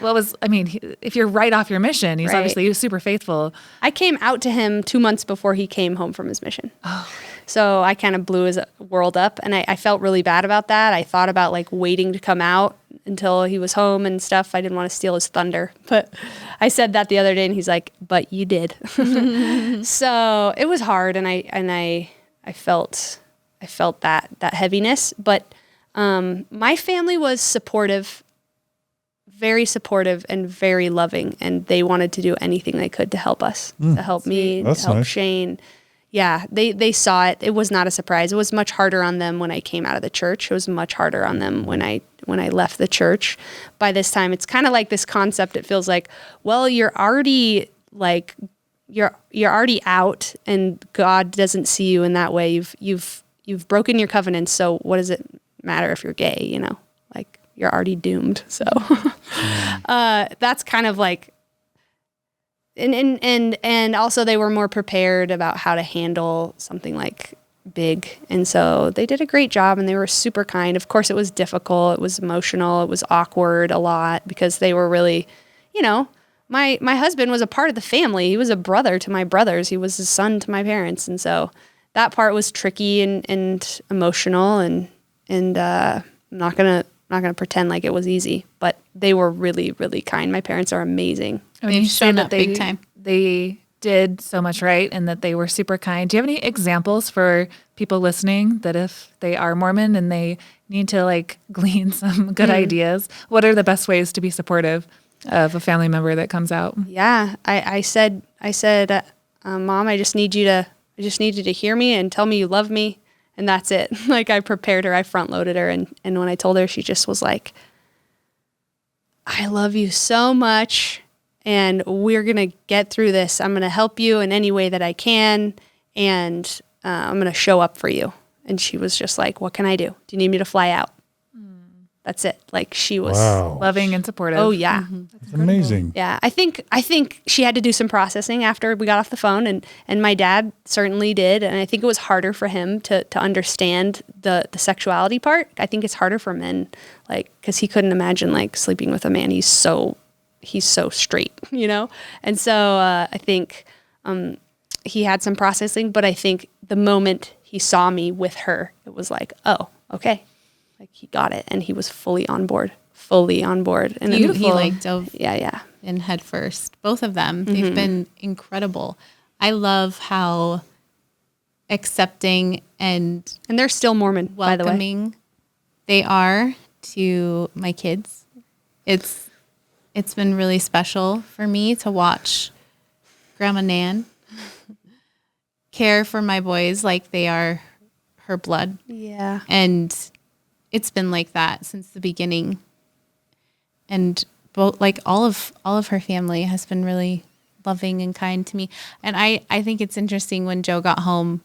If you're right off your mission, he's obviously super faithful. I came out to him 2 months before he came home from his mission. Oh. So I kind of blew his world up, and I felt really bad about that. I thought about like waiting to come out until he was home and stuff. I didn't want to steal his thunder, but I said that the other day, and he's like, "But you did." So it was hard, and I felt that heaviness. But my family was supportive, very supportive, and very loving, and they wanted to do anything they could to help us, to help me, That's to help nice. Shane. Yeah, they saw it. It was not a surprise. It was much harder on them when I came out of the church. It was much harder on them when I left the church. By this time, it's kind of like this concept. It feels like, well, you're already out, and God doesn't see you in that way. You've broken your covenants. So what does it matter if you're gay? Like you're already doomed. So that's kind of like, and also they were more prepared about how to handle something like big. And so they did a great job and they were super kind. Of course, it was difficult. It was emotional. It was awkward a lot because they were really, you know, my husband was a part of the family. He was a brother to my brothers. He was a son to my parents. And so that part was tricky and emotional and I'm not gonna pretend like it was easy, but they were really, really kind. My parents are amazing. They've shown up big time. They did so much right and that they were super kind. Do you have any examples for people listening that if they are Mormon and they need to like glean some good ideas, what are the best ways to be supportive of a family member that comes out? Yeah, I said, Mom, I just need you to hear me and tell me you love me, and that's it. Like I prepared her, I front loaded her, and when I told her, she just was like, I love you so much. And we're going to get through this. I'm going to help you in any way that I can. And I'm going to show up for you. And she was just like, what can I do? Do you need me to fly out? That's it. Like she was loving and supportive. Oh yeah. That's amazing. Yeah. I think she had to do some processing after we got off the phone and my dad certainly did. And I think it was harder for him to understand the sexuality part. I think it's harder for men, like, cause he couldn't imagine like sleeping with a man. He's so straight, you know? And so I think he had some processing, but I think the moment he saw me with her, it was like, oh, okay. Like he got it and he was fully on board. And He like dove yeah. in head first. Both of them. They've been incredible. I love how accepting and they're still Mormon, by the way. welcoming they are to my kids. It's been really special for me to watch Grandma Nan care for my boys like they are her blood. Yeah. And it's been like that since the beginning. And both like all of her family has been really loving and kind to me. And I think it's interesting when Joe got home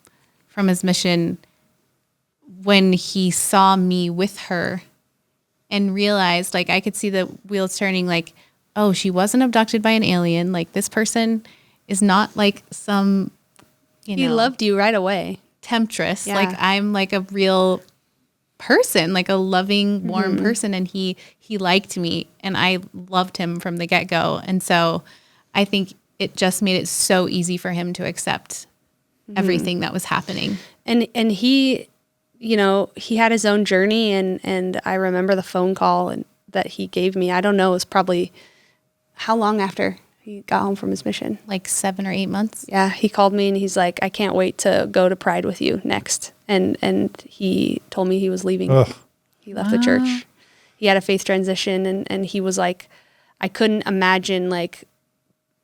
from his mission, when he saw me with her and realized, like, I could see the wheels turning, like, oh, she wasn't abducted by an alien. Like, this person is not like some, He loved you right away. Temptress. Yeah. Like, I'm like a real person, like a loving, warm person. And he liked me and I loved him from the get-go. And so I think it just made it so easy for him to accept everything that was happening. And he, you know, he had his own journey and I remember the phone call that he gave me. I don't know, it was probably how long after he got home from his mission? Like 7 or 8 months. Yeah, he called me and he's like, I can't wait to go to Pride with you next. And he told me he was leaving. Ugh. He left the church. He had a faith transition and he was like, I couldn't imagine like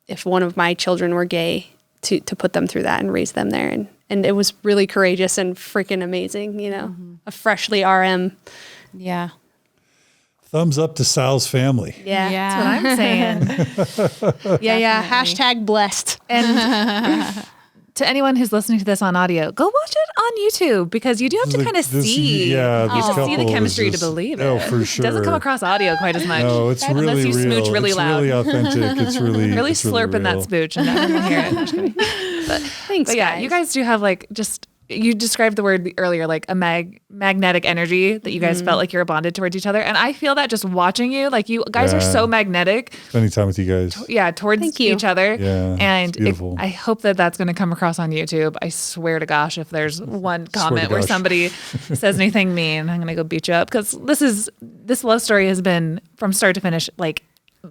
if one of my children were gay to put them through that and raise them there. And it was really courageous and freaking amazing, you know, a freshly RM. Yeah. Thumbs up to Sal's family. Yeah. That's what I'm saying. Yeah. Hashtag blessed. And to anyone who's listening to this on audio, go watch it on YouTube because you do have to kind of see. Yeah, you have to see the couple is chemistry just- to believe it. Oh, for sure. It doesn't come across audio quite as much. No, it's Unless really you real. smooch really it's loud. really authentic. It's really Really it's slurping that real. smooch and everyone will hear it. I'm just kidding. Thanks, But yeah, guys. you guys do have like just, you described the word earlier, like a magnetic energy that you guys felt like you were bonded towards each other. And I feel that just watching you, like you guys are Yeah. so magnetic. Spending time with you guys. Yeah, towards Thank you. each other. Yeah, And it's beautiful. I hope that that's going to come across on YouTube. I swear to gosh, if there's one comment where gosh. somebody says anything mean, I'm going to go beat you up because this love story has been from start to finish like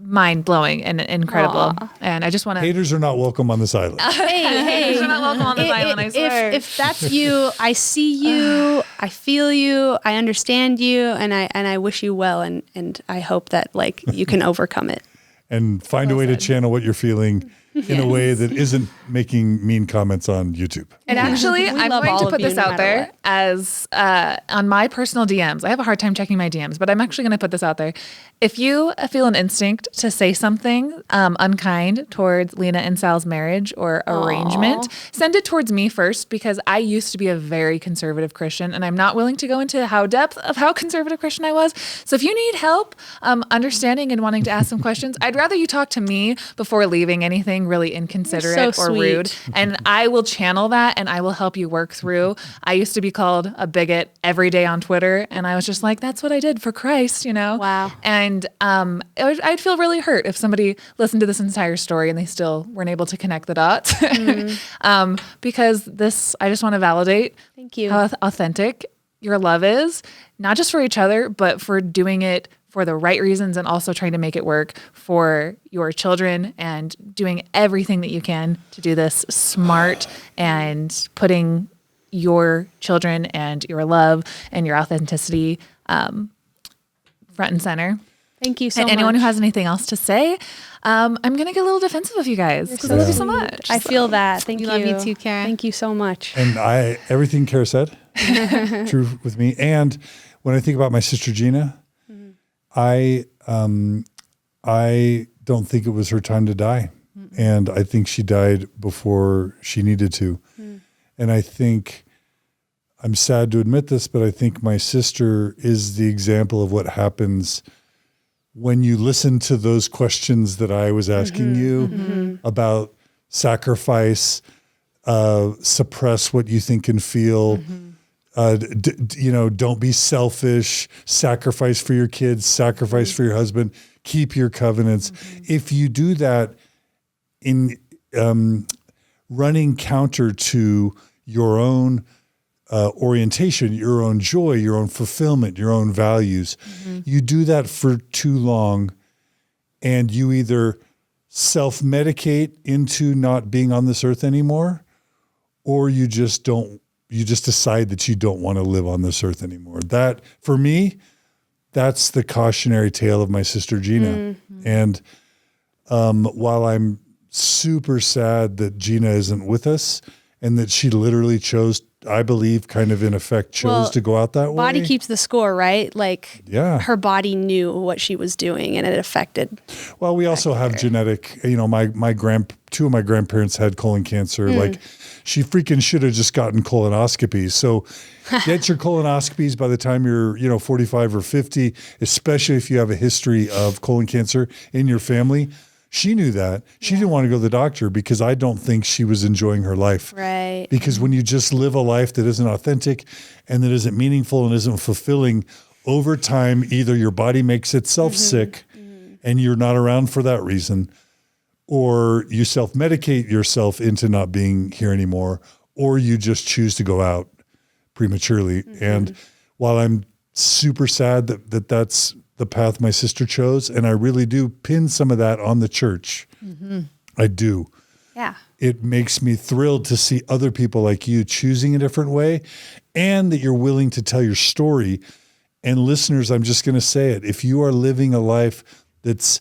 mind blowing and incredible. Aw. And I just want to. Haters are not welcome on this island. Hey. You're not welcome on this island, I swear. If that's you, I see you, I feel you, I understand you, and I wish you well, and I hope that like you can overcome it. And find a way to channel what you're feeling in a way that isn't making mean comments on YouTube. And actually, I'm love going all to of put you this no out matter there what. as on my personal DMs. I have a hard time checking my DMs, but I'm actually going to put this out there. If you feel an instinct to say something unkind towards Lena and Sal's marriage or arrangement, send it towards me first, because I used to be a very conservative Christian, and I'm not willing to go into how conservative Christian I was. So if you need help understanding and wanting to ask some questions, I'd rather you talk to me before leaving anything really inconsiderate So or sweet. rude. And I will channel that and I will help you work through. I used to be called a bigot every day on Twitter, and I was just like, that's what I did for Christ, you know? Wow. And I'd feel really hurt if somebody listened to this entire story and they still weren't able to connect the dots. Because I just want to validate Thank you. how authentic your love is, not just for each other, but for doing it for the right reasons and also trying to make it work for your children and doing everything that you can to do this smart and putting your children and your love and your authenticity front and center. Thank you so And much. anyone who has anything else to say, I'm going to get a little defensive of you guys because I love you so much. I feel that. Thank you. Love you too, Kara. Thank you so much. And everything Kara said, true with me. And when I think about my sister Gina, I don't think it was her time to die. And I think she died before she needed to. And I think, I'm sad to admit this, but I think my sister is the example of what happens when you listen to those questions that I was asking you about sacrifice, suppress what you think and feel, don't be selfish, sacrifice for your kids, sacrifice for your husband, keep your covenants. If you do that in running counter to your own orientation, your own joy, your own fulfillment, your own values, you do that for too long, and you either self-medicate into not being on this earth anymore, or you just decide that you don't want to live on this earth anymore. That, for me, that's the cautionary tale of my sister Gina. And while I'm super sad that Gina isn't with us and that she literally chose, I believe, kind of in effect, chose to go out that way. Body keeps the score, right? Like, Yeah. her body knew what she was doing, and it affected. Well, we also have genetic, two of my grandparents had colon cancer. Like, she freaking should have just gotten colonoscopies. So get your colonoscopies by the time you're, 45 or 50, especially if you have a history of colon cancer in your family. She knew that. She didn't want to go to the doctor because I don't think she was enjoying her life. Right. Because when you just live a life that isn't authentic and that isn't meaningful and isn't fulfilling, over time, either your body makes itself sick and you're not around for that reason, or you self-medicate yourself into not being here anymore, or you just choose to go out prematurely. And while I'm super sad that that's the path my sister chose, and I really do pin some of that on the church. I do. Yeah. It makes me thrilled to see other people like you choosing a different way, and that you're willing to tell your story. And listeners, I'm just going to say it. If you are living a life that's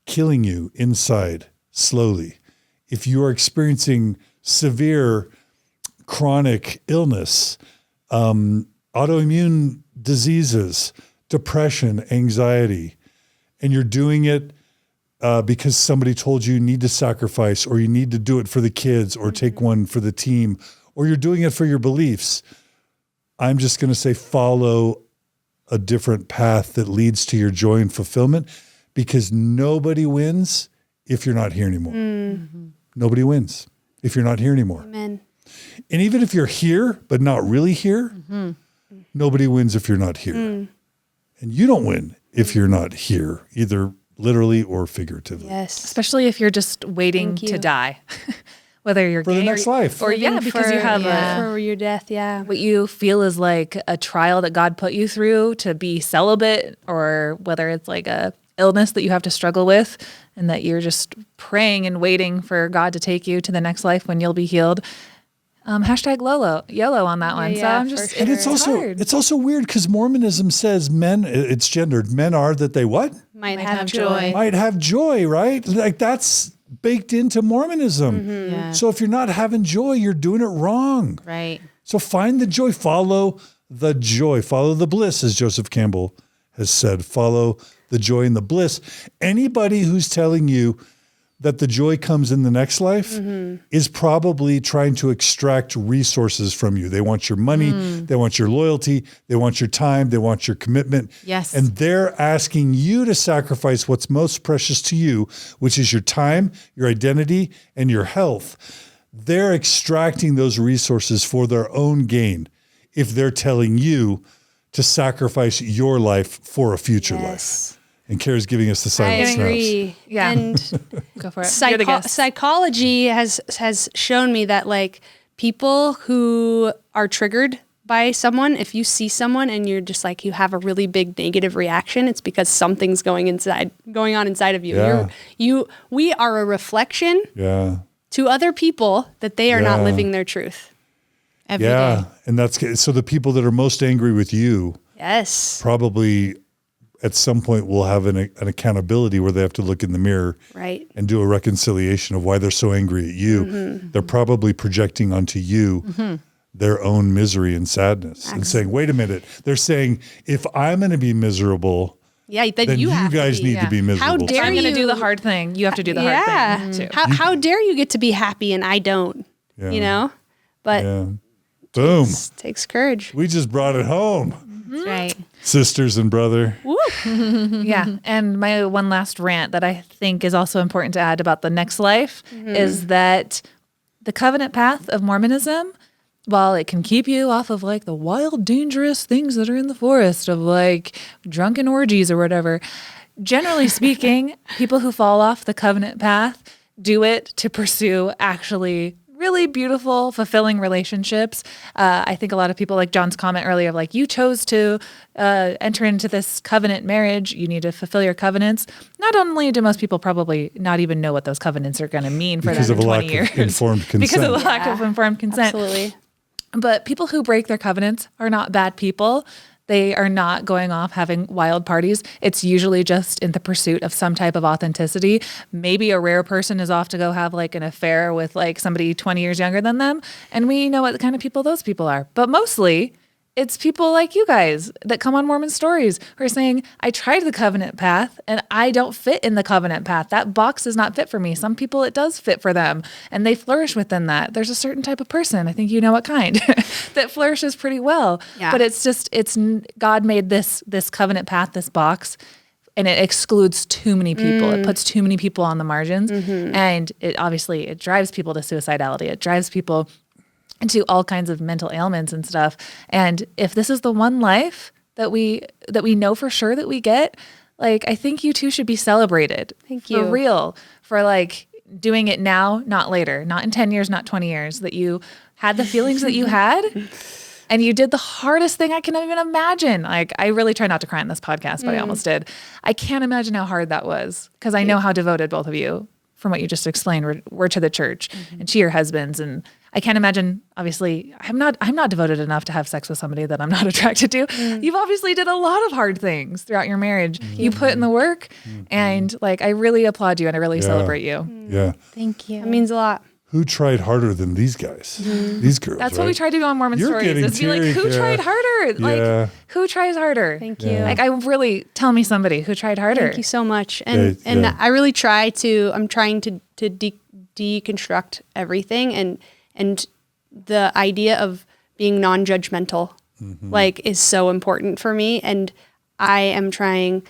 killing you inside slowly, if you are experiencing severe chronic illness, autoimmune diseases, depression, anxiety, and you're doing it because somebody told you need to sacrifice, or you need to do it for the kids, or take one for the team, or you're doing it for your beliefs, I'm just going to say follow a different path that leads to your joy and fulfillment, because nobody wins if you're not here anymore. Nobody wins if you're not here anymore. Amen. And even if you're here, but not really here, nobody wins if you're not here. And you don't win if you're not here, either literally or figuratively. Yes. Especially if you're just waiting Thank to you. die, whether you're For the gay next or, life. or yeah, because you have for your death. Yeah. what you feel is like a trial that God put you through to be celibate, or whether it's like a illness that you have to struggle with, and that you're just praying and waiting for God to take you to the next life when you'll be healed. Hashtag YOLO on that one. So yeah, I'm for just, sure. And it's also weird because Mormonism says men, it's gendered. Men are that they what? Might Might have have joy. joy. Might have joy, right? Like that's baked into Mormonism. Yeah. So if you're not having joy, you're doing it wrong. Right. So find the joy, follow the joy, follow the bliss, as Joseph Campbell has said, follow the joy and the bliss. Anybody who's telling you that the joy comes in the next life is probably trying to extract resources from you. They want your money, they want your loyalty, they want your time, they want your commitment. Yes. And they're asking you to sacrifice what's most precious to you, which is your time, your identity, and your health. They're extracting those resources for their own gain if they're telling you to sacrifice your life for a future life. And Kara's giving us the I silent snaps. agree. Yeah. And Go for it. You're the guest. psychology has shown me that like people who are triggered by someone, if you see someone and you're just like you have a really big negative reaction, it's because something's going on inside of you. Yeah. We are a reflection to other people that they are not living their truth. Every day. And that's so the people that are most angry with you Yes. probably at some point will have an accountability where they have to look in the mirror Right. and do a reconciliation of why they're so angry at you. They're probably projecting onto you their own misery and sadness and saying, wait a minute. They're saying, if I'm going to be miserable, Yeah, then you have guys to be. need to be miserable. How If dare I'm you going to do the hard thing, you have to do the hard thing too. How dare you get to be happy and I don't? Yeah. You know? But Yeah. Boom. it takes courage. We just brought it home. That's right. Sisters and brother. Yeah. And my one last rant that I think is also important to add about the next life is that the covenant path of Mormonism, while it can keep you off of like the wild, dangerous things that are in the forest of like drunken orgies or whatever, generally speaking, people who fall off the covenant path do it to pursue actually really beautiful, fulfilling relationships. I think a lot of people, like John's comment earlier, of like, you chose to enter into this covenant marriage. You need to fulfill your covenants. Not only do most people probably not even know what those covenants are going to mean for Because them of in a 20 lack years. of informed consent. Because of the lack of informed consent. Absolutely. But people who break their covenants are not bad people. They are not going off having wild parties. It's usually just in the pursuit of some type of authenticity. Maybe a rare person is off to go have like an affair with like somebody 20 years younger than them. And we know what kind of people those people are. But mostly it's people like you guys that come on Mormon Stories who are saying, I tried the covenant path and I don't fit in the covenant path. That box is not fit for me. Some people it does fit for them and they flourish within that. There's a certain type of person, I think you know what kind, that flourishes pretty well. Yeah. But it's just, God made this covenant path, this box, and it excludes too many people. It puts too many people on the margins. And it obviously, it drives people to suicidality. It drives people into all kinds of mental ailments and stuff. And if this is the one life that we know for sure that we get, like, I think you two should be celebrated. Thank For you. real. For like doing it now, not later, not in 10 years, not 20 years, that you had the feelings that you had and you did the hardest thing I can even imagine. Like, I really try not to cry on this podcast, but I almost did. I can't imagine how hard that was because I know how devoted both of you, from what you just explained, were to the church and to your husbands. And I can't imagine, obviously, I'm not devoted enough to have sex with somebody that I'm not attracted to. You've obviously did a lot of hard things throughout your marriage. You put in the work and like, I really applaud you and I really celebrate you. Yeah. Thank you. That means a lot. Who tried harder than these guys? These girls. That's what we try to do on Mormon You're Stories. getting Is be like, teary, who Kara. tried harder? Yeah. Like, who tries harder? Thank you. Like, I really, tell me somebody who tried harder. Thank you so much. And I really I'm trying to deconstruct everything and the idea of being non-judgmental like is so important for me. And I am trying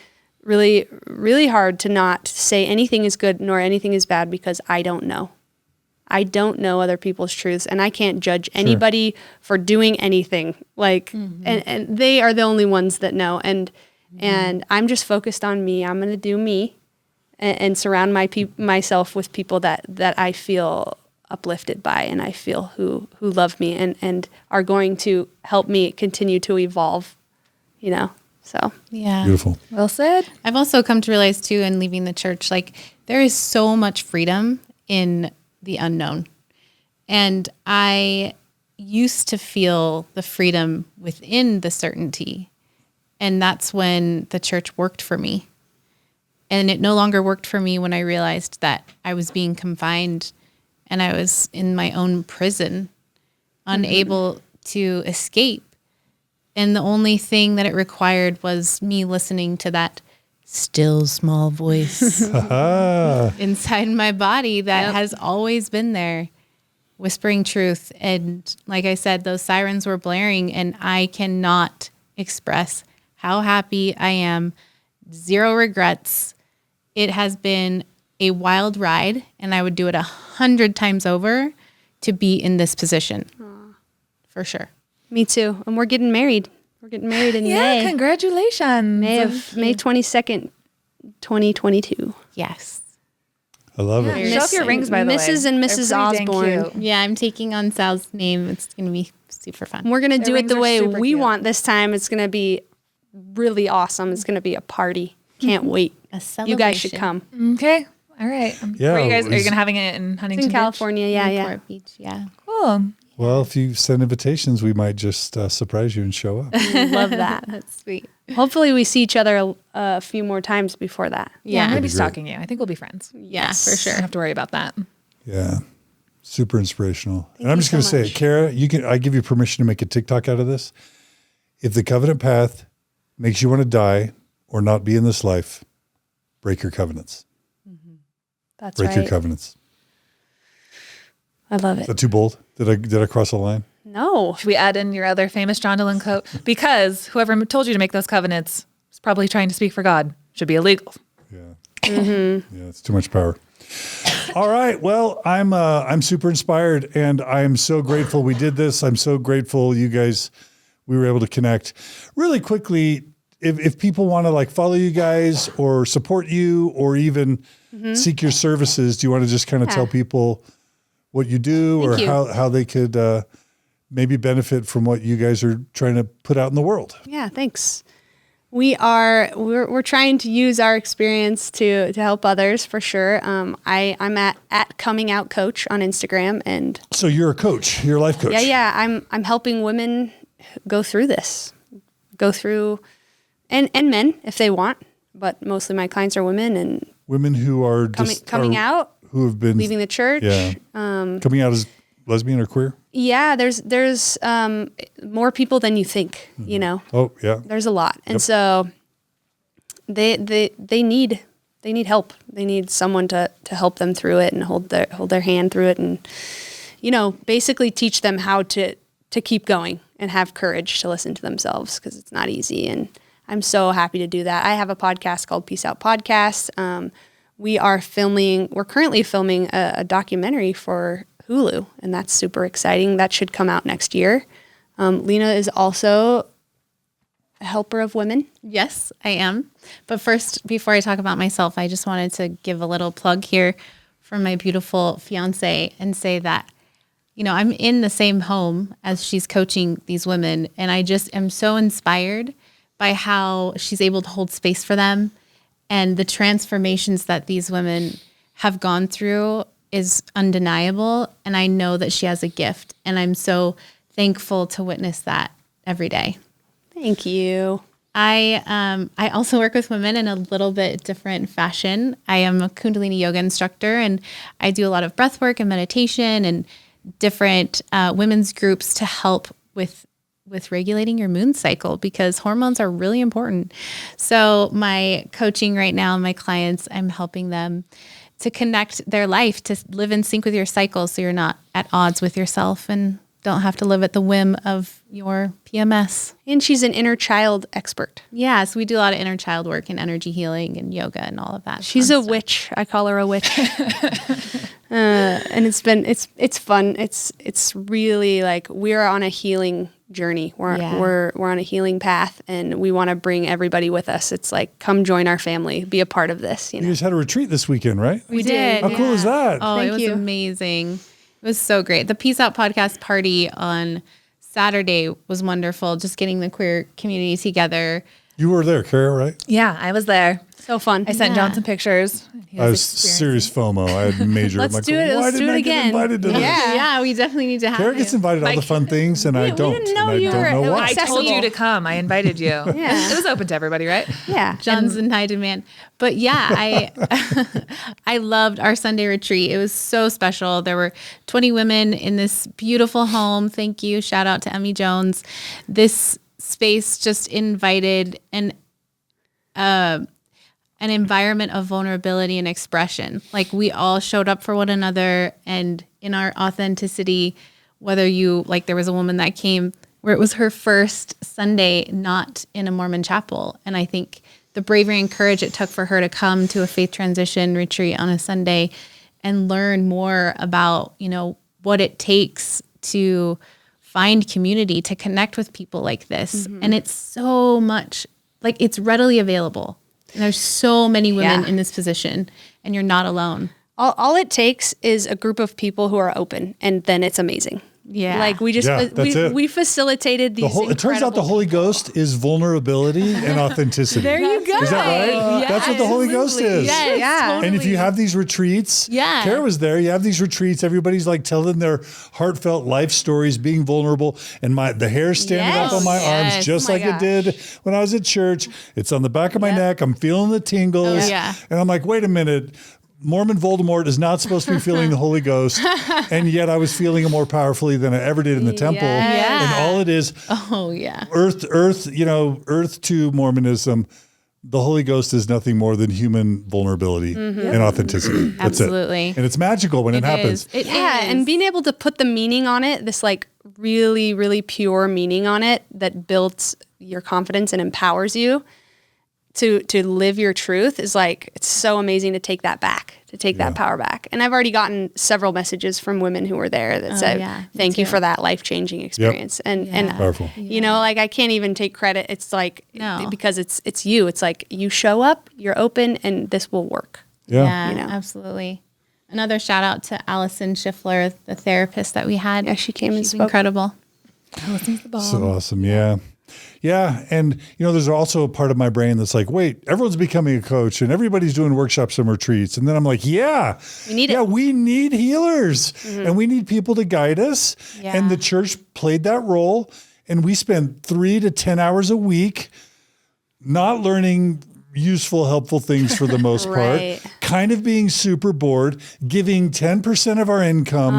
really, really hard to not say anything is good nor anything is bad because I don't know. I don't know other people's truths and I can't judge anybody for doing anything. Like, and they are the only ones that know. And I'm just focused on me. I'm going to do me and surround myself with people that I feel uplifted by and I feel who love me and are going to help me continue to evolve, you know? So, Yeah. Beautiful. Well said. I've also come to realize too, in leaving the church, like there is so much freedom in the unknown. And I used to feel the freedom within the certainty. And that's when the church worked for me. And it no longer worked for me when I realized that I was being confined and I was in my own prison, unable to escape. And the only thing that it required was me listening to that still small voice inside my body that has always been there, whispering truth. And like I said, those sirens were blaring, and I cannot express how happy I am. Zero regrets. It has been a wild ride, and I would do it 100 times over to be in this position. For sure. Me too. And we're getting married. We're getting married in May. Congratulations. May 22nd, 2022. Yes. I love it. Show off your rings, by the way. Mrs. and They're Mrs. pretty dang Osborne. cute. Yeah, I'm taking on Sal's name. It's going to be super fun. We're going to do it rings the are way super we cute. want this time. It's going to be really awesome. It's going to be a party. Can't wait. A You guys should celebration. come. Okay. All right. Yeah, Where you guys, are you it's- going to having it in Huntington In Beach? California. Yeah, yeah. Newport Beach, yeah. Cool. Well, if you send invitations, we might just surprise you and show up. Love that. That's sweet. Hopefully we see each other a few more times before that. Yeah, I'm going to That'd be be great. stalking you. I think we'll be friends. Yeah, for sure. Don't have to worry about that. Yeah. Super inspirational. And I'm you just going to so say much. it, Kara, I give you permission to make a TikTok out of this. If the covenant path makes you want to die or not be in this life, break your covenants. That's Break right. your covenants. I love Is it. that too bold? Did I cross a line? No. Should we add in your other famous John Dylan quote? Because whoever told you to make those covenants is probably trying to speak for God. Should be illegal. Yeah. Yeah, it's too much power. All right. Well, I'm super inspired, and I'm so grateful we did this. I'm so grateful you guys, we were able to connect. Really quickly, if people want to like follow you guys or support you or even seek your services, do you want to just kind of tell people what you do or you. how they could maybe benefit from what you guys are trying to put out in the world? Yeah, thanks. We're trying to use our experience to help others for sure. I'm at Coming Out Coach on Instagram, and So you're a coach, you're a life coach. I'm helping women go through this, and men if they want, but mostly my clients are women and Women who are coming out, who have been leaving the church. Yeah. Coming out as lesbian or queer? Yeah, there's more people than you think, you know. Oh, yeah. There's a lot. And so they need help. They need someone to help them through it and hold their hand through it, and you know, basically teach them how to keep going and have courage to listen to themselves, because it's not easy. And I'm so happy to do that. I have a podcast called Peace Out Podcast. We're currently filming a documentary for Hulu, and that's super exciting. That should come out next year. Lena is also a helper of women. Yes, I am. But first, before I talk about myself, I just wanted to give a little plug here for my beautiful fiance and say that, you know, I'm in the same home as she's coaching these women, and I just am so inspired by how she's able to hold space for them, and the transformations that these women have gone through is undeniable. And I know that she has a gift, and I'm so thankful to witness that every day. Thank you. I also work with women in a little bit different fashion. I am a Kundalini yoga instructor, and I do a lot of breath work and meditation and different women's groups to help with regulating your moon cycle, because hormones are really important. So my coaching right now, my clients, I'm helping them to connect their life, to live in sync with your cycle, so you're not at odds with yourself and don't have to live at the whim of your PMS. And she's an inner child expert. Yeah, so we do a lot of inner child work and energy healing and yoga and all of that. She's a fun stuff. witch. I call her a witch. And it's fun. It's really like we're on a healing journey. We're on a healing path, and we want to bring everybody with us. It's like, come join our family, be a part of this. You You know, guys had a retreat this weekend, right? We did. How cool is that? Oh, it Thank was you. amazing. It was so great. The Peace Out podcast party on Saturday was wonderful. Just getting the queer community together. You were there, Kara, right? Yeah, I was there. So fun. I sent John some pictures. He I was experiencing- serious FOMO. I had major. Let's I'm like, do it. Why Let's didn't do it I get again. invited to this? Yeah, we definitely need to have Kara gets invited to all the fun things, and I don't. didn't know and I you don't were- know it why. I told you accessible. to come. I invited you. Yeah. It was open to everybody, right? Yeah. John's in high demand. But yeah, I loved our Sunday retreat. It was so special. There were 20 women in this beautiful home. Thank you. Shout out to Emmy Jones. This space just invited an environment of vulnerability and expression. Like we all showed up for one another and in our authenticity, whether you, like there was a woman that came where it was her first Sunday not in a Mormon chapel. And I think the bravery and courage it took for her to come to a faith transition retreat on a Sunday and learn more about, what it takes to find community, to connect with people like this. And it's so much, like it's readily available. And there's so many women in this position and you're not alone. All it takes is a group of people who are open, and then it's amazing. Yeah. Like we just that's it. we facilitated these. It turns out the Holy Ghost is vulnerability and authenticity. There you go. Is that right? Yes. That's what the Holy Ghost is. Yes, Yeah. And if you have these retreats, Yeah. Kara was there. You have these retreats. Everybody's like telling their heartfelt life stories, being vulnerable, and the hair standing up on my Yes. arms, just Oh my like it did when I was at church. It's on the back of my neck. I'm feeling the tingles, Oh, yeah. and I'm like, wait a minute. Mormon Voldemort is not supposed to be feeling the Holy Ghost, and yet I was feeling it more powerfully than I ever did in the temple. Yes. And all it is, Oh yeah. earth to Mormonism, the Holy Ghost is nothing more than human vulnerability and authenticity. That's Absolutely. it. And it's magical when it happens. It Yeah, and being able to put the meaning on it, this like really, really pure meaning on it that builds your confidence and empowers you to live your truth is like, it's so amazing to take that back, to take that power back. And I've already gotten several messages from women who were there that said, yeah, me thank you too. for that life-changing experience. And Powerful. like I can't even take credit. It's like, No. because it's you. It's like you show up, you're open, and this will work. Yeah. You know. Absolutely. Another shout out to Allison Schiffler, the therapist that we had. Yeah, she came and She's spoke. incredible. So awesome. Yeah. Yeah. And, there's also a part of my brain that's like, wait, everyone's becoming a coach and everybody's doing workshops and retreats. And then I'm like, We need it. we need healers and we need people to guide us. Yeah. And the church played that role. And we spend 3 to 10 hours a week not learning useful, helpful things for the most Right. part, kind of being super bored, giving 10% of our income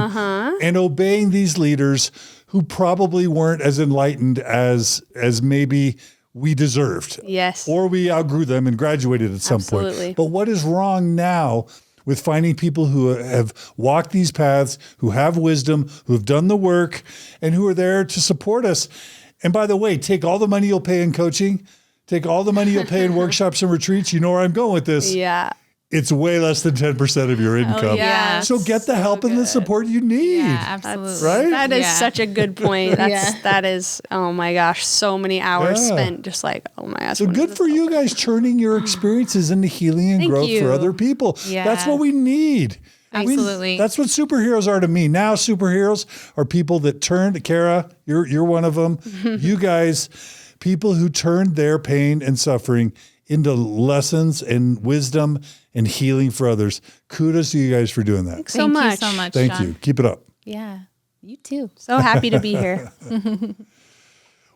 and obeying these leaders who probably weren't as enlightened as maybe we deserved. Yes. Or we outgrew them and graduated at some Absolutely. point. But what is wrong now with finding people who have walked these paths, who have wisdom, who have done the work, and who are there to support us? And by the way, take all the money you'll pay in coaching, take all the money you'll pay in workshops and retreats. You know where I'm going with this. Yeah. It's way less than 10% of your income. yeah. So get the help and the support you need. Yeah, absolutely. Right? That is Yeah. such a good point. Yeah. That is, oh my gosh, so many hours Yeah. spent just like, oh my gosh. So when is good this for you over? guys turning your experiences into healing and Thank growth for you. other people. Yeah. That's what we need. Absolutely. That's what superheroes are to me. Now superheroes are people that turned, Kara, you're one of them. You guys, people who turned their pain and suffering into lessons and wisdom and healing for others. Kudos to you guys for doing that. Thanks so Thank much. you so much. Thank John. you. Keep it up. Yeah. You too. So happy to be here.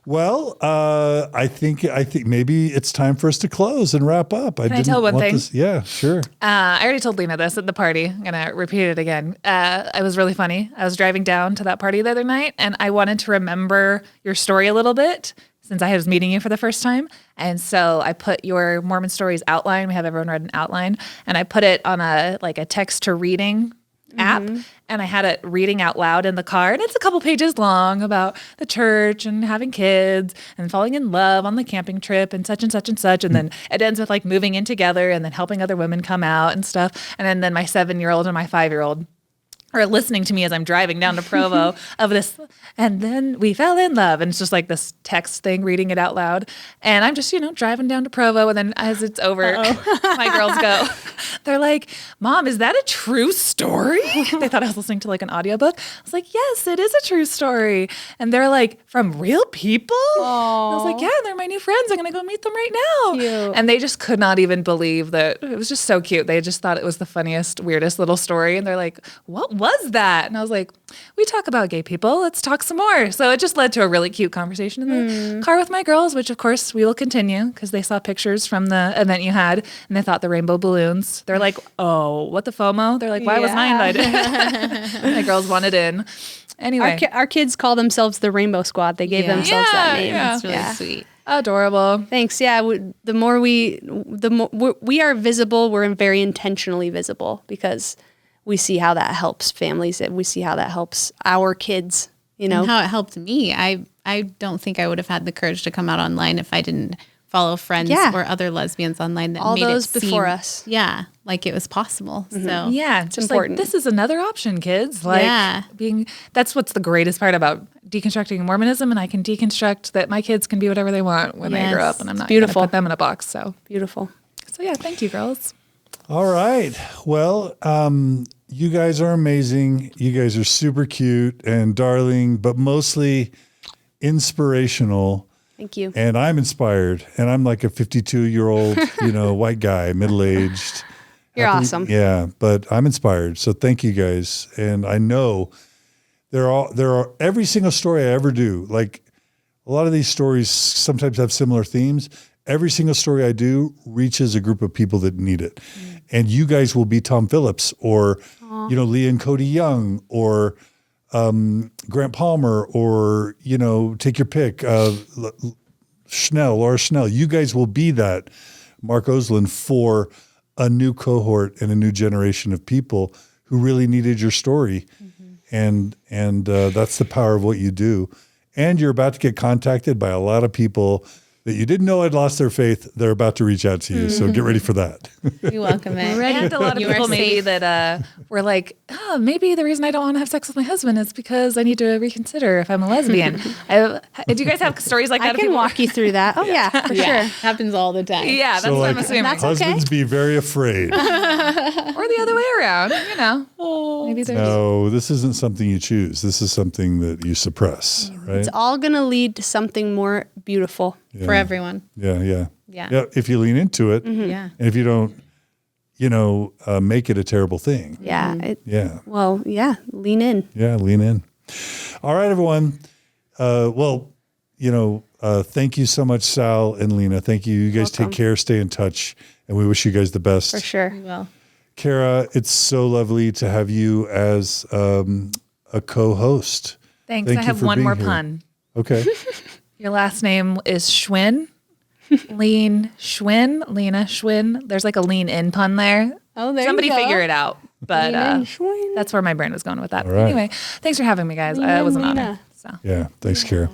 Well, I think maybe it's time for us to close and wrap up. I tell one thing? Yeah, sure. I already told Lena this at the party. I'm going to repeat it again. It was really funny. I was driving down to that party the other night, and I wanted to remember your story a little bit since I was meeting you for the first time. And so I put your Mormon Stories outline. We have everyone read an outline. And I put it on a text to reading app. And I had it reading out loud in the car. And it's a couple pages long about the church and having kids and falling in love on the camping trip and such and such and such. And then it ends with moving in together and then helping other women come out and stuff. And then my 7-year-old and my 5-year-old or listening to me as I'm driving down to Provo of this, and then we fell in love. And it's just like this text thing, reading it out loud. And I'm just, driving down to Provo. And then as it's over, my girls go, they're like, Mom, is that a true story? They thought I was listening to like an audiobook. I was like, yes, it is a true story. And they're like, from real people? And I was like, yeah, they're my new friends. I'm going to go meet them right now. Cute. And they just could not even believe that. It was just so cute. They just thought it was the funniest, weirdest little story. And they're like, what was that? And I was like, we talk about gay people. Let's talk some more. So it just led to a really cute conversation in the car with my girls, which of course we will continue because they saw pictures from the event you had and they thought the rainbow balloons. They're like, oh, what the FOMO? They're like, why wasn't I invited? My girls wanted in. Anyway. Our kids call themselves the Rainbow Squad. They gave themselves that name. Yeah. It's really sweet. Adorable. Thanks. Yeah. The more we are visible, we're very intentionally visible because we see how that helps families. We see how that helps our kids, And how it helped me. I don't think I would have had the courage to come out online if I didn't follow friends or other lesbians online that all made those it seem, before us. Yeah, like it was possible. So Yeah, just important. like this is another option, kids. Like that's what's the greatest part about deconstructing Mormonism, and I can deconstruct that my kids can be whatever they want when they grow up, and I'm not going to put them in a box. So Beautiful. yeah, thank you, girls. All right. Well, you guys are amazing. You guys are super cute and darling, but mostly inspirational. Thank you. And I'm inspired. And I'm like a 52-year-old, white guy, middle-aged. You're awesome. Yeah, but I'm inspired. So thank you guys. And I know there are every single story I ever do, like a lot of these stories sometimes have similar themes. Every single story I do reaches a group of people that need it. And you guys will be Tom Phillips or, Leah and Cody Young or Grant Palmer or, take your pick, Laura Schnell. You guys will be that, Mark Oslin, for a new cohort and a new generation of people who really needed your story. And that's the power of what you do. And you're about to get contacted by a lot of people that you didn't know had lost their faith. They're about to reach out to you. So get ready for that. you're welcome. And a lot of people maybe that were like, oh, maybe the reason I don't want to have sex with my husband is because I need to reconsider if I'm a lesbian. Do you guys have stories like that? I of can people? walk you through that. Oh yeah, for sure. Happens all the time. Yeah, that's So what I'm like, assuming. That's okay. husbands be very afraid. Or the other way around, Maybe there's No, this isn't something you choose. This is something that you suppress, right? It's all going to lead to something more beautiful. For everyone. Yeah. Yeah. If you lean into it, Yeah. and if you don't, make it a terrible thing. Yeah. Yeah. Well, yeah. Lean in. Yeah, lean in. All right, everyone. Thank you so much, Sal and Lena. Thank you. You guys take care, stay in touch, and we wish you guys the best. For sure. Well, Kara, it's so lovely to have you as a co-host. Thanks. Thank I you have for one being more here. pun. Okay. Your last name is Schwen. Lean Schwen. Lena Schwen. There's like a lean in pun there. Oh, there Somebody you go. figure it out. But Lean in, Schwen. that's where my brain was going with that. All right. Anyway, thanks for having me, guys. Lean It in, was an Lena. honor. So Yeah. Thanks, Kara.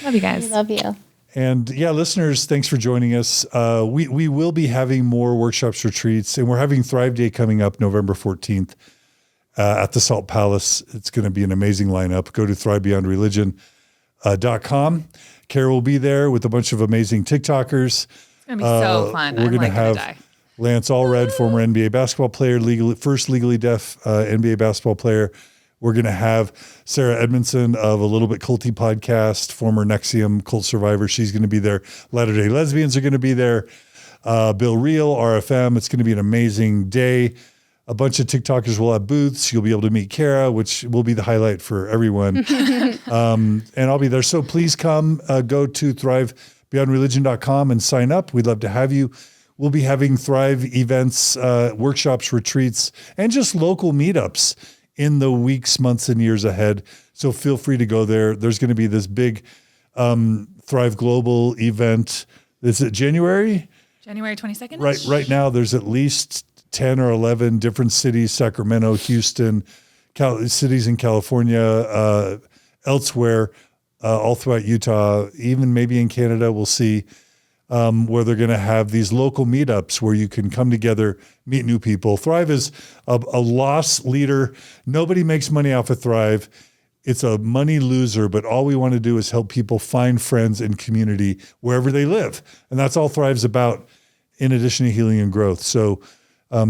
love you guys. love you. And yeah, listeners, thanks for joining us. We will be having more workshops, retreats, and we're having Thrive Day coming up November 14th at the Salt Palace. It's going to be an amazing lineup. Go to thrivebeyondreligion.com. Kara will be there with a bunch of amazing TikTokers. It's going to be so fun. We're I'm going to like have gonna die. Lance Allred, former NBA basketball player, first legally deaf NBA basketball player. We're going to have Sarah Edmondson of a Little Bit Culty podcast, former Nexium cult survivor. She's going to be there. Latter-day Lesbians are going to be there. Bill Reel, RFM. It's going to be an amazing day. A bunch of TikTokers will have booths. You'll be able to meet Kara, which will be the highlight for everyone. And I'll be there. So please come, go to thrivebeyondreligion.com and sign up. We'd love to have you. We'll be having Thrive events, workshops, retreats, and just local meetups in the weeks, months, and years ahead. So feel free to go there. There's going to be this big Thrive Global event. Is it January? January 22nd? Right now, there's at least 10 or 11 different cities, Sacramento, Houston, cities in California, elsewhere, all throughout Utah, even maybe in Canada, we'll see. where they're going to have these local meetups where you can come together, meet new people. Thrive is a loss leader. Nobody makes money off of Thrive. It's a money loser, but all we want to do is help people find friends and community wherever they live. And that's all Thrive's about, in addition to healing and growth. So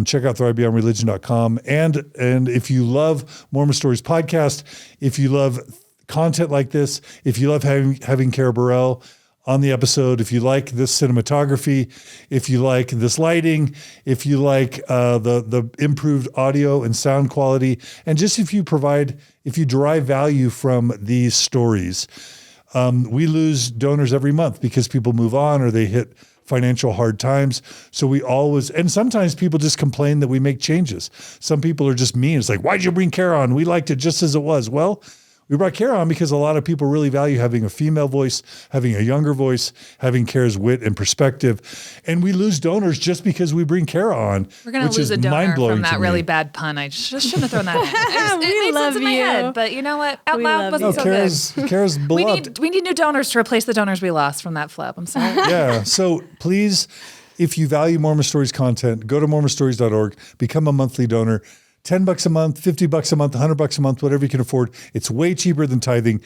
check out thrivebeyondreligion.com. And if you love Mormon Stories podcast, if you love content like this, if you love having Kara Burrell on the episode, if you like this cinematography, if you like this lighting, if you like the improved audio and sound quality, and just if you derive value from these stories, we lose donors every month because people move on or they hit financial hard times. So we always, and sometimes people just complain that we make changes. Some people are just mean. It's like, why'd you bring Kara on? We liked it just as it was. Well, we brought Kara on because a lot of people really value having a female voice, having a younger voice, having Kara's wit and perspective. And we lose donors just because we bring Kara on. We're going to lose a donor from that really bad pun. I just shouldn't have thrown that in. It made sense in my head, but you know what? Out loud wasn't so good. Kara's beloved. We need new donors to replace the donors we lost from that flub. I'm sorry. Yeah. So please, if you value Mormon Stories content, go to mormonstories.org, become a monthly donor. $10 a month, $50 a month, $100 a month, whatever you can afford. It's way cheaper than tithing,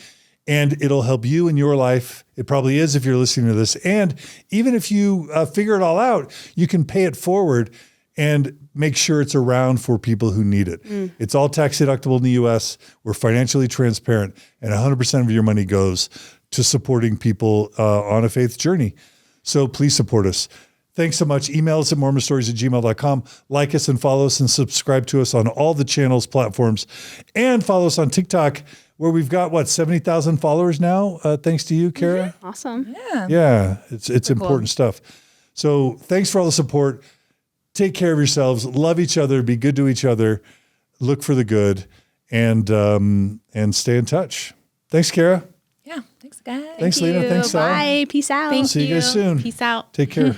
and it'll help you in your life. It probably is if you're listening to this. And even if you figure it all out, you can pay it forward and make sure it's around for people who need it. It's all tax deductible in the U.S. We're financially transparent, and 100% of your money goes to supporting people on a faith journey. So please support us. Thanks so much. Email us at mormonstories@gmail.com. Like us and follow us and subscribe to us on all the channels, platforms, and follow us on TikTok, where we've got, 70,000 followers now, thanks to you, Kara? Awesome. Yeah, it's important stuff. So thanks for all the support. Take care of yourselves. Love each other. Be good to each other. Look for the good, and stay in touch. Thanks, Kara. Yeah. Thanks, guys. Thanks, Lena. Thanks, Sal. Bye. Peace out. See you guys soon. Peace out. Take care.